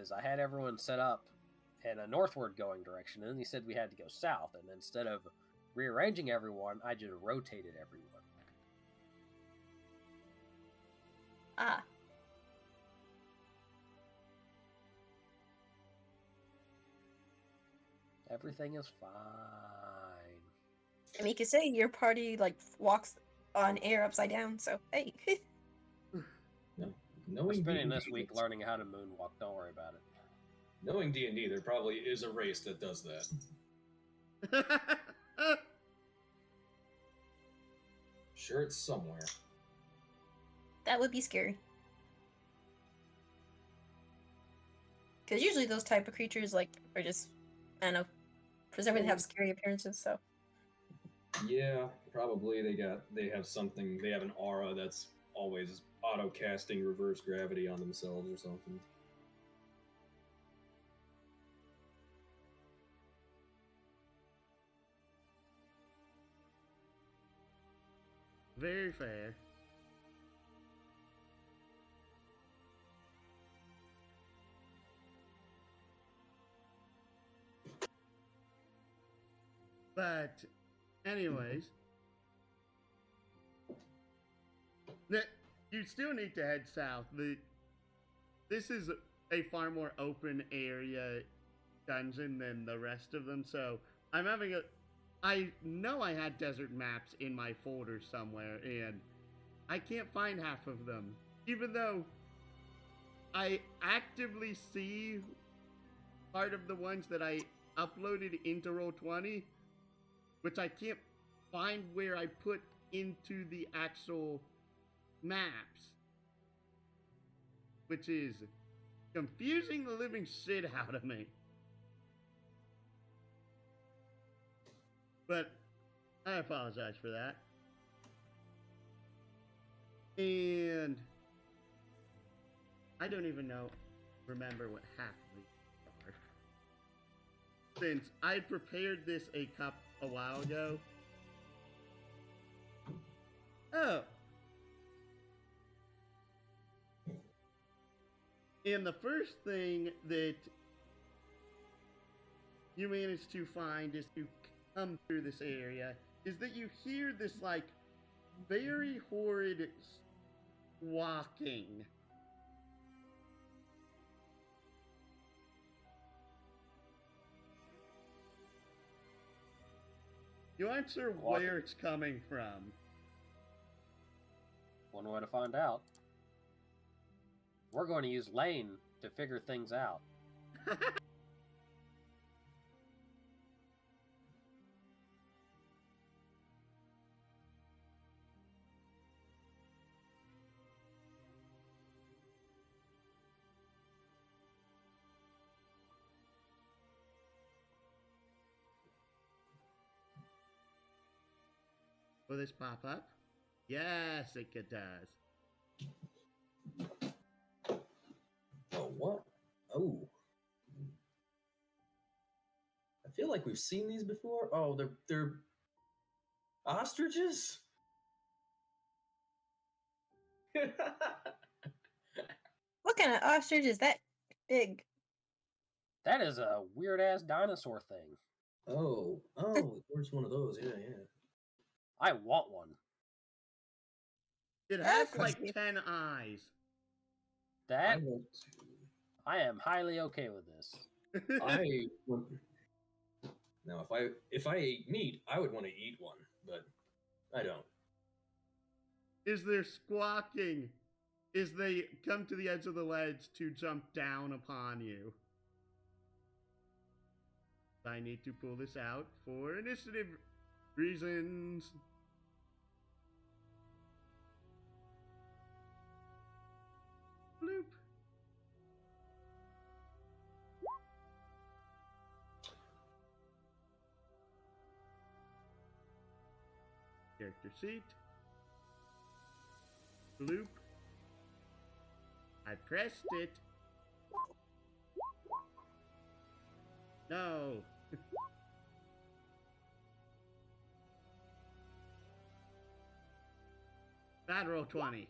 is I had everyone set up in a northward going direction, and then he said we had to go south, and instead of rearranging everyone, I just rotated everyone. Ah. Everything is fine. I mean, you could say your party, like, walks on air upside down, so, hey. No, I'm spending this week learning how to moonwalk, don't worry about it. Knowing D&D, there probably is a race that does that. Sure, it's somewhere. That would be scary. Because usually those type of creatures, like, are just, I don't know, for some reason have scary appearances, so. Yeah, probably they have something, they have an aura that's always auto-casting reverse gravity on themselves or something. Very fair. But, anyways, you still need to head south. This is a far more open area dungeon than the rest of them, so I'm having I know I had desert maps in my folder somewhere, and I can't find half of them. Even though I actively see part of the ones that I uploaded into Roll20, which I can't find where I put into the actual maps. Which is confusing the living shit out of me. But I apologize for that. And I don't even remember what halflings are. Since I prepared this a while ago. Oh. And the first thing that you manage to find is to come through this area is that you hear this, like, very horrid walking. You aren't sure where it's coming from. One way to find out. We're going to use Lane to figure things out. Will this pop up? Yes, it does. Oh, what? Oh. I feel like we've seen these before. Oh, they're ostriches? What kind of ostrich is that big? That is a weird ass dinosaur thing. Oh, there's one of those. Yeah. I want one. It Ah, has of course like you- 10 eyes. That want I am highly okay with this. to. I want. Now, if I ate meat, I would want to eat one, but I don't. Is there squawking? Is they come to the edge of the ledge to jump down upon you? I need to pull this out for initiative reasons. Bloop. Character sheet. Bloop. I pressed it. No. Bad roll 20.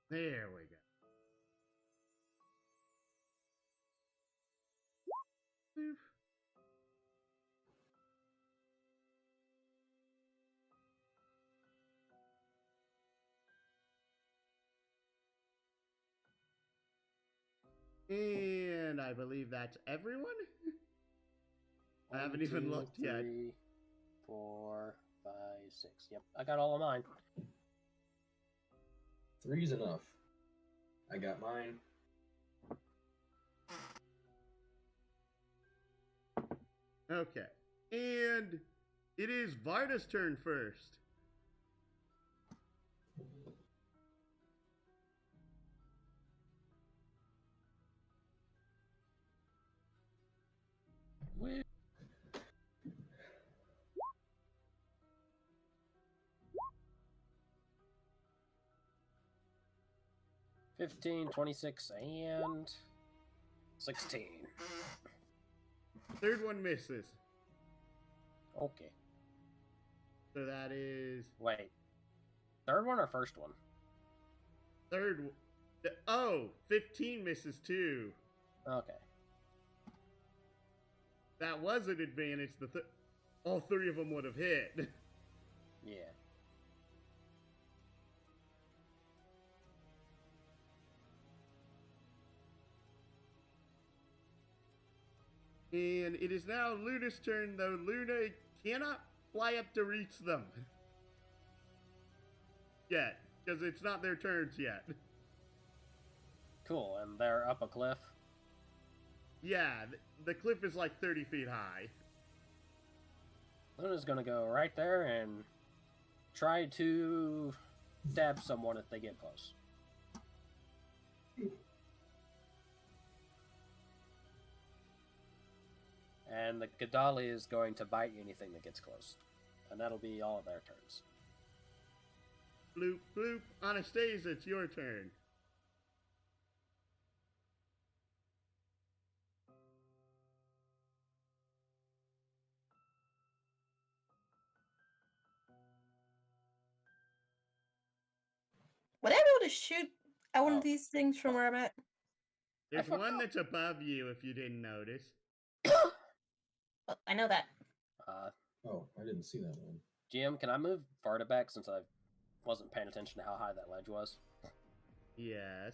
There we go. Bloop. And I believe that's everyone? I haven't even looked yet. 3, 4, 5, 6. Yep, I got all of mine. 3's enough. I got mine. Okay. And it is Varda's turn first. Woo. $15, 26, and 16. Third one misses. Okay. So that is Wait. Third one or first one? third. Oh, 15 misses too. Okay. That was an advantage. All three of them would have hit. Yeah. And it is now Luna's turn, though Luna cannot fly up to reach them. Yet, because it's not their turns yet. Cool, and they're up a cliff. Yeah, the cliff is like 30 feet high. Luna's gonna go right there and try to stab someone if they get close. And the Gadali is going to bite anything that gets close. And that'll be all of their turns. Bloop, bloop. Anastasia, it's your turn. Would I be able to shoot at one Oh. of these things from where I'm at? There's forgot. one that's above you if you didn't notice. Well, I know that. Oh, I didn't see that one. GM, can I move Varda back since I wasn't paying attention to how high that ledge was? Yes.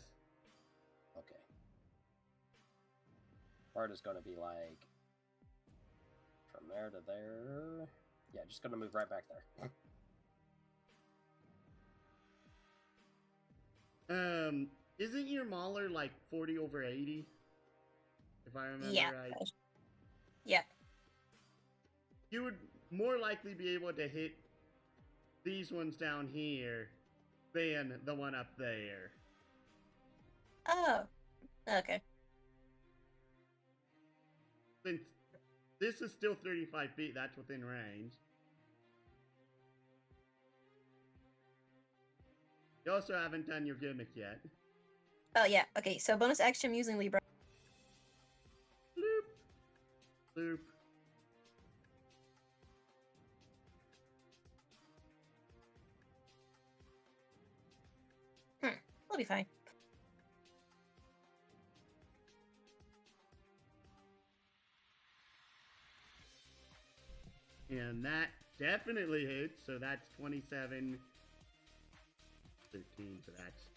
Okay. Varda's gonna be like from there to there. Yeah, just gonna move right back there. Isn't your Mauler like 40 over 80? If I remember Yeah. right. Yep. You would more likely be able to hit these ones down here than the one up there. Oh. Okay. Since this is still 35 feet, that's within range. You also haven't done your gimmick yet. Oh yeah. Okay. So bonus action I'm using Libra. Bloop. Bloop. We'll be fine. And that definitely hits, so that's 27. 13, so that's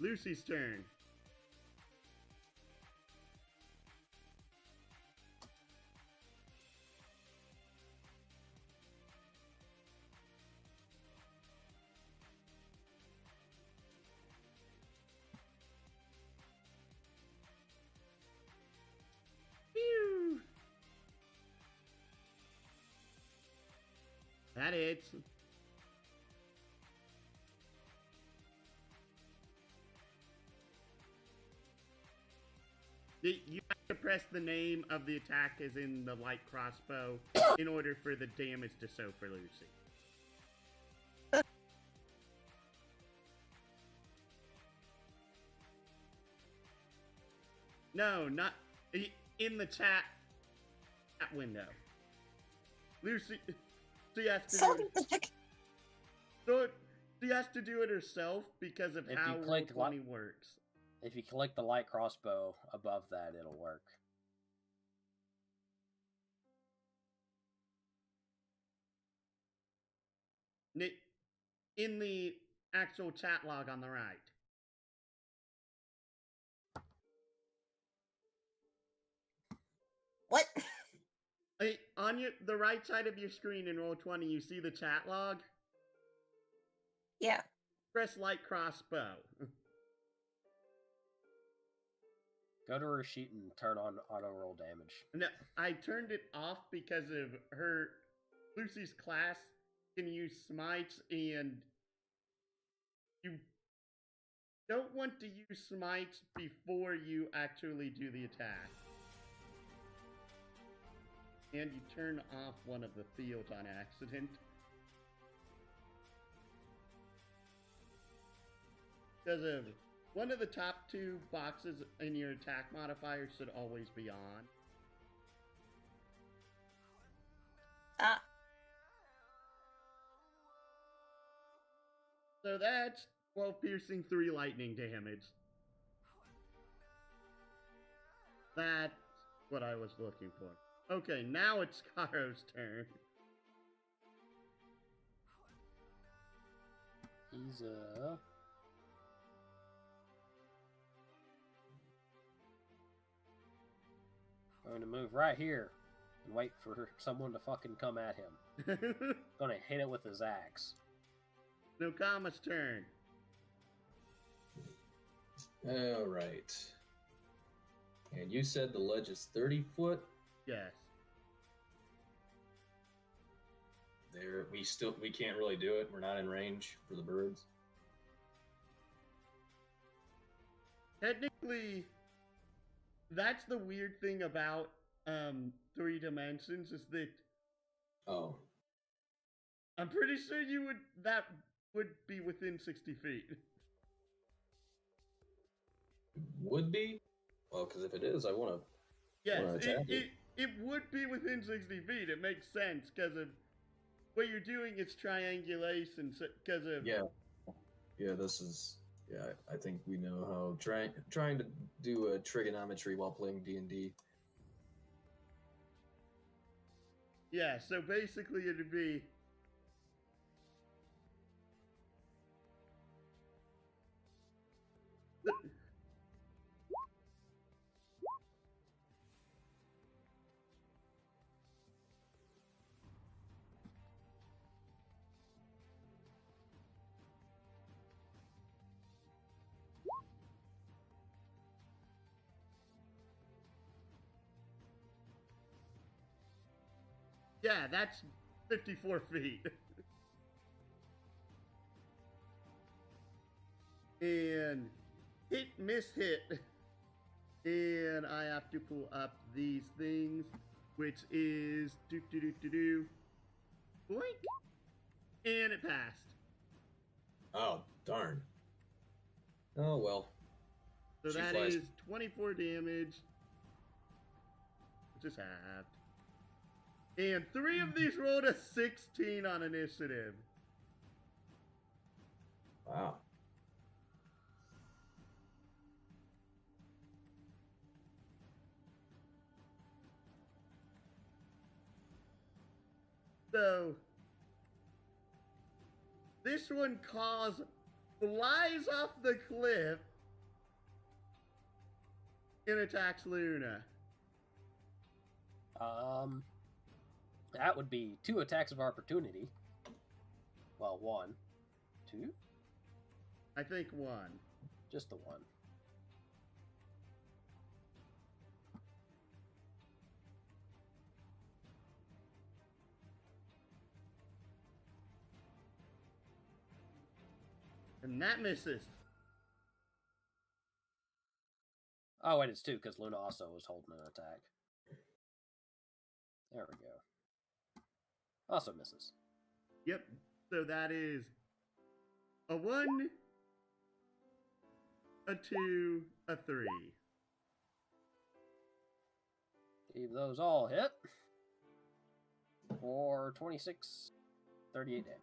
Lucy's turn. Phew. That hits. You have to press the name of the attack as in the light crossbow in order for the damage to show for Lucy. No, not in the chat window. Lucy, she has to do it. So she has to do it herself because of how Roll20 works. If you click the light crossbow above that, it'll work. In the actual chat log on the right. What? On the right side of your screen in Roll20, you see the chat log? Yeah. Press light crossbow. Go to her sheet and turn on auto roll damage. No, I turned it off because of Lucy's class can use smites, and you don't want to use smites before you actually do the attack. And you turn off one of the fields on accident. Because of one of the top two boxes in your attack modifier should always be on. Ah. So that's 12 piercing, 3 lightning damage. That's what I was looking for. Okay, now it's Karo's turn. He's going to move right here and wait for someone to fucking come at him. Gonna hit it with his axe. Nokama's turn. All right. And you said the ledge is 30 foot? Yes. There, we can't really do it. We're not in range for the birds. Technically, that's the weird thing about 3 dimensions is that Oh. I'm pretty sure that would be within 60 feet. Would be? Well, because if it is, I want to. Yes, it would be within 60 feet. It makes sense because of what you're doing is triangulation because of... Yeah, this is... Yeah, I think we know how trying to do a trigonometry while playing D&D. Yeah, so basically it'd be... Yeah, that's 54 feet. And hit, miss, hit. And I have to pull up these things, which is boink. And it passed. Oh, darn. Oh, well. So She that flies. is 24 damage. Just halved. And 3 of these rolled a 16 on initiative. Wow. So this one flies off the cliff and attacks Luna. That would be 2 attacks of opportunity. Well, 1, 2, I think 1. just the 1. And that misses. Oh, wait, it's 2 because Luna also was holding an attack. There we go. Also misses. Yep. So that is a 1, a 2, a 3. Those all hit. For 26, 38 damage.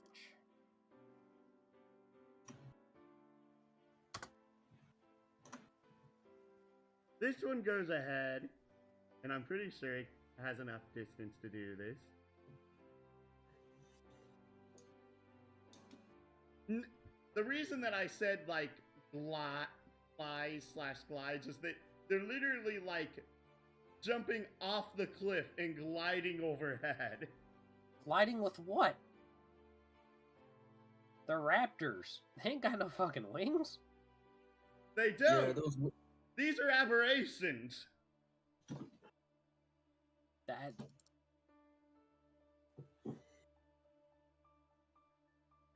This one goes ahead, and I'm pretty sure it has enough distance to do this. The reason that I said, like, flies/glides is that they're literally, like, jumping off the cliff and gliding overhead. Gliding with what? They're raptors. They ain't got no fucking wings. They don't! Yeah, those... These are aberrations! That...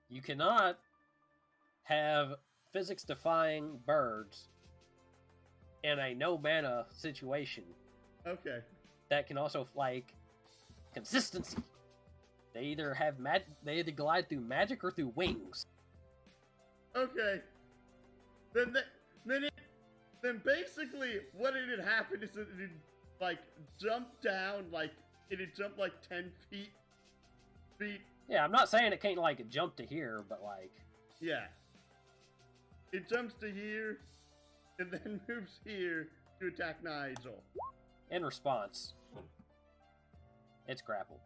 You cannot have physics-defying birds in a no-mana situation Okay. that can also, like, consistency. They either have they either glide through magic or through wings. Okay. Then basically what it had happened is that it had, like, jumped down, like, it had jumped, like, 10 feet. Yeah, I'm not saying it can't, like, jump to here, but, like... Yeah. It jumps to here, and then moves here to attack Nigel. In response, it's grappled.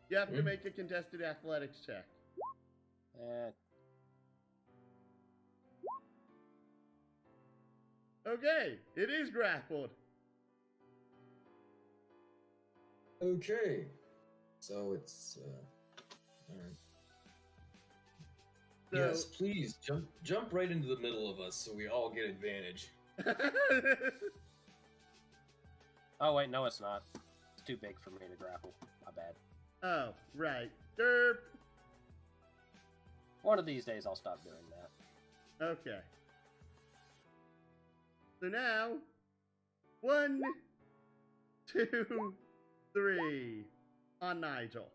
You have to make a contested athletics check. Okay, it is grappled. Okay. So it's, alright. So, Yes, please, jump right into the middle of us so we all get advantage. Oh, wait, no, it's not. It's too big for me to grapple. My bad. Oh, right. Derp. One of these days I'll stop doing that. Okay. So now, 1, 2, 3 on Nigel.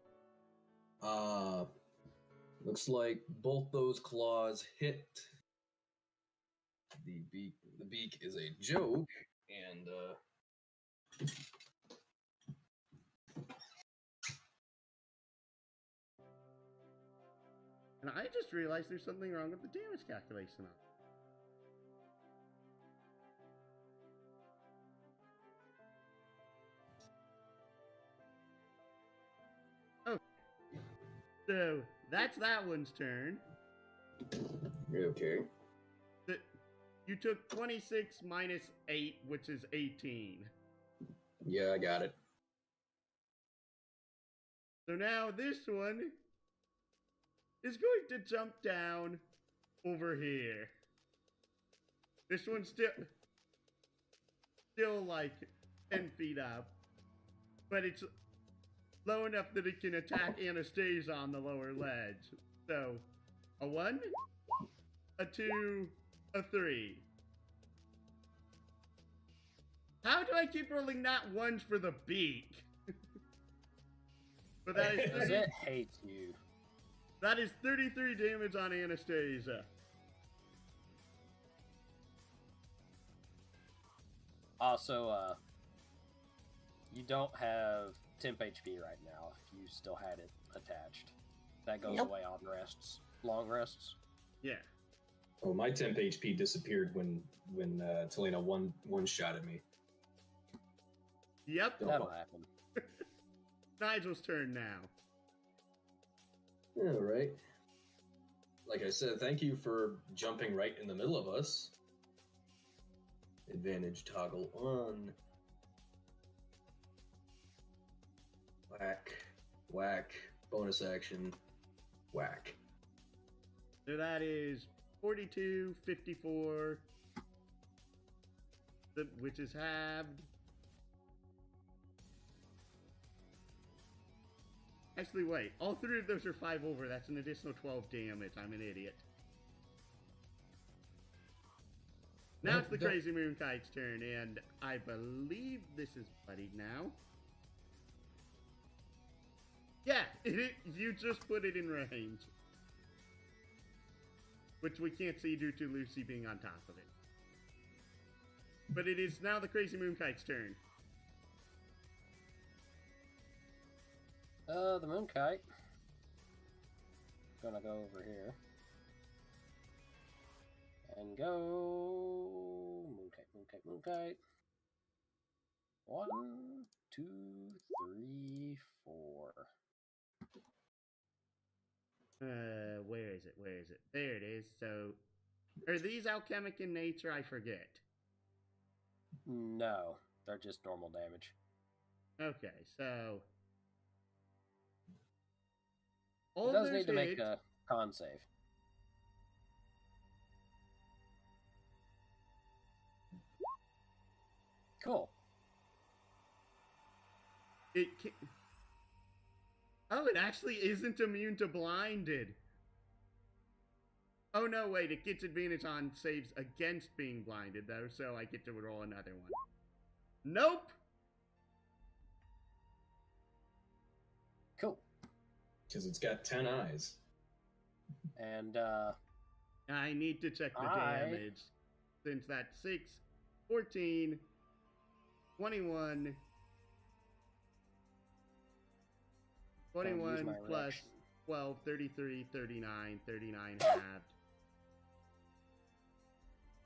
Looks like both those claws hit the beak. The beak is a joke, and And I just realized there's something wrong with the damage calculation on it. Oh. So, that's that one's turn. okay. You took 26 minus 8, which is 18. Yeah, I got it. So now this one is going to jump down over here. This one's still like 10 feet up, but it's low enough that it can attack Anastasia on the lower ledge. So, a 1, a 2, a 3. How do I keep rolling not ones for the beak? But that is Does it hate you? That is 33 damage on Anastasia. Also, you don't have temp HP right now if you still had it attached. That goes away on rests. Long rests. Yeah. Oh, my temp HP disappeared when Talina one shot at me. Yep. That'll happen. Nigel's turn now. All right. Like I said, thank you for jumping right in the middle of us. Advantage toggle on. Whack. Whack. Bonus action. Whack. So that is 42, 54, which is halved. Actually, wait. All 3 of those are 5 over. That's an additional 12 damage. I'm an idiot. Now it's the Crazy Moonkite's turn, and I believe this is bloodied now. Yeah, you just put it in range. Which we can't see due to Lucy being on top of it. But it is now the Crazy Moonkite's turn. The Moonkite. Gonna go over here. And go... Moonkite. 1, 2, 3, 4. Where is it? There it is. So, are these alchemic in nature? I forget. No, they're just normal damage. Okay, so... It does need to make a con save. Cool. Oh, it actually isn't immune to blinded. Oh no, wait, it gets advantage on saves against being blinded though, so I get to roll another one. Nope! Cool. Because it's got 10 eyes. And, I need to check the damage. Since that's 6, 14, 21... 21 plus 12, 33, 39, 39 halved.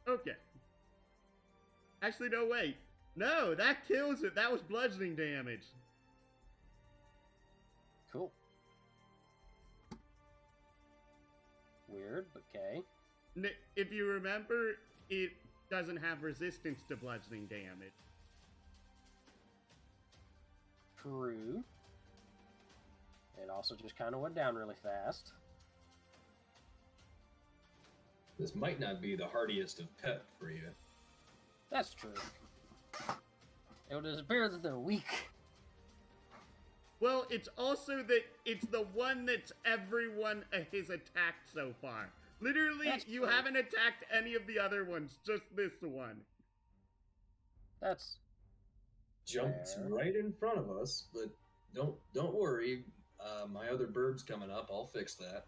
Okay. Actually, no, wait. No, that kills it. That was bludgeoning damage. Cool. Weird, but okay. If you remember, it doesn't have resistance to bludgeoning damage. True. It also just kind of went down really fast. This might not be the hardiest of pet for you. That's true. It would appear that they're weak. Well, it's also that it's the one that's everyone has attacked so far. Literally, you haven't attacked any of the other ones, just this one. That's jumped fair. Right in front of us, but don't worry. My other bird's coming up. I'll fix that.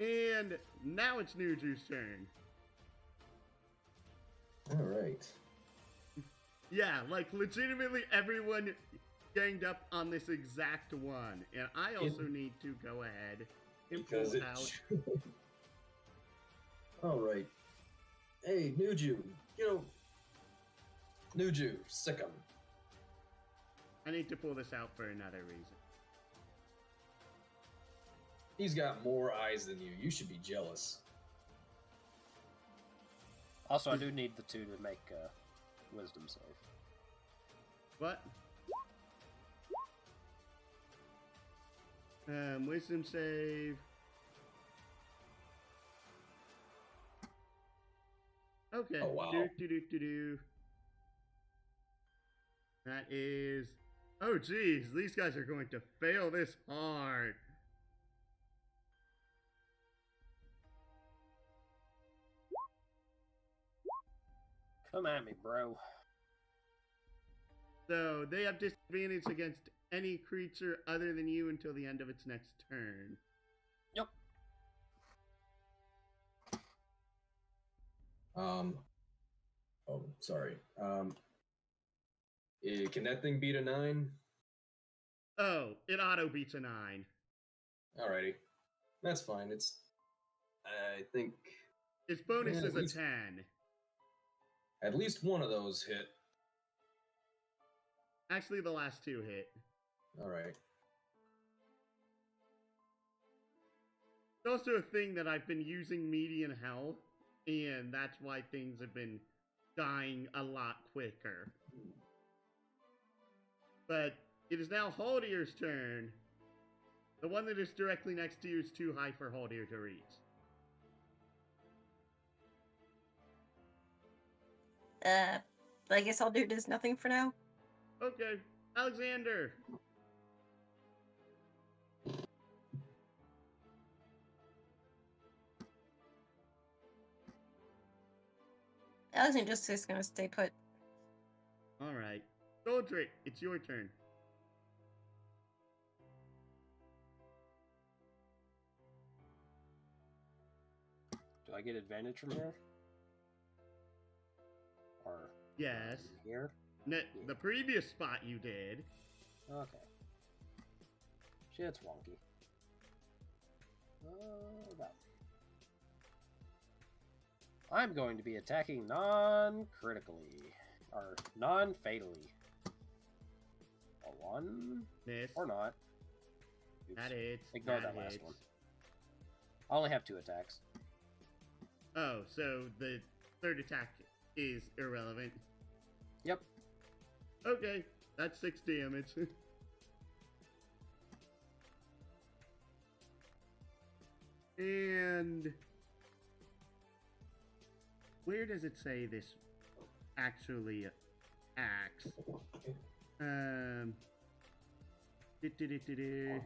And now it's Nuju's turn. All right. Yeah, like legitimately everyone ganged up on this exact one. And I also need to go ahead and pull out. All right. Hey, Nuju. Nuju, sick 'em. I need to pull this out for another reason. He's got more eyes than you. You should be jealous. Also, I do need the 2 to make a wisdom save. What? Wisdom save. Okay. Oh, wow. Do. That is... Oh, geez. These guys are going to fail this hard. Come at me, bro. So, they have disadvantage against any creature other than you until the end of its next turn. Yep. Oh, sorry. Can that thing beat a 9? Oh, it auto beats a 9. Alrighty. That's fine. I think... Its bonus Yeah, is a 10. At least one of those hit. Actually, the last two hit. Alright. It's also a thing that I've been using median health, and that's why things have been dying a lot quicker. But it is now Holdier's turn. The one that is directly next to you is too high for Holdier to reach. I guess I'll do this nothing for now. Okay, Alexander. Alexander just is gonna stay put. Alright. Goldrick, it's your turn. Do I get advantage from here? Or Yes. here? The previous spot you did. Okay. Shit's wonky. No. I'm going to be attacking non-critically. Or non-fatally. A 1? Miss. Or not. Oops. That hits. Ignore that last one. I only have 2 attacks. Oh, so the third attack is irrelevant. Yep. Okay, that's 6 damage. And where does it say this actually acts? Do-do-do-do-do.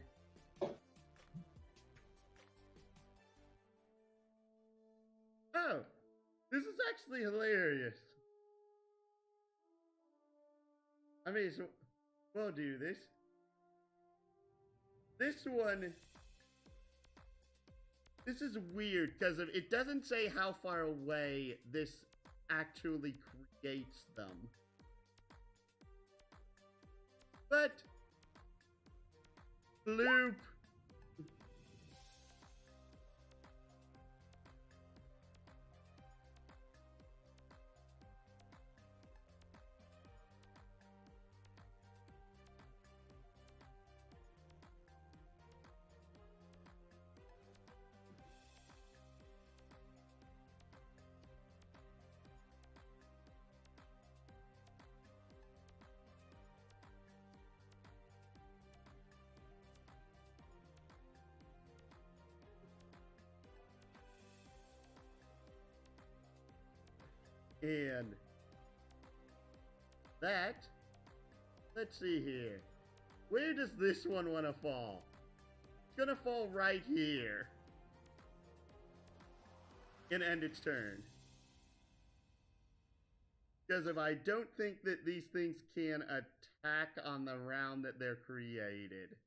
Oh, this is actually hilarious. I mean, so we'll do this. This one, this is weird because it doesn't say how far away this actually creates them. But, bloop. And that, let's see here. Where does this one want to fall? It's gonna fall right here. And end its turn. Because if I don't think that these things can attack on the round that they're created.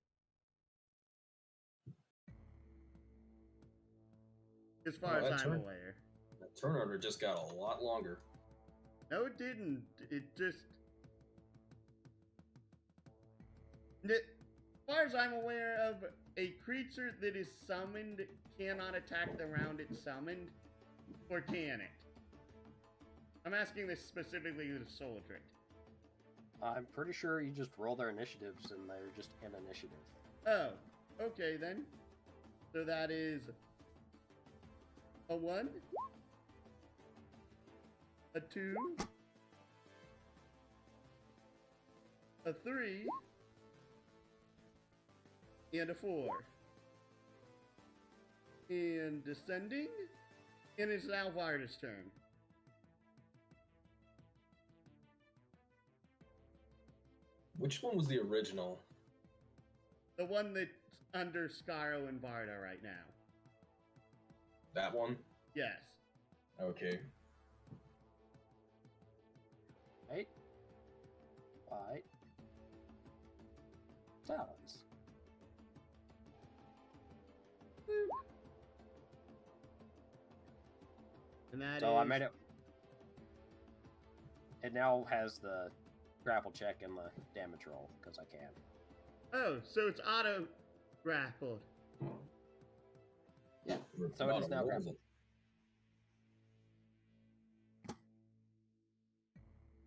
As far as I'm aware. That turn order just got a lot longer. No, it didn't. It just... As far as I'm aware of, a creature that is summoned cannot attack the round it's summoned, or can it? I'm asking this specifically to Soldrick. I'm pretty sure you just roll their initiatives and they're just in initiative. Oh, okay then. So that is a 1, a 2, a 3, and a 4. And descending, and it's now Varda's turn. Which one was the original? The one that's under Scaro and Varda right now. That one? Yes. Okay. Right? Right. Talons. And that So I is- made it. It now has the grapple check and the damage roll because I can. Oh, so it's auto grappled. Yeah. So it is now grappled.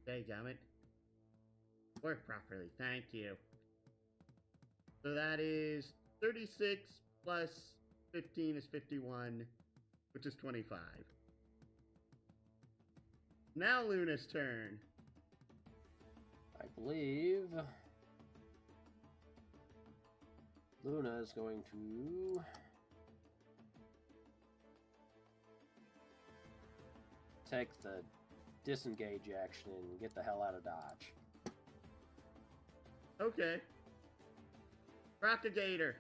Dadgummit. Work properly. Thank you. So that is 36 plus 15 is 51, which is 25. Now Luna's turn. I believe Luna is going to take the disengage action and get the hell out of dodge. Okay. Propagator.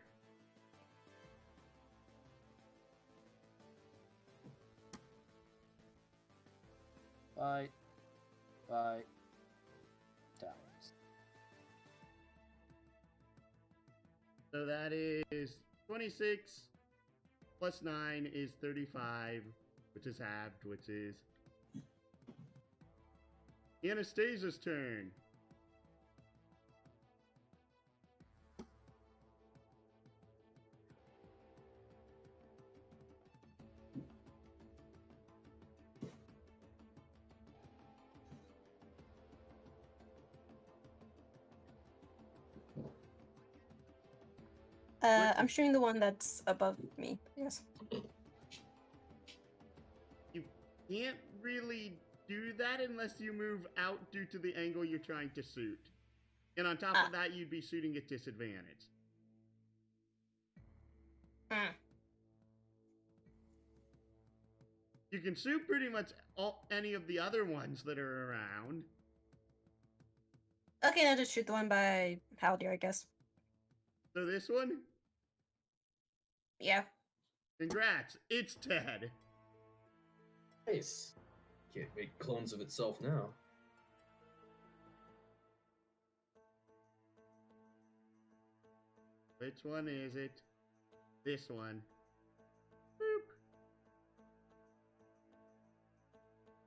Bite. Bite. Talons. So that is 26 plus 9 is 35, which is halved, which is Anastasia's turn. I'm shooting the one that's above me. Yes. You can't really do that unless you move out due to the angle you're trying to shoot. And on top of that, you'd be shooting at disadvantage. You can shoot pretty much any of the other ones that are around. Okay, I'll just shoot the one by Haldir, I guess. So this one, Yeah. congrats, it's dead. Nice. Can't make clones of itself now. Which one is it? This one. Boop.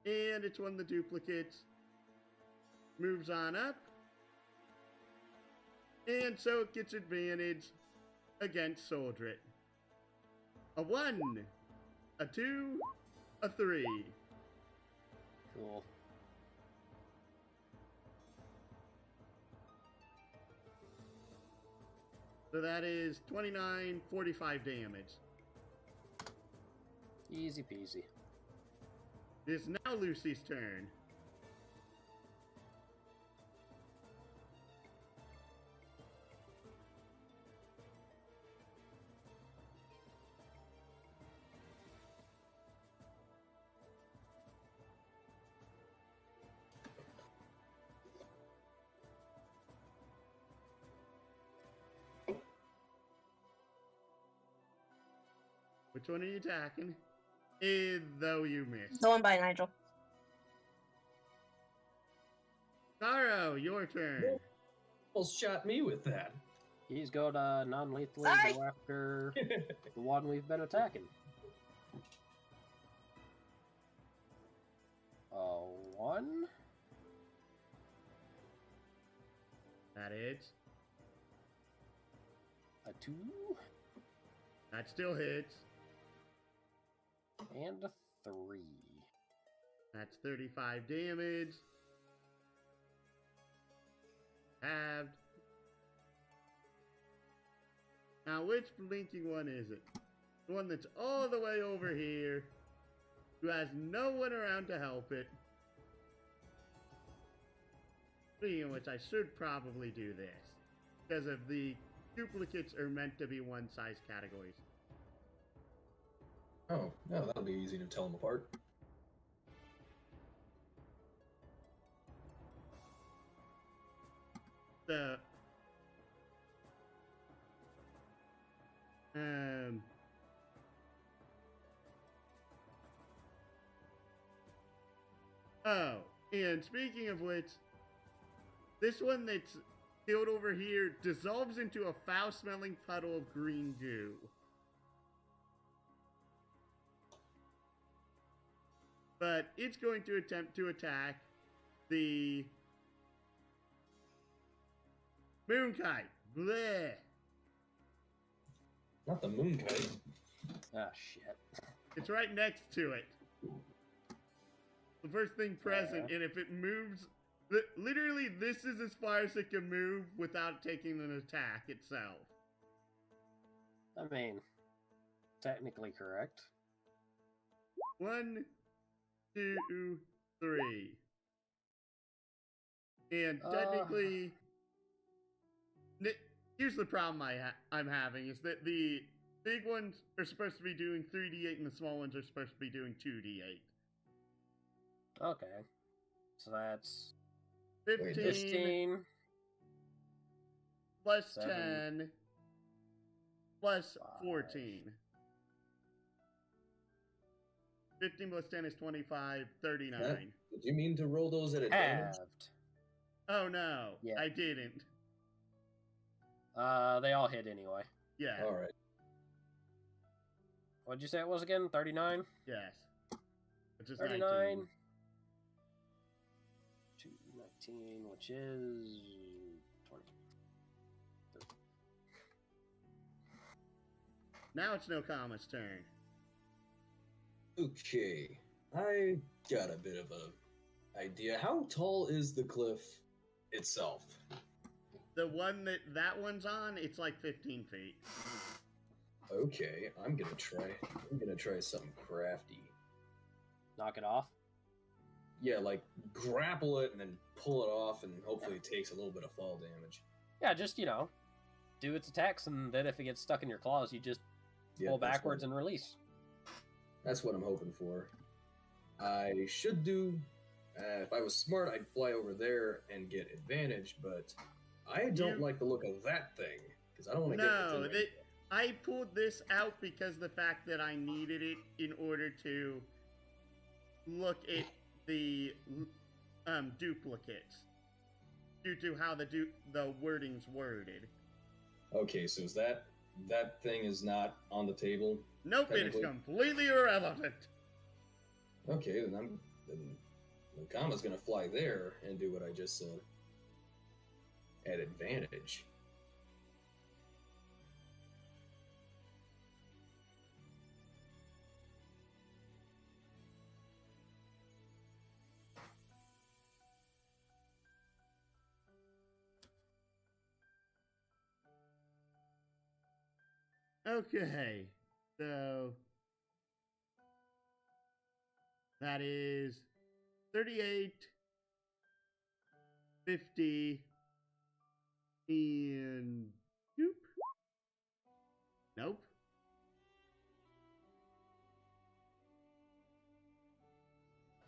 And it's one of the duplicates. Moves on up. And so it gets advantage against Soldrit. A 1, a 2, a 3. Cool. So that is 29, 45 damage. Easy peasy. It is now Lucy's turn. Which one are you attacking? Though you missed. The one by Nigel. Caro, your turn. Almost shot me with that. He's going to non-lethally Sorry. go after the one we've been attacking. 1. That hits. A 2. That still hits. And a 3. That's 35 damage. Halved. Now, which blinking one is it? The one that's all the way over here, who has no one around to help it. Speaking of which, I should probably do this, because of the duplicates are meant to be one-size categories. Oh, no, that'll be easy to tell them apart. the Oh, and speaking of which, this one that's killed over here dissolves into a foul-smelling puddle of green goo. But it's going to attempt to attack the Moonkite. Bleh. Not the Moonkite. Ah, shit. It's right next to it. The first thing present, and if it moves, literally this is as far as it can move without taking an attack itself. I mean, technically correct. 1, 2, 3. And technically, here's the problem I'm having, is that the big ones are supposed to be doing 3d8 and the small ones are supposed to be doing 2d8. Okay. So that's 15, 15 plus 7, 10 plus 5. 14. 15 plus 10 is 25, 39. Did you mean to roll those at advantage? halved. Oh no, Yeah. I didn't. They all hit anyway. Yeah, All right. What'd you say it was again? 39? yes. Which is 39. 19. 19, which is 20. Now it's Nokama's turn. Okay. I got a bit of a idea. How tall is the cliff itself? The one that one's on, it's like 15 feet. Okay, I'm gonna try something crafty. Knock it off. Yeah, like grapple it and then pull it off, and hopefully it takes a little bit of fall damage. Yeah, just, do its attacks, and then if it gets stuck in your claws, you just Yeah, pull that's backwards what- and release. That's what I'm hoping for. I should do. If I was smart, I'd fly over there and get advantage, but I don't like the look of that thing because I don't want to No, get. Within I pulled this out because of the fact that I needed it in order to look at the duplicates due to how the wording's worded. Okay, so is that thing is not on the table? Nope, it is Technically. completely irrelevant. Okay, then Nakama's gonna fly there and do what I just said. At advantage. Okay, so that is 38, 50, and nope. Nope.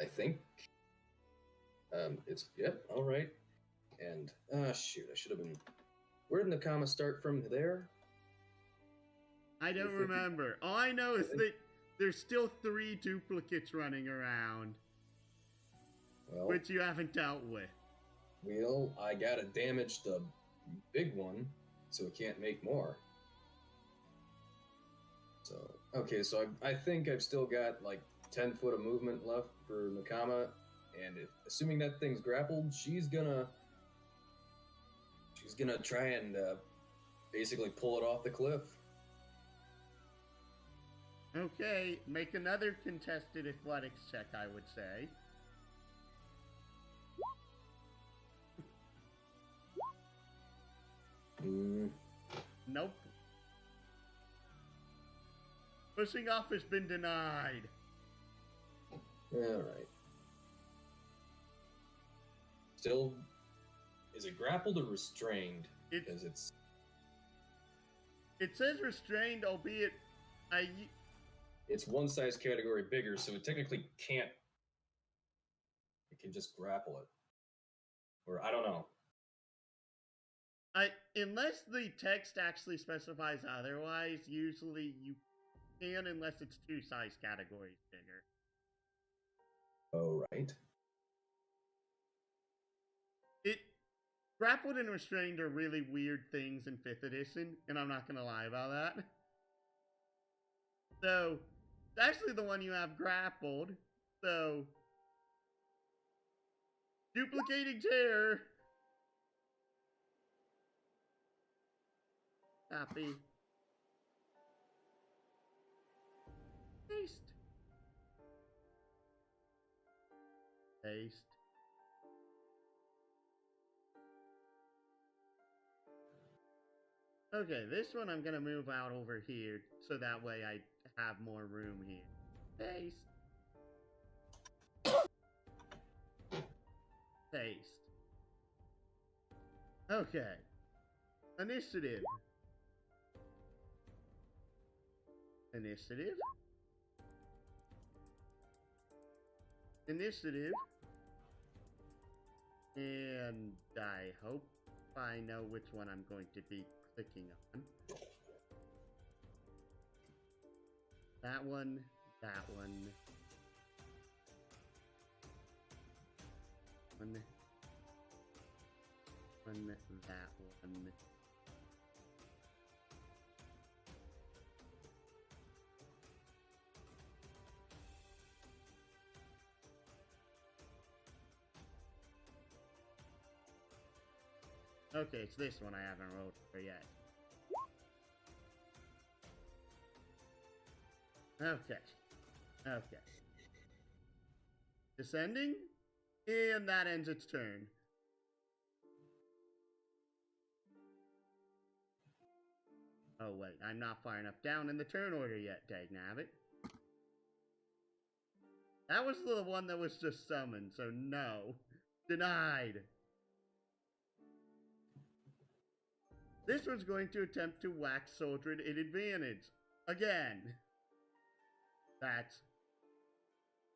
I think. It's yep. All right. And shoot, I should have been. Where did Nakama start from there? I don't remember. All I know is that there's still 3 duplicates running around, Well, which you haven't dealt with. well, I gotta damage the big one, so it can't make more. So okay, so I think I've still got like 10 foot of movement left for Nakama, and assuming that thing's grappled, she's gonna try and basically pull it off the cliff. Okay, make another contested athletics check, I would say. Nope. Pushing off has been denied. All right. Still, is it grappled or restrained? Because it's. It says restrained, albeit It's one size category bigger, so it technically can't. It can just grapple it, or I don't know. Unless the text actually specifies otherwise, usually you can, unless it's 2 size categories bigger. Oh, right. Grappled and restrained are really weird things in 5th edition, and I'm not gonna lie about that. So, it's actually the one you have grappled, so... Duplicating terror! Happy. Paste. Paste. Okay, this one I'm gonna move out over here, so that way I have more room here. Paste. Paste. Okay. Initiative. Initiative. Initiative. And I hope I know which one I'm going to be clicking on. That one, that one. One, that one. Okay, it's this one I haven't rolled for yet. Okay. Okay. Descending? And that ends its turn. Oh wait, I'm not far enough down in the turn order yet, dagnabbit. That was the one that was just summoned, so no. Denied. This one's going to attempt to whack Soldred at advantage. Again. That's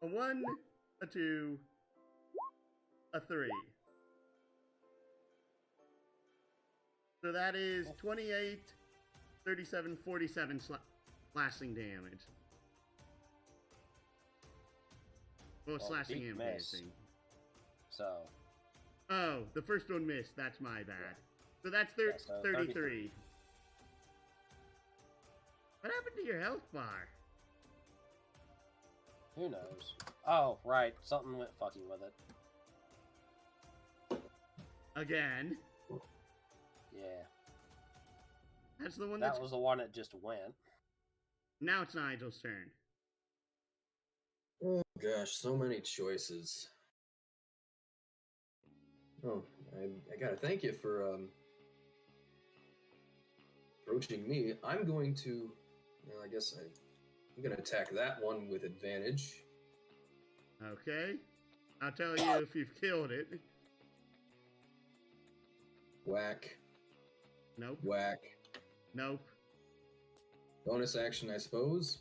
a 1, a 2, a 3. So that is 28, 37, 47 slashing damage. Well, slashing and piercing. So. Oh, the first one missed. That's my bad. So that's 33. What happened to your health bar? Who knows? Oh, right. Something went fucking with it. Again. Yeah. That's the one that was the one that just went. Now it's Nigel's turn. Oh gosh, so many choices. Oh, I gotta thank you for approaching me. I'm going to, well, I guess I'm gonna attack that one with advantage. Okay. I'll tell you if you've killed it. Whack. Nope. Whack. Nope. Bonus action, I suppose.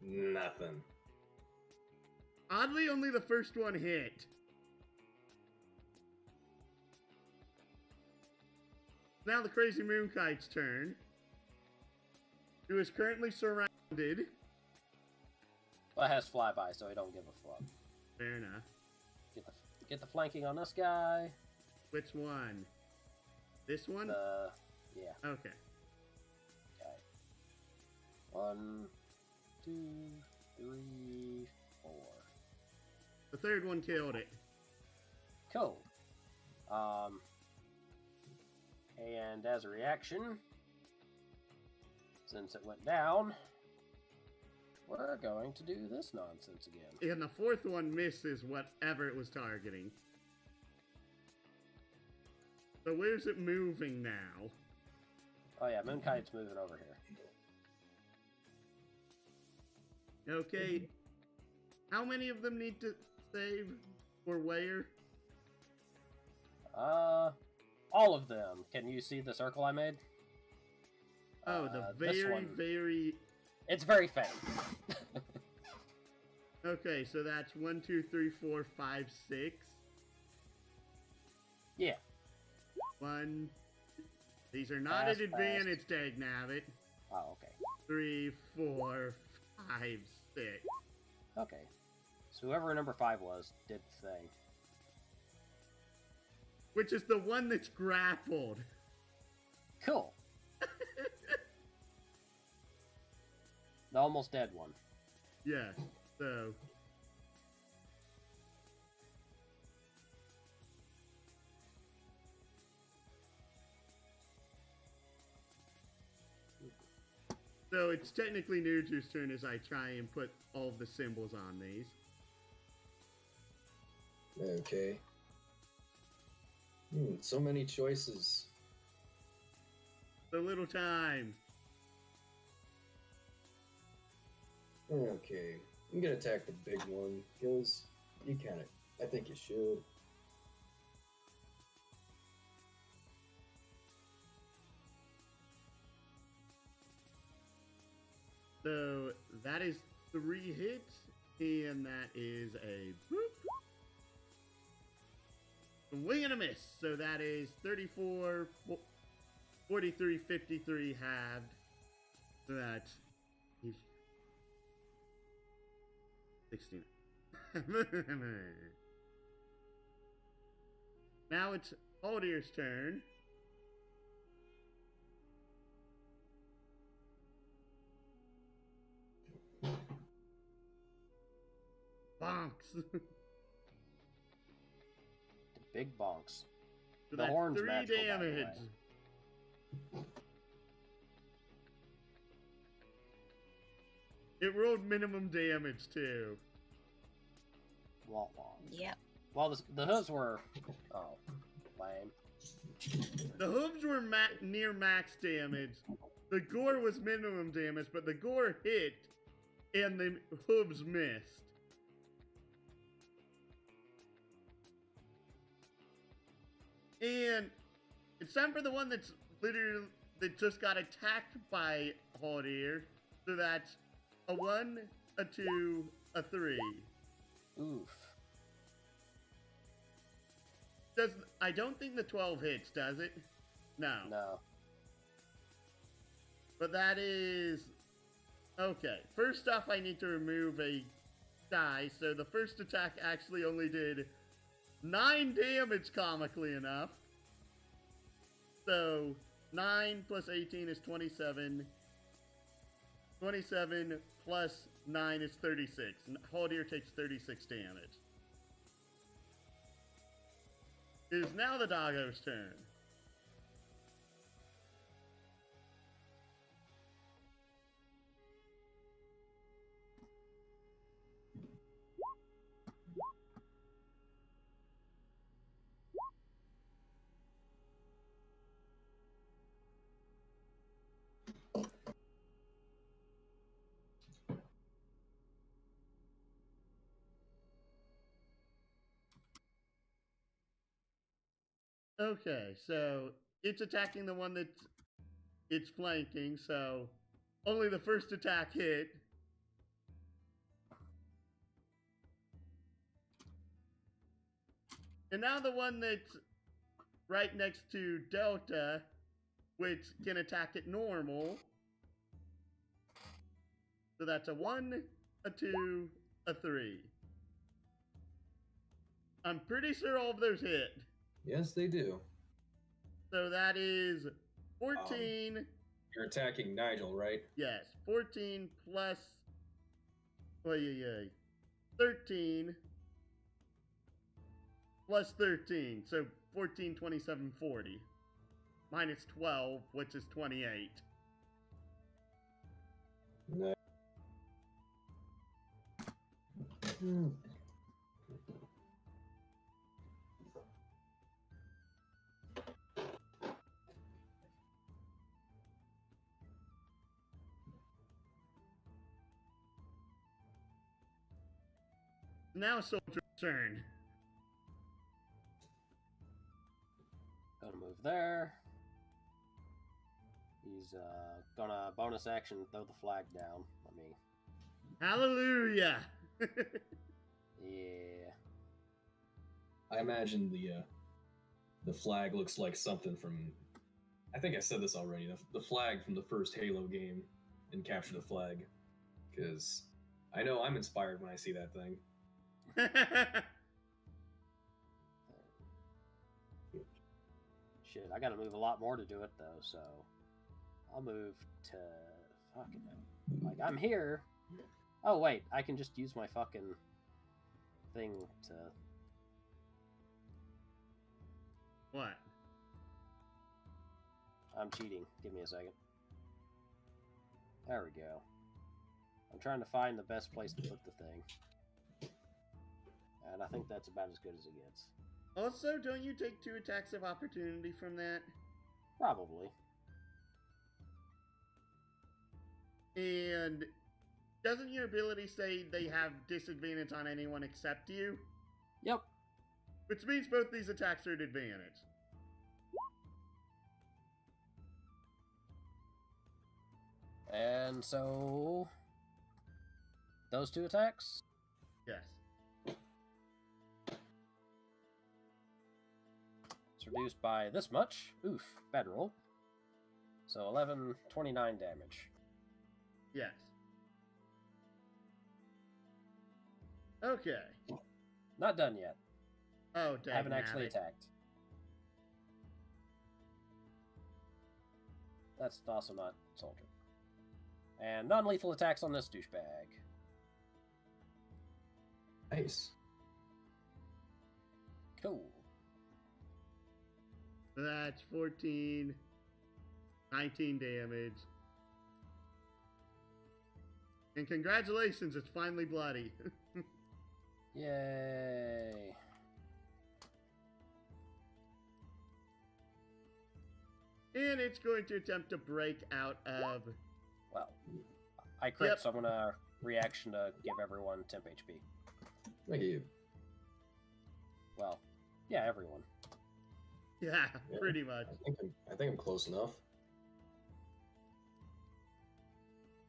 Nothing. Oddly, only the first one hit. Now the Crazy Moonkite's turn. Who is currently surrounded. Well, it has flyby, so he don't give a fuck. Fair enough. Get the flanking on this guy. Which one? This one? Yeah. Okay. Okay. 1, 2, 3, 4. The third one killed it. Cool. And as a reaction, since it went down, we're going to do this nonsense again. And the fourth one misses whatever it was targeting. So where's it moving now? Oh yeah, Moonkite's moving over here. Okay. How many of them need to save? Or where? All of them. Can you see the circle I made? Oh, the very... It's very faint. Okay, so that's 1, 2, 3, 4, 5, 6. Yeah. 1. These are not Fast, at advantage, Dagnabbit. Oh, okay. 3, 4, 5, 6. Okay. So whoever number 5 was did the thing. Which is the one that's grappled. Cool. The almost dead one. Yes, so. So it's technically Nuju's turn as I try and put all of the symbols on these. Okay. So many choices. So little time. Okay. I'm gonna attack the big one, because I think you should. So that is 3 hits, and that is a boop. Wing and a miss. So that is 34, 43, 53 halved. So that's 16. Now it's Aldier's turn. Bonks. The big bonks. So The that's horn's 3 magical, by the damage. way. It rolled minimum damage too. Wah, wah. Yep. Well, the hooves were... Oh, lame. The hooves were near max damage. The gore was minimum damage, but the gore hit and the hooves missed. And it's time for the one that just got attacked by Haldir. So that's a 1, a 2, a 3. Oof. I don't think the 12 hits, does it? No. No. But that is... Okay. First off, I need to remove a die. So the first attack actually only did 9 damage, comically enough. So 9 plus 18 is 27. 27 plus 9 is 36. Haldir takes 36 damage. It is now the doggo's turn. Okay, so it's attacking the one that it's flanking, so only the first attack hit. And now the one that's right next to Delta, which can attack at normal. So that's a 1, a 2, a 3. I'm pretty sure all of those hit. Yes, they do. So that is 14. You're attacking Nigel, right? Yes, 14 plus 13 plus 13. So 14, 27, 40. Minus 12, which is 28. No. Now Soldier's turn. Gonna move there. He's gonna bonus action throw the flag down. Hallelujah! Yeah. I imagine the The flag looks like something from. I think I said this already. The flag from the first Halo game in Capture the Flag. Because I know I'm inspired when I see that thing. Shit, I gotta move a lot more to do it, though, so... I'll move to... Fucking hell. Like, I'm here. Oh, wait, I can just use my fucking thing to... What? I'm cheating. Give me a second. There we go. I'm trying to find the best place to put the thing. And I think that's about as good as it gets. Also, don't you take 2 attacks of opportunity from that? Probably. And doesn't your ability say they have disadvantage on anyone except you? Yep. Which means both these attacks are at advantage. And so... Those 2 attacks? Yes. It's reduced by this much. Oof, bad roll. So 11, 29 damage. Yes. Okay. Not done yet. Oh, dang. Haven't actually attacked. That's also not soldier. And non-lethal attacks on this douchebag. Nice. Cool. That's 14, 19 damage. And congratulations, it's finally bloody. Yay. And it's going to attempt to break out of... Well, I crit, Yep. so I'm gonna reaction to give everyone temp HP. Thank you. Well, yeah, everyone. Yeah, Yeah. pretty much. I think I'm close enough.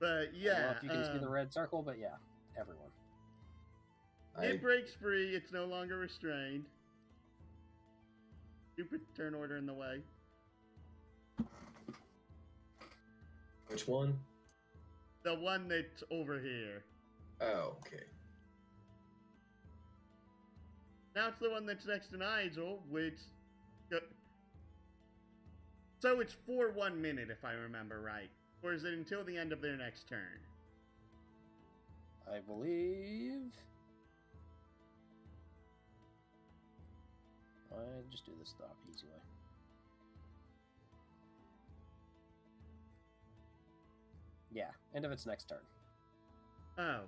But I don't know yeah, if you can see the red circle, but yeah, everyone. it breaks free. It's no longer restrained. Stupid turn order in the way. Which one? The one that's over here. Oh, okay. Now it's the one that's next to Nigel, which... So it's for 1 minute, if I remember right. Or is it until the end of their next turn? I believe... I just do this the easy way. Yeah, end of its next turn. Oh.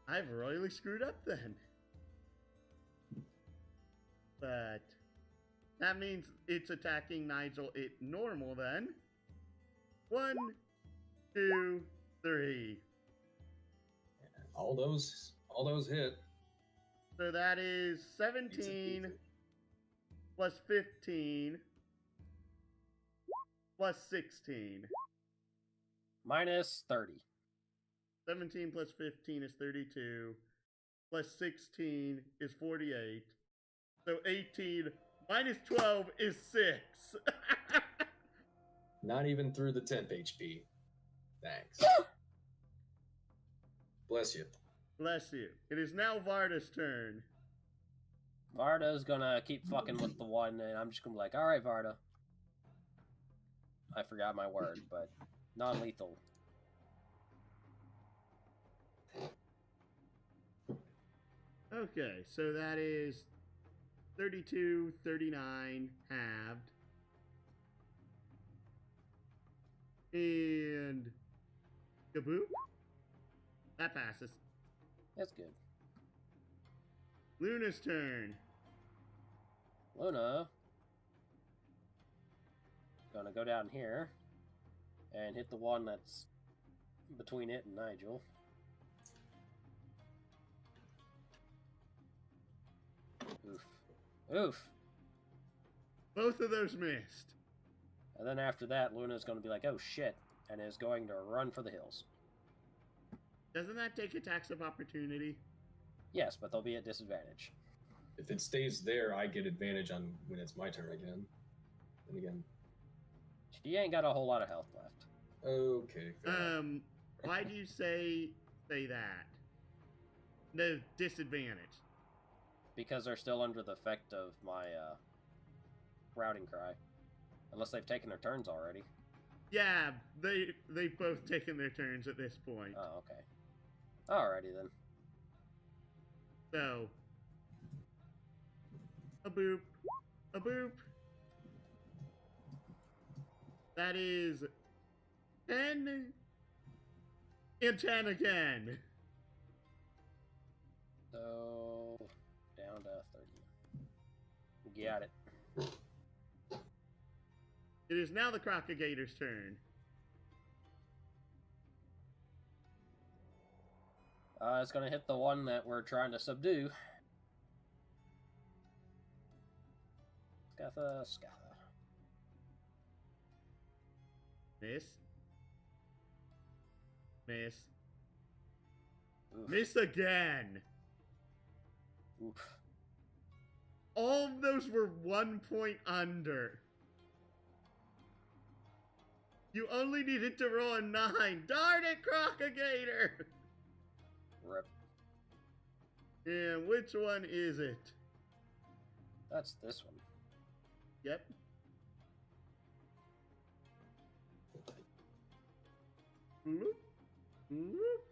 I've royally screwed up then. But... that means it's attacking Nigel at normal then. 1, 2, 3. All those hit. So that is 17 plus 15 plus 16. Minus 30. 17 plus 15 is 32. Plus 16 is 48. So 18 minus 12 is 6. Not even through the temp HP. Thanks. Bless you. Bless you. It is now Varda's turn. Varda's gonna keep fucking with the one, and I'm just gonna be like, alright, Varda. I forgot my word, but non-lethal. Okay, so that is 32, 39 halved. And kaboop. That passes. That's good. Luna's turn. Luna gonna go down here and hit the one that's between it and Nigel. Oof. Oof. Both of those missed. And then after that, Luna's gonna be like, oh shit, and is going to run for the hills. Doesn't that take attacks of opportunity? Yes, but they'll be at disadvantage. If it stays there, I get advantage on when it's my turn again. And again. He ain't got a whole lot of health left. Okay. Fair enough. Why do you say that? No disadvantage. Because they're still under the effect of my routing cry. Unless they've taken their turns already. Yeah, they've both taken their turns at this point. Oh, okay. Alrighty then. So, a boop, a boop. That is 10 and 10 again. So, down to 30. Got it. It is now the Crocagator's turn. It's gonna hit the one that we're trying to subdue. Scatha. Miss. Miss. Oof. Miss again. Oof. All of those were 1 point under. You only needed to roll a 9. Darn it, Crocagator! Rip. And which one is it? That's this one. Yep. Bloop. Bloop.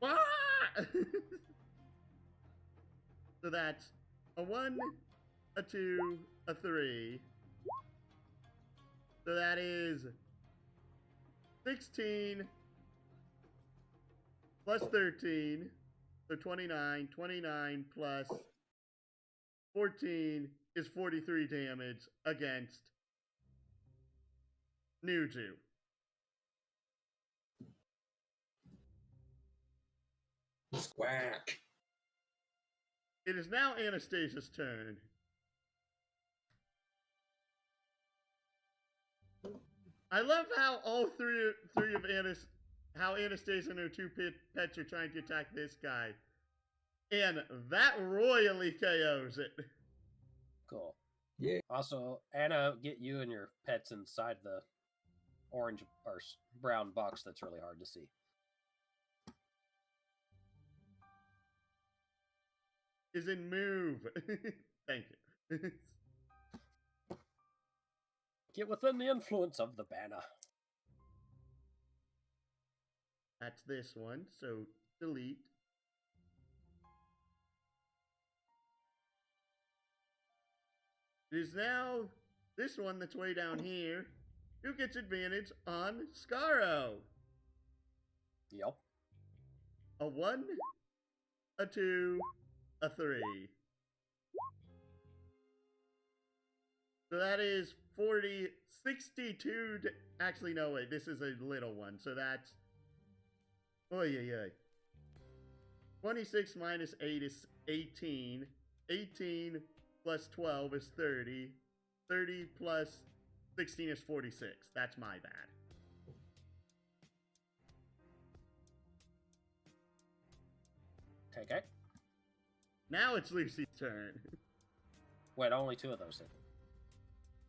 Ah! So that's a 1, a 2, a 3. So that is 16 plus 13. So 29. 29 plus 14 is 43 damage against Nuju. Squack. It is now Anastasia's turn. I love how all three of how Anastasia and her two pets are trying to attack this guy. And that royally KOs it. Cool. Yeah. Also, Anna, get you and your pets inside the orange or brown box that's really hard to see. Is in move. Thank you. Get within the influence of the banner. That's this one, so delete. It is now this one that's way down here. Who gets advantage on Scaro? Yep. A 1, a 2, a 3. So that is 40, 62. Actually, no, wait, this is a little one. So that's. Oh, yeah. 26 minus 8 is 18. 18 plus 12 is 30. 30 plus 16 is 46. That's my bad. Okay. Now it's Lucy's turn. Wait, only 2 of those hit.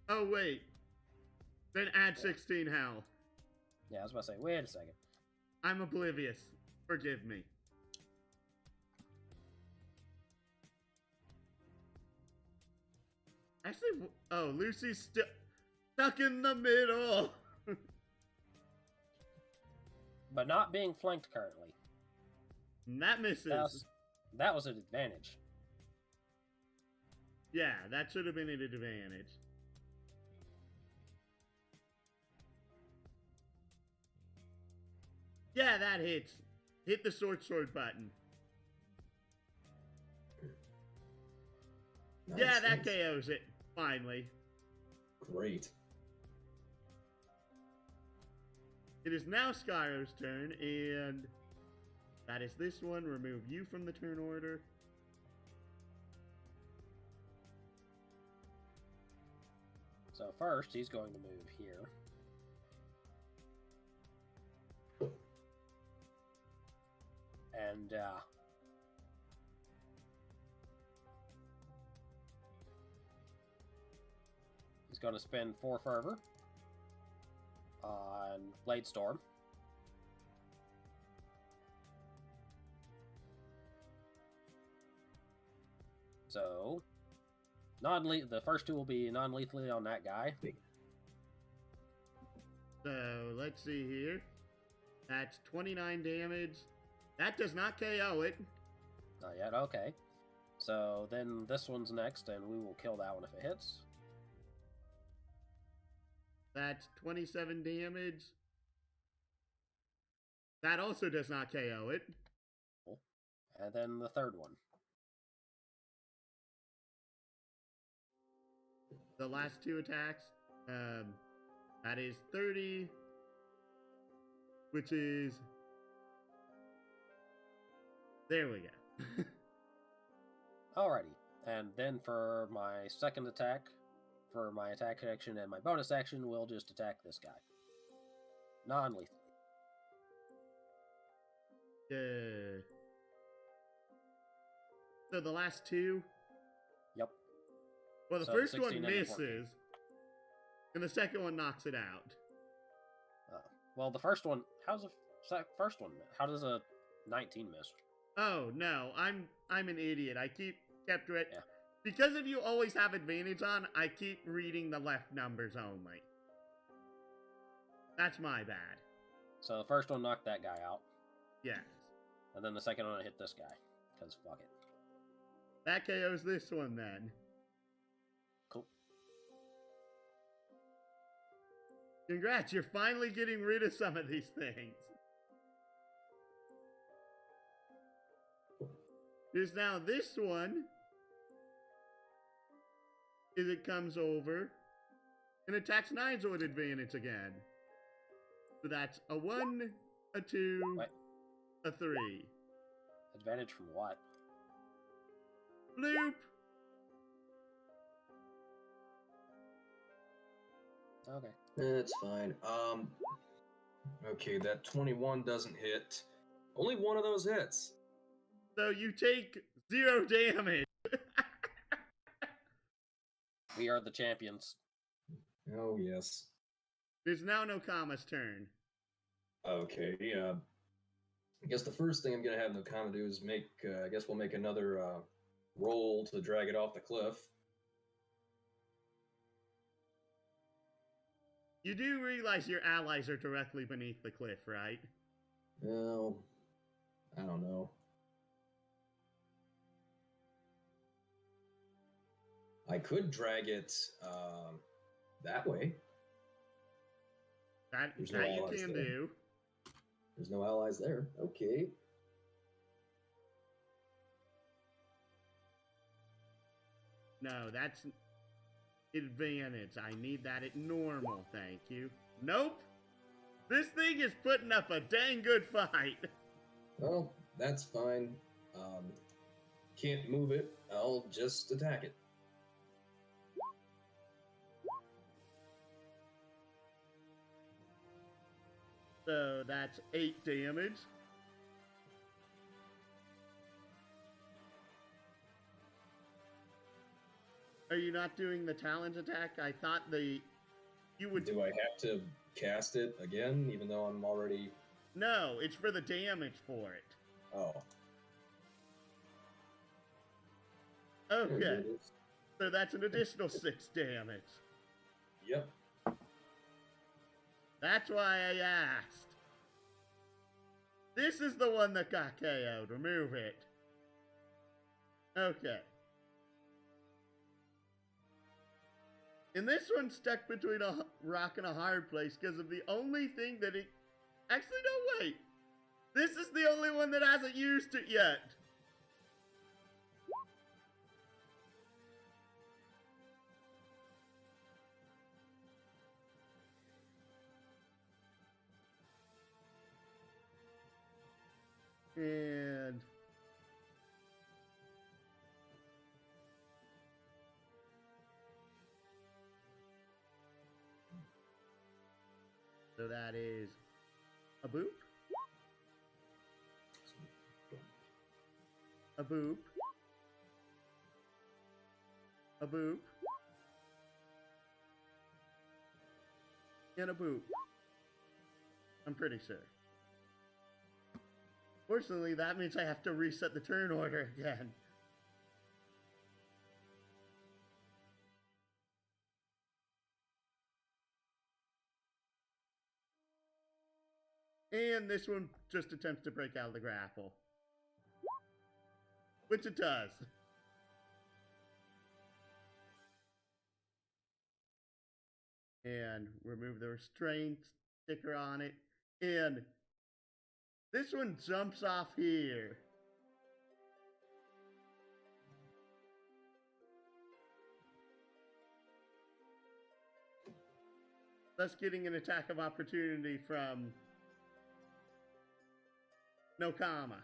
Oh, wait. Then add 16 health. Yeah, I was about to say, wait a second. I'm oblivious. Forgive me. Actually, oh, Lucy's still stuck in the middle. But not being flanked currently. That misses. That was an advantage. Yeah, that should have been an advantage. Yeah, that hits. Hit the sword button. Nice, Yeah, that nice. KOs it. Finally. Great. It is now Skyro's turn, and that is this one. Remove you from the turn order. So first, he's going to move here. And he's going to spend 4 fervor on Blade Storm. So, the first 2 will be non-lethally on that guy. So, let's see here. That's 29 damage. That does not KO it. Not yet, okay. So, then this one's next, and we will kill that one if it hits. That's 27 damage. That also does not KO it. Cool. And then the third one. The last 2 attacks. That is 30, which is... There we go. Alrighty. And then for my second attack, for my attack action and my bonus action, we'll just attack this guy. Non-lethally. So the last 2? Yep. Well, the So first 16 one and the 14. misses, and the second one knocks it out. Well, the first one... How's the first one? How does a 19 miss? Oh no, I'm an idiot. I kept it Yeah. because of you always have advantage on. I keep reading the left numbers only. That's my bad. So the first one knocked that guy out. Yes, And then the second one hit this guy. Because fuck it. that KOs this one then. Cool. Congrats, you're finally getting rid of some of these things. There's now this one. As it comes over and attacks Nigel with advantage again. So that's a 1, a 2, Wait. a 3. Advantage from what? Bloop! Okay. That's fine. Okay, that 21 doesn't hit. Only one of those hits. So you take 0 damage. We are the champions. Oh, yes. There's now no Kama's turn. Okay, I guess the first thing I'm going to have Nakama do is I guess we'll make another roll to drag it off the cliff. You do realize your allies are directly beneath the cliff, right? Well, I don't know. I could drag it that way. That There's no you allies can there. do. There's no allies there. Okay. No, that's advantage. I need that at normal, thank you. Nope! This thing is putting up a dang good fight. Well, that's fine. Can't move it. I'll just attack it. So that's 8 damage. Are you not doing the talent attack? I thought you would. Do I have to cast it again, even though I'm already... No, it's for the damage for it. Oh. Okay, There it is. so that's an additional 6 damage. Yep. That's why I asked. This is the one that got KO'd. Remove it. Okay. And this one's stuck between a rock and a hard place because of the only thing that it... Actually, no, wait. This is the only one that hasn't used it yet. And... so that is a boop. A boop. A boop. And a boop. I'm pretty sure. Fortunately, that means I have to reset the turn order again. And this one just attempts to break out of the grapple. Which it does. And remove the restraint sticker on it. And this one jumps off here. Thus getting an attack of opportunity from Nokama.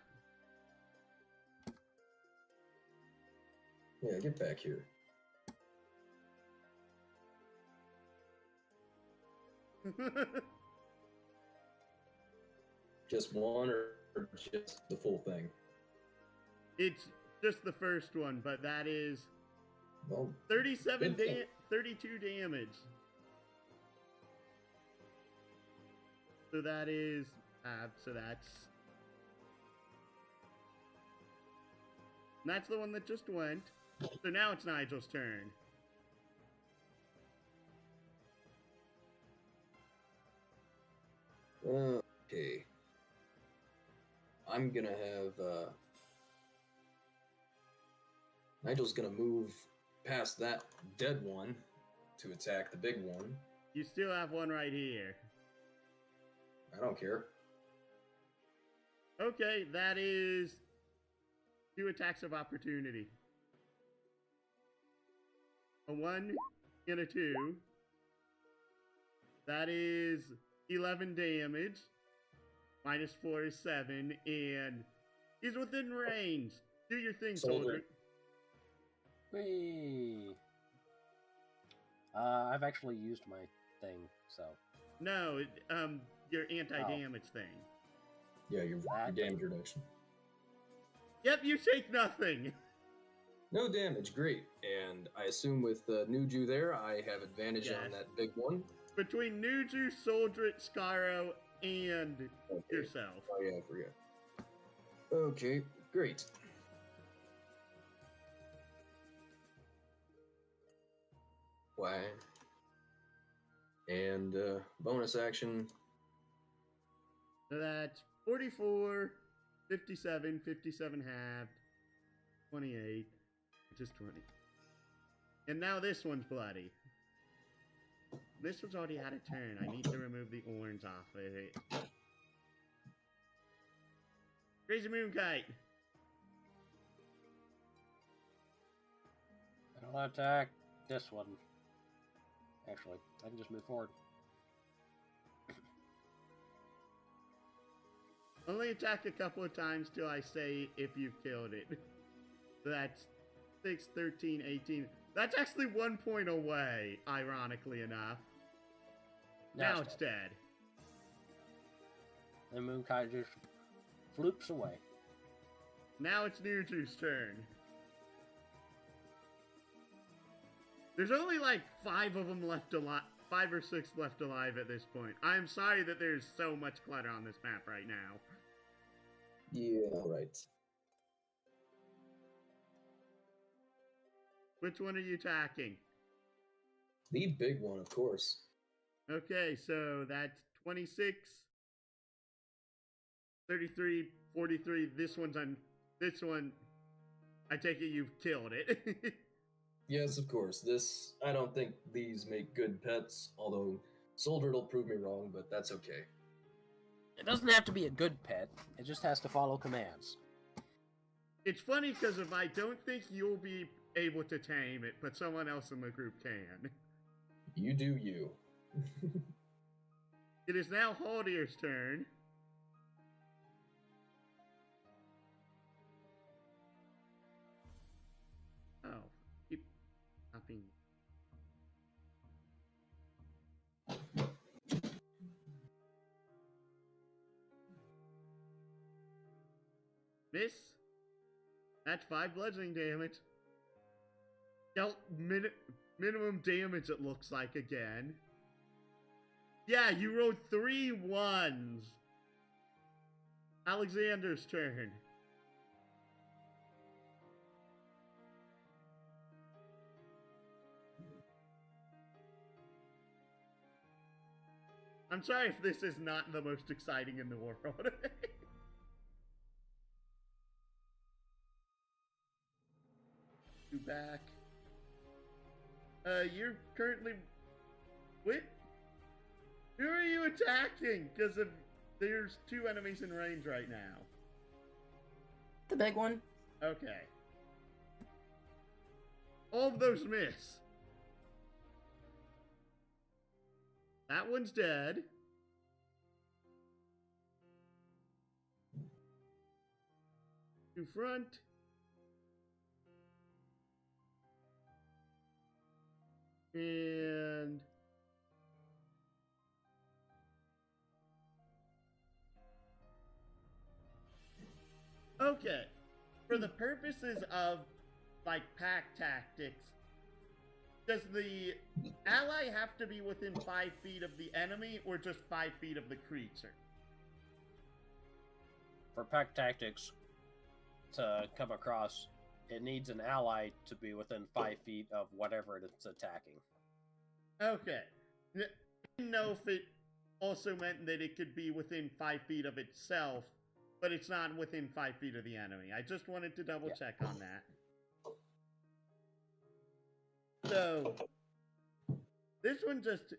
Yeah, get back here. Just one or just the full thing? It's just the first one, but that is Well, 32 damage. So that is, that's the one that just went. So now it's Nigel's turn. Okay. I'm gonna have, Nigel's gonna move past that dead one to attack the big one. You still have one right here. I don't care. Okay, that is 2 attacks of opportunity. A 1 and a 2. That is 11 damage. Minus 4 is 7, and he's within range. Do your thing, soldier. Whee! I've actually used my thing, so. No, your anti-damage thing. Yeah, your damage reduction. Yep, you take nothing. No damage, great. And I assume with Nuju there, I have advantage on that big one. Between Nuju, Soldrit, Scaro, and yourself. Oh yeah, I forget. Okay, great. Why? And bonus action. So that's 44, 57, 57 halved, 28, which is 20. And now this one's bloody. This one's already had a turn. I need to remove the orange off of it. Crazy Moonkite. I'll attack this one. Actually, I can just move forward. Only attack a couple of times till I say if you've killed it. So that's 6, 13, 18. That's actually 1 point away, ironically enough. Now it's dead. The Moonkite just floops away. Now it's Nuju's turn. There's only like 5 of them left alive. 5 or 6 left alive at this point. I'm sorry that there's so much clutter on this map right now. Yeah, right. Which one are you attacking? The big one, of course. Okay, so that's 26, 33, 43. This one, I take it you've killed it. Yes, of course. I don't think these make good pets, although Soldier will prove me wrong, but that's okay. It doesn't have to be a good pet. It just has to follow commands. It's funny because if I don't think you'll be able to tame it, but someone else in the group can. You do you. It is now Haldier's turn. Oh, keep stopping. Miss? That's 5 bludgeoning damage. Dealt minimum damage, it looks like, again. Yeah, you rolled 3 1s. Alexander's turn. I'm sorry if this is not the most exciting in the world. You back. You're currently... Wait. Who are you attacking? Because there's 2 enemies in range right now. The big one. Okay. All of those miss. That one's dead. To front. And... Okay. For the purposes of, like, pack tactics, does the ally have to be within 5 feet of the enemy, or just 5 feet of the creature? For pack tactics to come across, it needs an ally to be within 5 feet of whatever it's attacking. Okay. I didn't know if it also meant that it could be within 5 feet of itself, but it's not within 5 feet of the enemy. I just wanted to double check on that. So, this one just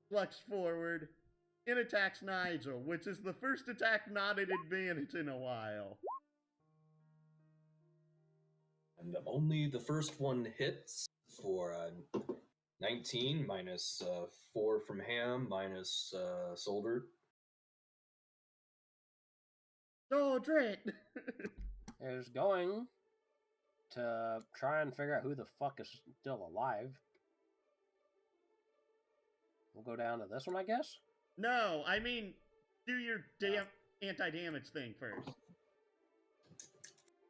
flucks forward and attacks Nigel, which is the first attack not at advantage in a while. And only the first one hits for 19 minus 4 from Ham minus Solder. Soldrit! Is going to try and figure out who the fuck is still alive. We'll go down to this one, I guess? No, I mean, do your anti-damage thing first.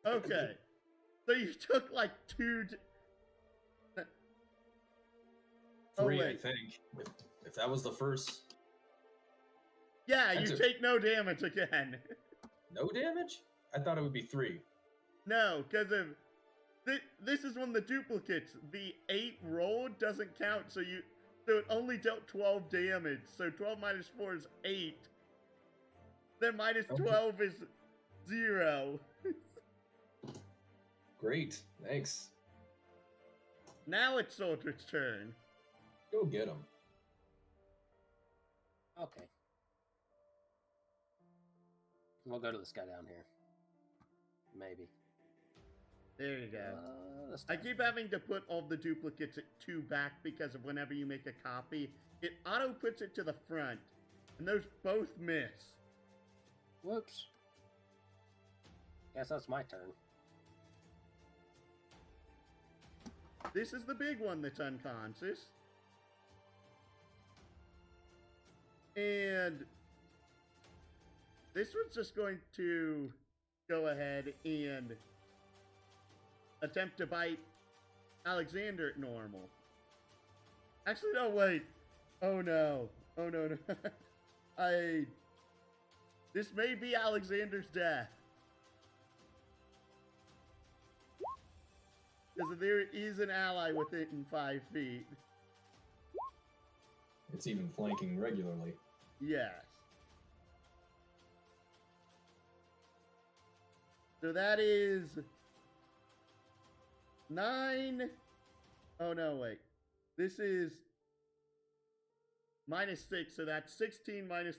Okay. So you took like 2... 3, I think. If that was the first... Yeah, you take no damage again. No damage? I thought it would be 3. No, because of... This is one of the duplicates. The 8 rolled doesn't count, so it only dealt 12 damage. So 12 minus 4 is 8. Then minus 12 is 0. Great, thanks. Now it's Soldrit's turn. Go get him. Okay. We'll go to this guy down here. Maybe. There you go. I keep having to put all the duplicates at 2 back because of whenever you make a copy, it auto puts it to the front. And those both miss. Whoops. Guess that's my turn. This is the big one that's unconscious. And this one's just going to go ahead and attempt to bite Alexander at normal. Actually, no, wait. Oh no. Oh no, no. This may be Alexander's death. Because there is an ally within 5 feet. It's even flanking regularly. Yes. So that is 9. Oh no, wait. This is minus 6, so that's 16 minus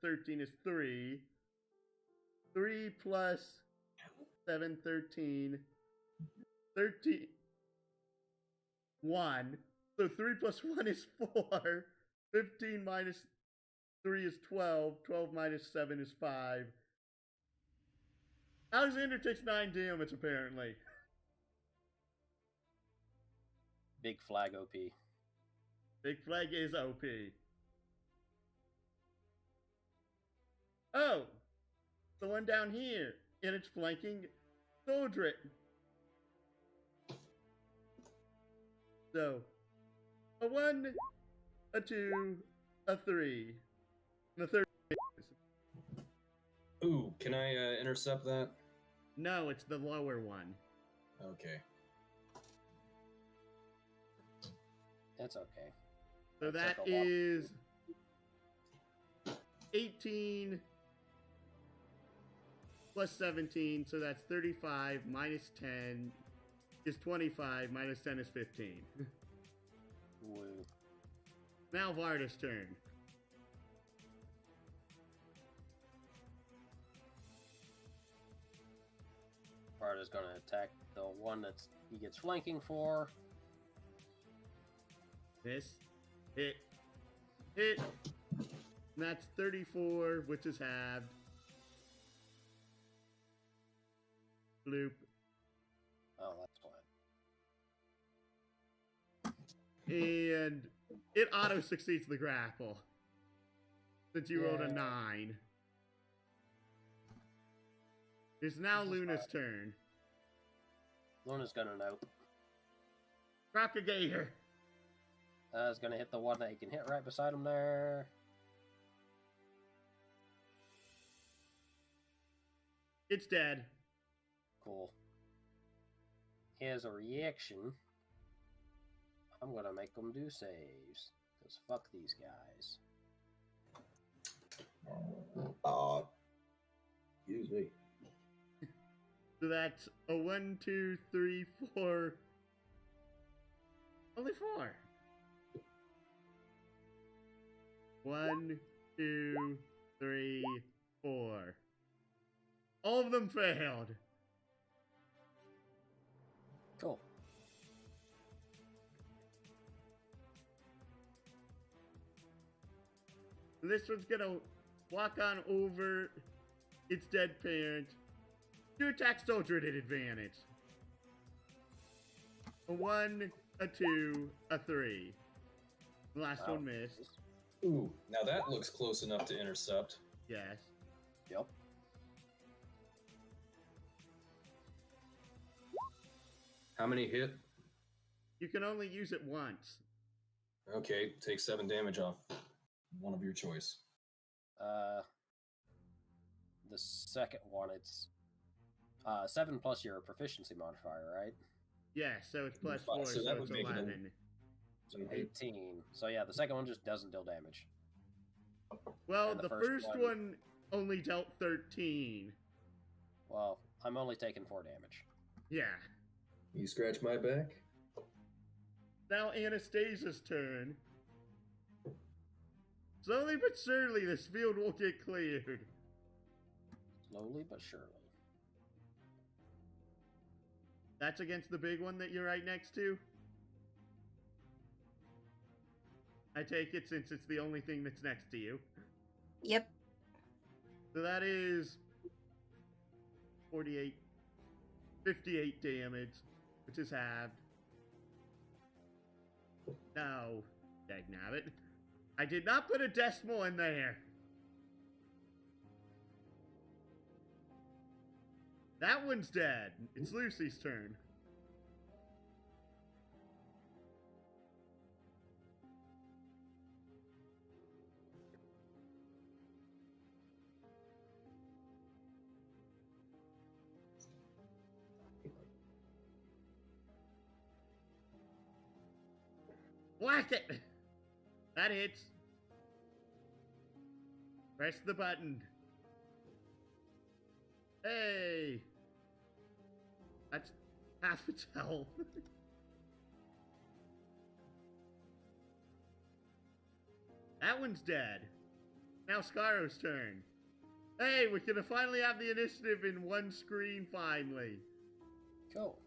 13 is 3. 3 plus 7, 13. 13. 1. So 3 plus 1 is 4. 15 minus 3 is 12. 12 minus 7 is 5. Alexander takes 9 damage, apparently. Big flag OP. Big flag is OP. Oh! The one down here. and it's flanking Soldrit. So, a 1, a 2, a 3, and a third. Ooh, can I intercept that? No, it's the lower one. Okay. It's okay. So that took a lot. is 18 plus 17, so that's 35 minus 10 is 25, minus 10 is 15. Woo. Now Varda's turn. Varda's gonna attack the one that's he gets flanking for. Miss. Hit. Hit. And that's 34, which is halved. Bloop. Oh, that's fine. And it auto succeeds the grapple. Since you rolled a Yeah. 9. It's now This is Luna's fine. turn. Luna's gonna nope. Propagator. It's gonna hit the one that he can hit right beside him there. It's dead. Cool. As a reaction, I'm gonna make them do saves. Because fuck these guys. Excuse me. So that's a 1, 2, 3, 4. Only 4. 1, 2, 3, 4. All of them failed. Cool. This one's gonna walk on over its dead parent. You attack soldier at advantage. A 1, a 2, a 3. The last Wow. one missed. Ooh, now that looks close enough to intercept. Yes. Yep. How many hit? You can only use it once. Okay, take 7 damage off. One of your choice. The second one, it's 7 plus your proficiency modifier, right? Yeah, so it's plus Fine, 4, so so, that would it's make it 11. So 18. So yeah, the second one just doesn't deal damage. Well, and the the first first one only dealt 13. Well, I'm only taking 4 damage. Yeah. You scratch my back? Now Anastasia's turn. Slowly but surely, this field will get cleared. Slowly but surely. That's against the big one that you're right next to? I take it since it's the only thing that's next to you. Yep. So that is 48, 58 damage, which is halved. No, dagnabbit. I did not put a decimal in there. That one's dead. It's Lucy's turn. Whack it! That hits. Press the button. Hey! That's half its health. That one's dead. Now Scaro's turn. Hey, we're gonna finally have the initiative in one screen, finally. Cool.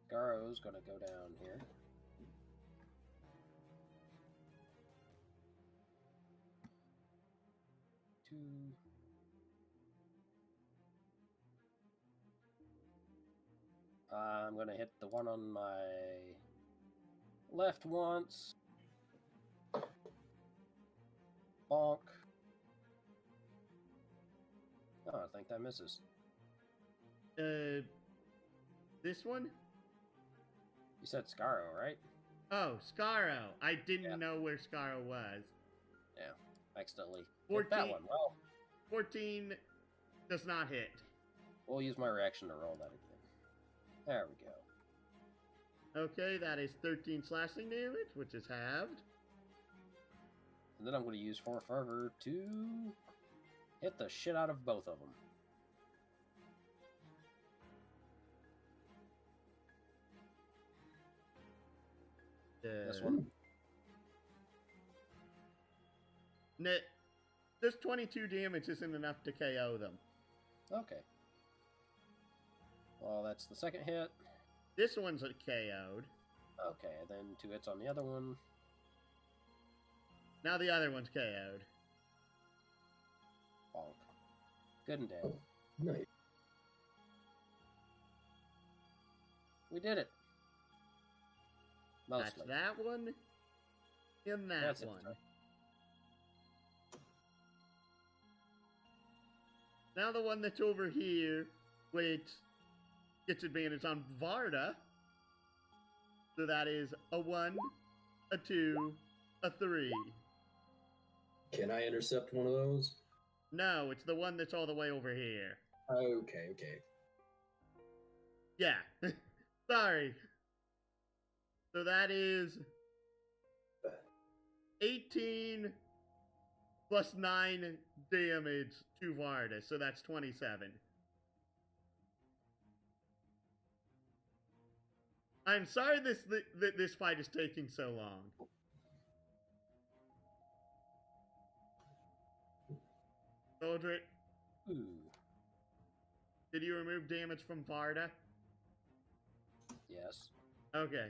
Garo's gonna go down here. Two. I'm gonna hit the one on my left once. Bonk. Oh, I think that misses. This one? You said Scaro, right? Oh, Scaro. I didn't know where Scaro was. Yeah, accidentally. 14. Hit that one. Well, 14 does not hit. we'll use my reaction to roll that again. There we go. Okay, that is 13 slashing damage, which is halved. And then I'm going to use 4 Fervor to hit the shit out of both of them. This one. Just 22 damage isn't enough to KO them. Okay. Well, that's the second hit. This one's KO'd. Okay, then 2 hits on the other one. Now the other one's KO'd. Bonk. Good and dead. Nice. We did it. That's Mostly. that one and that That's it, one. sir. Now the one that's over here, which gets advantage on Varda. So that is a 1, a 2, a 3. Can I intercept one of those? No, it's the one that's all the way over here. Okay. Yeah. Sorry. So that is 18 plus 9 damage to Varda. So that's 27. I'm sorry this fight is taking so long. Soldier, Ooh. did you remove damage from Varda? Yes. Okay.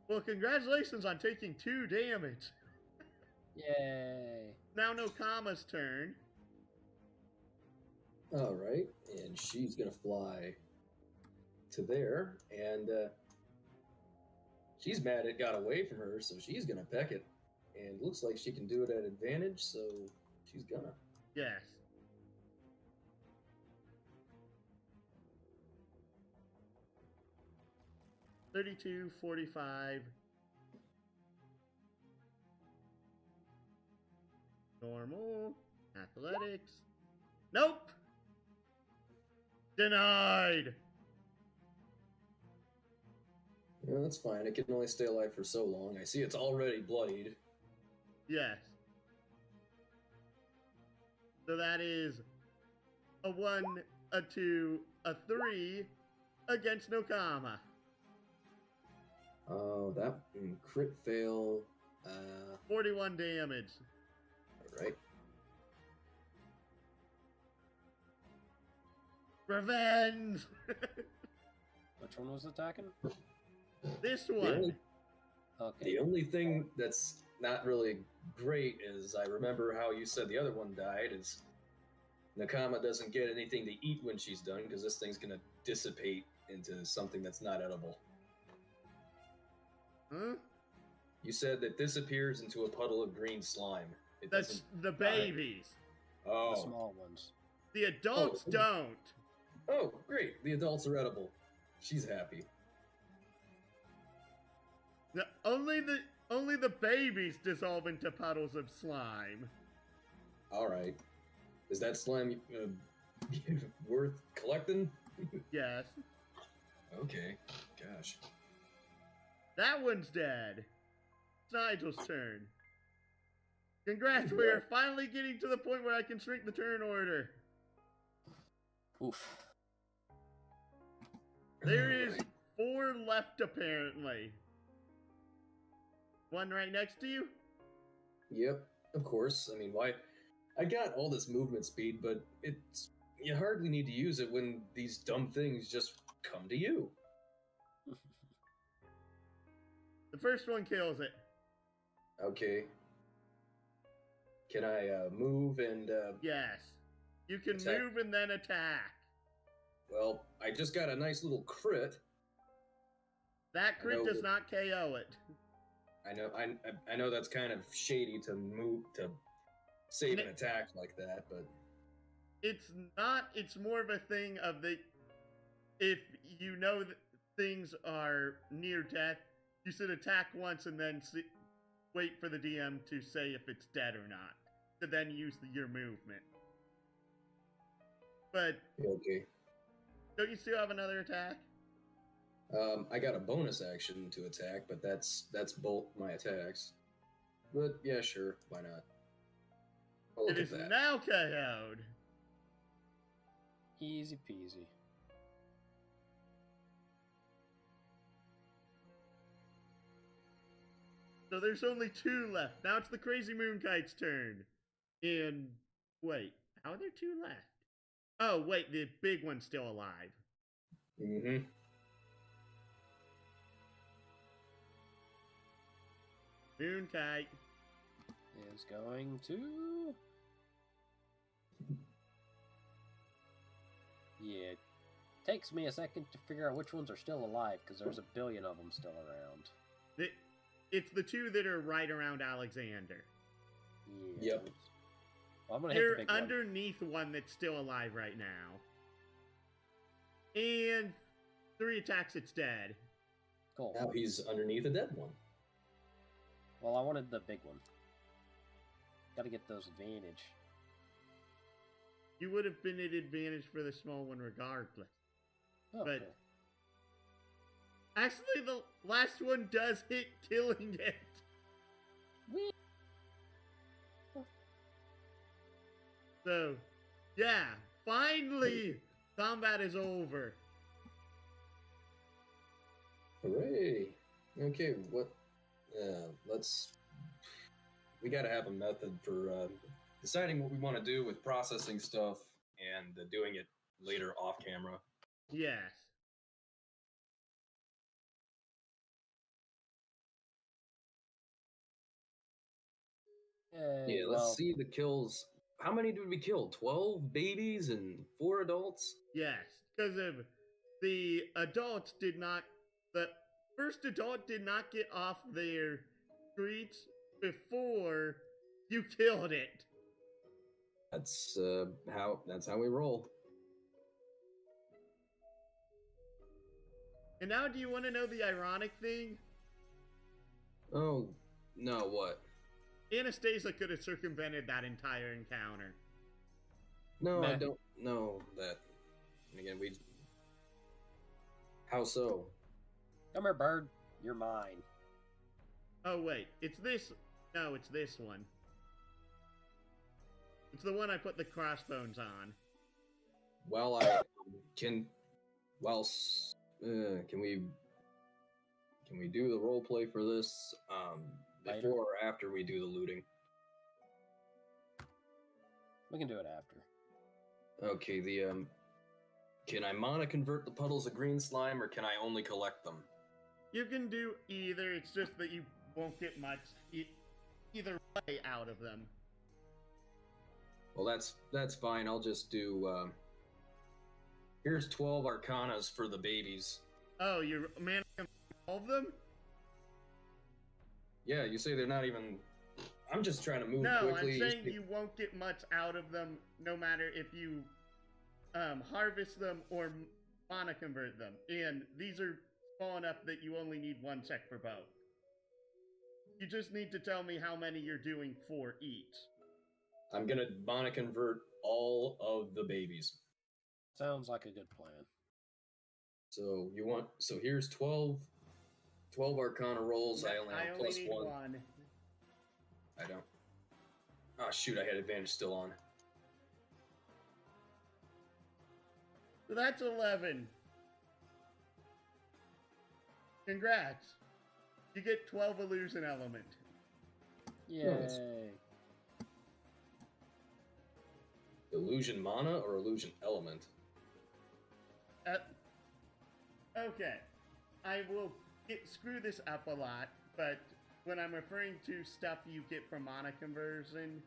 Well, congratulations on taking 2 damage. Yay. Now Nokama's turn. All right, and she's gonna fly to there, and she's mad it got away from her, so she's gonna peck it, and looks like she can do it at advantage, so she's gonna. Yes. $32, $45. Normal. Athletics. Nope! Denied! Yeah, that's fine. It can only stay alive for so long. I see it's already bloodied. Yes. So that is a 1, a 2, a 3 against Nokama. Oh, that crit fail. 41 damage. All right. Revenge! Which one was attacking? This The one. Okay. only thing that's not really great is I remember how you said the other one died is Nakama doesn't get anything to eat when she's done because this thing's gonna dissipate into something that's not edible. Huh? You said that disappears into a puddle of green slime. It That's doesn't. the babies. Oh. The small ones. The adults Oh. don't. Oh, great! The adults are edible. She's happy. Only the babies dissolve into puddles of slime. All right. Is that slime worth collecting? Yes. Okay. Gosh. That one's dead. It's Nigel's turn. Congrats, we are finally getting to the point where I can shrink the turn order. Oof. There is 4 left, apparently. One right next to you? Yep, of course. I mean, why? I got all this movement speed, but it's you hardly need to use it when these dumb things just come to you. The first one kills it. Okay. Can I move and? Yes. You can Attack. move and then attack. Well, I just got a nice little crit. That crit does not KO it. I know that's kind of shady to save an attack like that, but it's not. It's more of a thing of if you know that things are near death, you should attack once and then wait for the DM to say if it's dead or not, to then use your movement. But okay. Don't you still have another attack? I got a bonus action to attack, but that's both my attacks. But yeah, sure, why not? It is now KO'd. Easy peasy. So there's only 2 left. Now it's the Crazy Moonkite's turn. And wait, how are there 2 left? Oh wait, the big one's still alive. Mm-hmm. Moonkite is going to... Yeah, it takes me a second to figure out which ones are still alive, because there's a billion of them still around. It's the 2 that are right around Alexander. Yeah. Yep. Well, I'm gonna You're hit the big underneath one that's still alive right now. And 3 attacks, it's dead. Cool. Now he's underneath a dead one. Well, I wanted the big one. Gotta get those advantage. You would have been at advantage for the small one regardless. Okay. But actually, the last one does hit, killing it. Whee! So, yeah, finally, combat is over. Hooray! Okay, what? We gotta have a method for deciding what we want to do with processing stuff and doing it later off camera. Yes. Yeah, let's see the kills. How many did we kill? 12 babies and 4 adults? Yes, because of the adults did not... The first adult did not get off their streets before you killed it. That's how we roll. And now, do you want to know the ironic thing? Oh, no, what? Anastasia could have circumvented that entire encounter. No, I don't know that. And again, how so? Come here, bird. You're mine. Oh, wait. It's this... No, it's this one. It's the one I put the crossbones on. Well, can we do the role play for this before or after we do the looting? We can do it after. Okay, can I mana convert the puddles of green slime, or can I only collect them? You can do either. It's just that you won't get much either way out of them. Well, that's fine. I'll just do. Here's 12 arcanas for the babies. Oh, you're manning all of them? Yeah, you say they're not even... I'm just trying to move quickly. No, I'm saying you won't get much out of them, no matter if you harvest them or mana convert them. And these are small enough that you only need 1 check for both. You just need to tell me how many you're doing for each. I'm gonna mana convert all of the babies. Sounds like a good plan. So here's 12 arcana rolls. I only have plus need 1. one. I don't. Oh shoot, I had advantage still on. So that's 11. Congrats. You get 12 illusion element. Yay. Nice. Illusion mana or illusion element? Okay. I will screw this up a lot, but when I'm referring to stuff you get from mana conversion...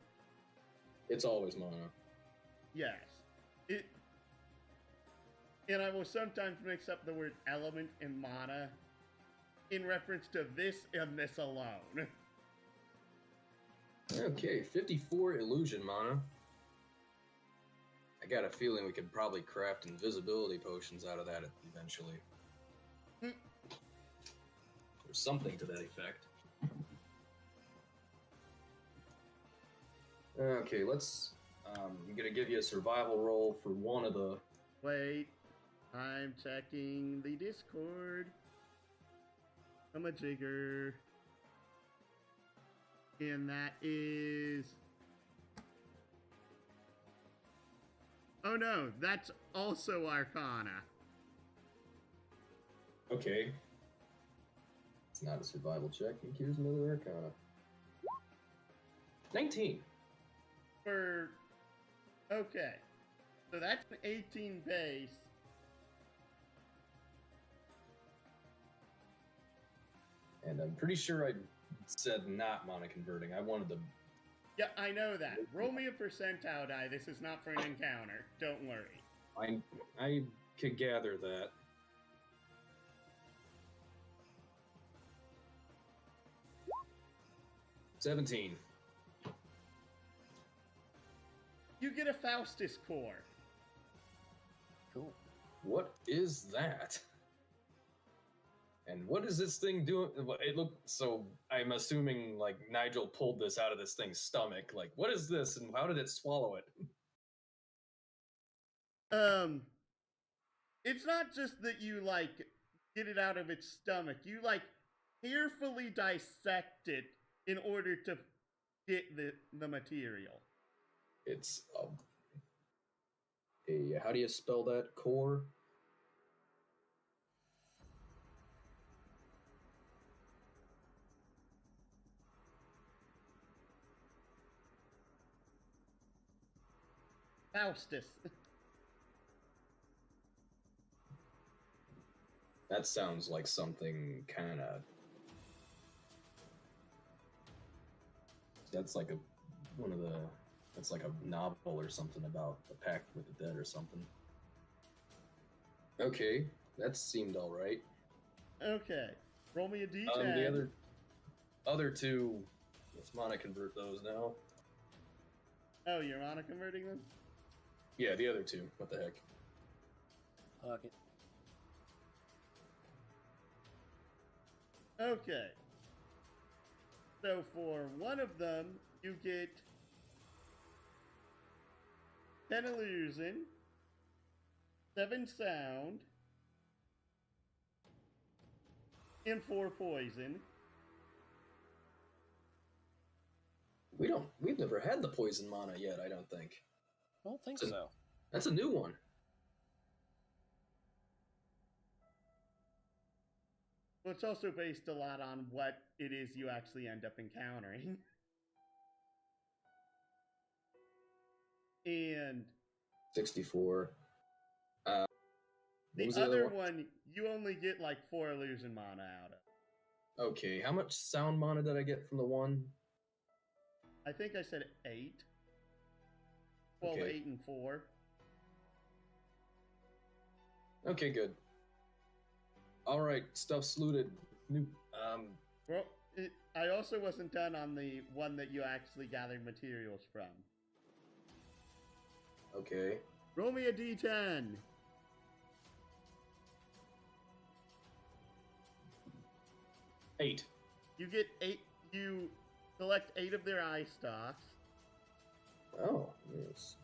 It's always mana. Yes. And I will sometimes mix up the word element and mana, in reference to this and this alone. Okay, 54 illusion mana. I got a feeling we could probably craft invisibility potions out of that eventually. Hmm. Or something to that effect. Okay, let's... I'm gonna give you a survival roll for one of the... Wait, I'm checking the Discord. I'm a jigger. And that is... Oh no, that's also Arcana. Okay. It's not a survival check. Here's another Arcana. 19. Okay. So that's an 18 base. And I'm pretty sure I said not mana converting. I wanted the... Yeah, I know that. Roll me a percentile die. This is not for an encounter. Don't worry. I could gather that. $17. You get a Faustus core. Cool. What is that? And what is this thing doing? It looked so. I'm assuming like Nigel pulled this out of this thing's stomach. Like, what is this, and how did it swallow it? It's not just that you like get it out of its stomach. You like carefully dissect it in order to get the material. It's a how do you spell that? Core. Faustus. That sounds like something kind of. That's like that's like a novel or something about the pact with the dead or something. Okay, that seemed all right. Okay, roll me a d10. The other two, let's mana convert those now. Oh, you're mana converting them? Yeah, the other two. What the heck? Fuck it. Okay. So for one of them, you get 10 illusion, 7 sound, and 4 poison. We've never had the poison mana yet, I don't think. I don't think so. That's a new one. Well, it's also based a lot on what it is you actually end up encountering. And 64. The other one, you only get like 4 illusion mana out of. Okay, how much sound mana did I get from the one? I think I said 8. 12, Okay. 8, and 4. Okay, good. All right, stuff's looted. Well, I also wasn't done on the one that you actually gathered materials from. Okay. Roll me a d10. 8. You get 8. You select 8 of their eye stalks. Oh, yes.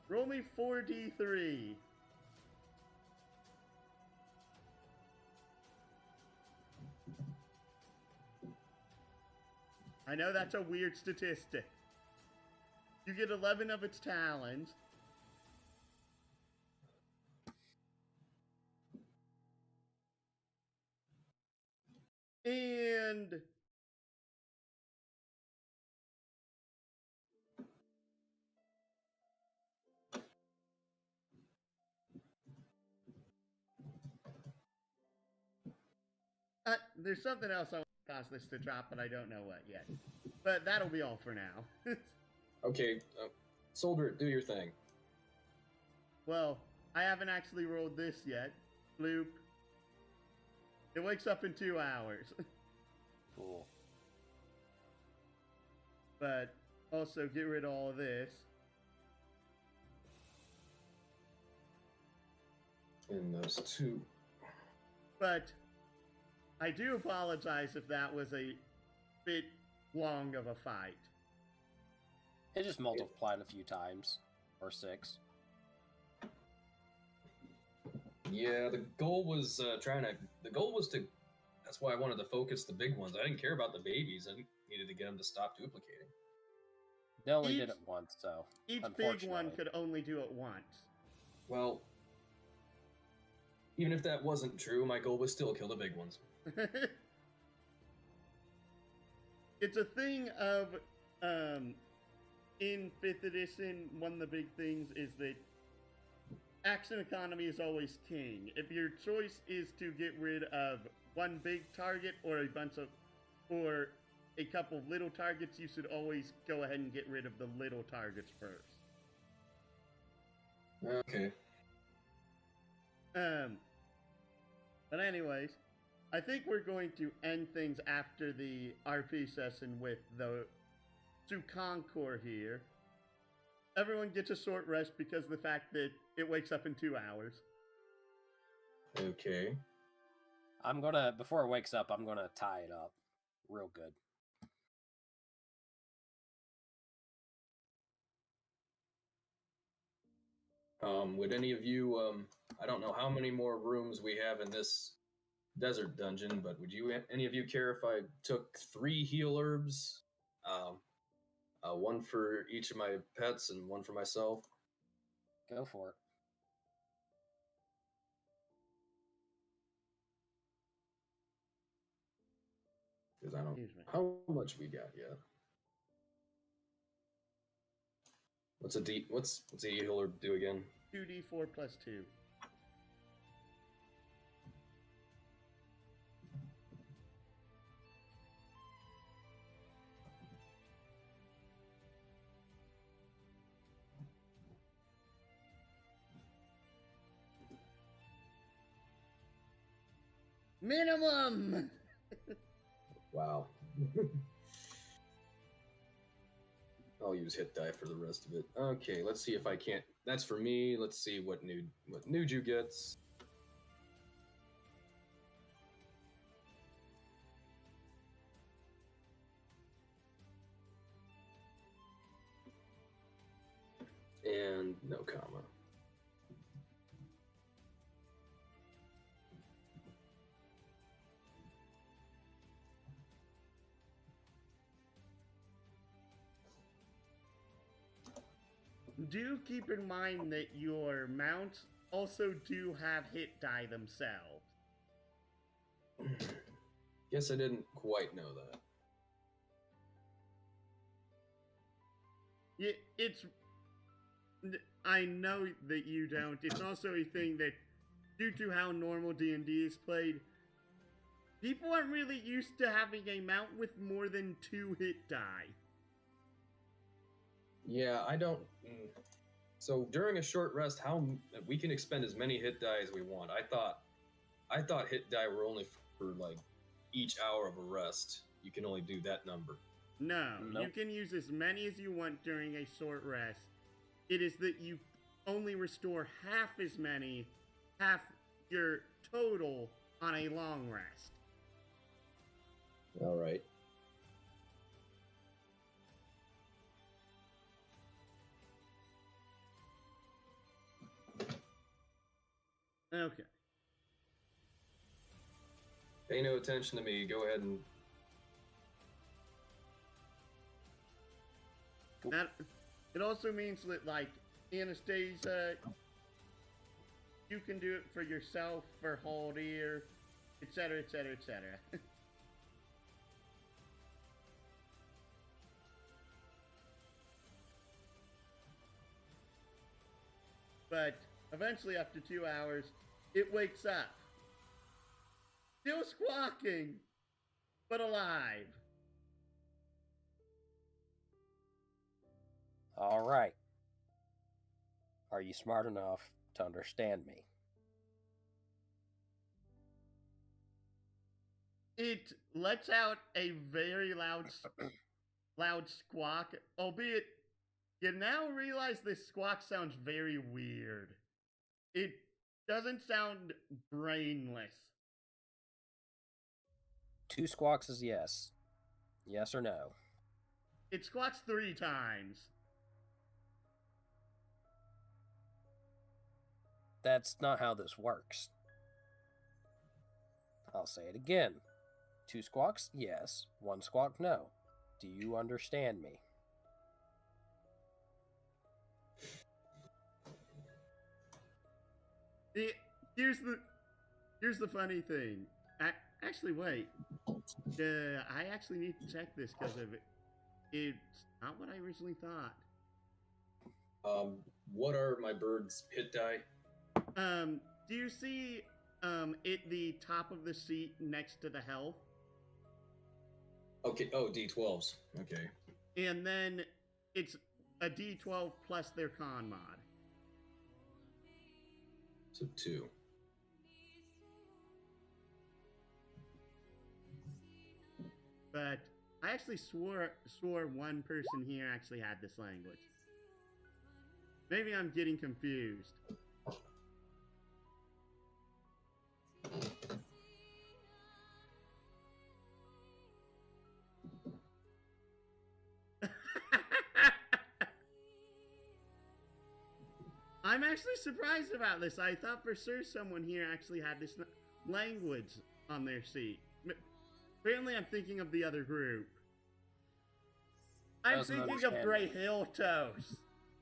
Roll me 4d3. I know that's a weird statistic. You get 11 of its talons. And there's something else I want to cause this to drop, but I don't know what yet. But that'll be all for now. Okay, Soldier, do your thing. Well, I haven't actually rolled this yet. Bloop. It wakes up in 2 hours. Cool. But also get rid of all of this. And those two. But I do apologize if that was a bit long of a fight. It just multiplied a few times. Or 6. Yeah, the goal was to. That's why I wanted to focus the big ones. I didn't care about the babies. I needed to get them to stop duplicating. They only Each- did it once, so Each big unfortunately. one could only do it once. Well, even if that wasn't true, my goal was still kill the big ones. It's a thing of, in 5th edition, one of the big things is that action economy is always king. If your choice is to get rid of one big target or a couple little targets, you should always go ahead and get rid of the little targets first. Okay. But anyways, I think we're going to end things after the RP session with the Sukonkor here. Everyone gets a short rest because of the fact that it wakes up in 2 hours. Okay. Before it wakes up, I'm gonna tie it up real good. Would any of you, I don't know how many more rooms we have in this desert dungeon, but would any of you care if I took 3 heal herbs? One for each of my pets and one for myself? Go for it. Because I don't Excuse me. know how much we got yet. What's a heal herb do again? 2d4 plus 2. Minimum! Wow. I'll use hit die for the rest of it. Okay, let's see if I can't. That's for me. Let's see what Nuju gets. And no comma. Do keep in mind that your mounts also do have hit die themselves. Guess I didn't quite know that. I know that you don't. It's also a thing that, due to how normal D&D is played, people aren't really used to having a mount with more than 2 hit die. Yeah, I don't. So during a short rest, we can expend as many hit die as we want. I thought hit die were only for like each hour of a rest. You can only do that number. No, Nope. You can use as many as you want during a short rest. It is that you only restore half your total on a long rest. All right. Okay. Pay no attention to me. Go ahead and. That, it also means that, like, Anastasia, you can do it for yourself, for Haldir, etc., etc., etc. But eventually, after 2 hours, it wakes up. Still squawking, but alive. All right. Are you smart enough to understand me? It lets out a very loud squawk, albeit you now realize this squawk sounds very weird. It doesn't sound brainless. 2 squawks is yes. Yes or no? It squawks 3 times. That's not how this works. I'll say it again. 2 squawks, yes. 1 squawk, no. Do you understand me? Here's the funny thing. Actually, wait. I actually need to check this because of it. It's not what I originally thought. What are my bird's hit die? Do you see at the top of the seat next to the health? Okay. Oh, D12s. Okay. And then it's a D12 plus their con mod. So 2. But I actually swore one person here actually had this language. Maybe I'm getting confused. I'm actually surprised about this. I thought for sure someone here actually had this language on their seat. Apparently I'm thinking of the other group. I'm thinking of Grey Hiltos.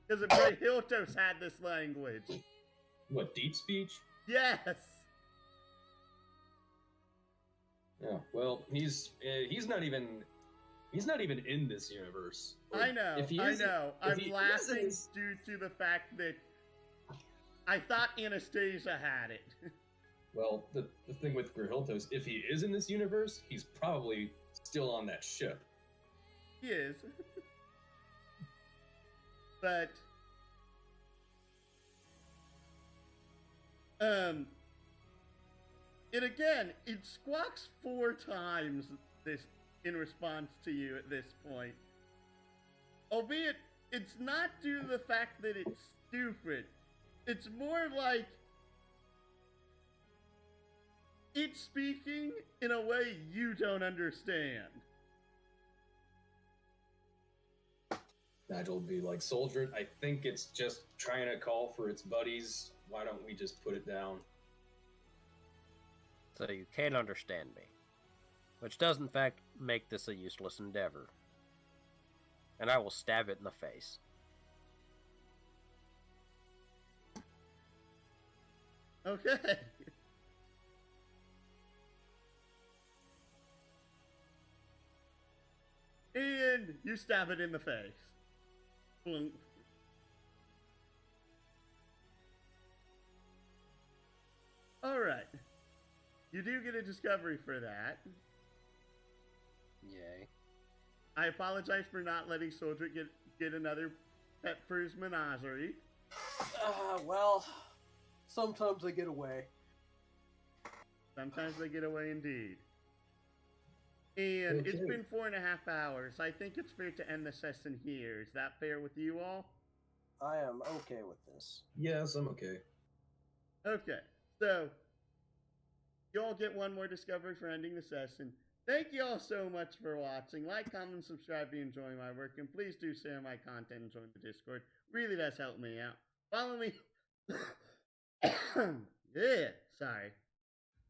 Because Grey Hiltos had this language. What, deep speech? Yes! Yeah, well, he's not even in this universe. I know. I'm laughing due to the fact that I thought Anastasia had it. Well, the thing with Grihiltos, if he is in this universe, he's probably still on that ship. He is. But and again, it squawks 4 times this in response to you at this point. Albeit, it's not due to the fact that it's stupid. It's more like it's speaking in a way you don't understand. Nigel will be like, Soldier, I think it's just trying to call for its buddies. Why don't we just put it down? So you can't understand me. Which does in fact make this a useless endeavor. And I will stab it in the face. Okay. And you stab it in the face. Boom. Alright. You do get a discovery for that. Yay. I apologize for not letting Soldier get another pet for his menagerie. Well, sometimes they get away. Sometimes they get away indeed. And it's been 4.5 hours. I think it's fair to end the session here. Is that fair with you all? I am okay with this. Yes, I'm okay. Okay, so you all get one more discovery for ending the session. Thank you all so much for watching. Like, comment, and subscribe if you enjoy my work, and please do share my content and join the Discord. Really does help me out. Follow me. Sorry.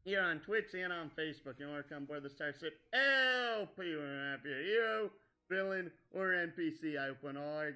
Here on Twitch and on Facebook. You want to come aboard the Starship LP, whether you're a hero, villain, or NPC. I open all our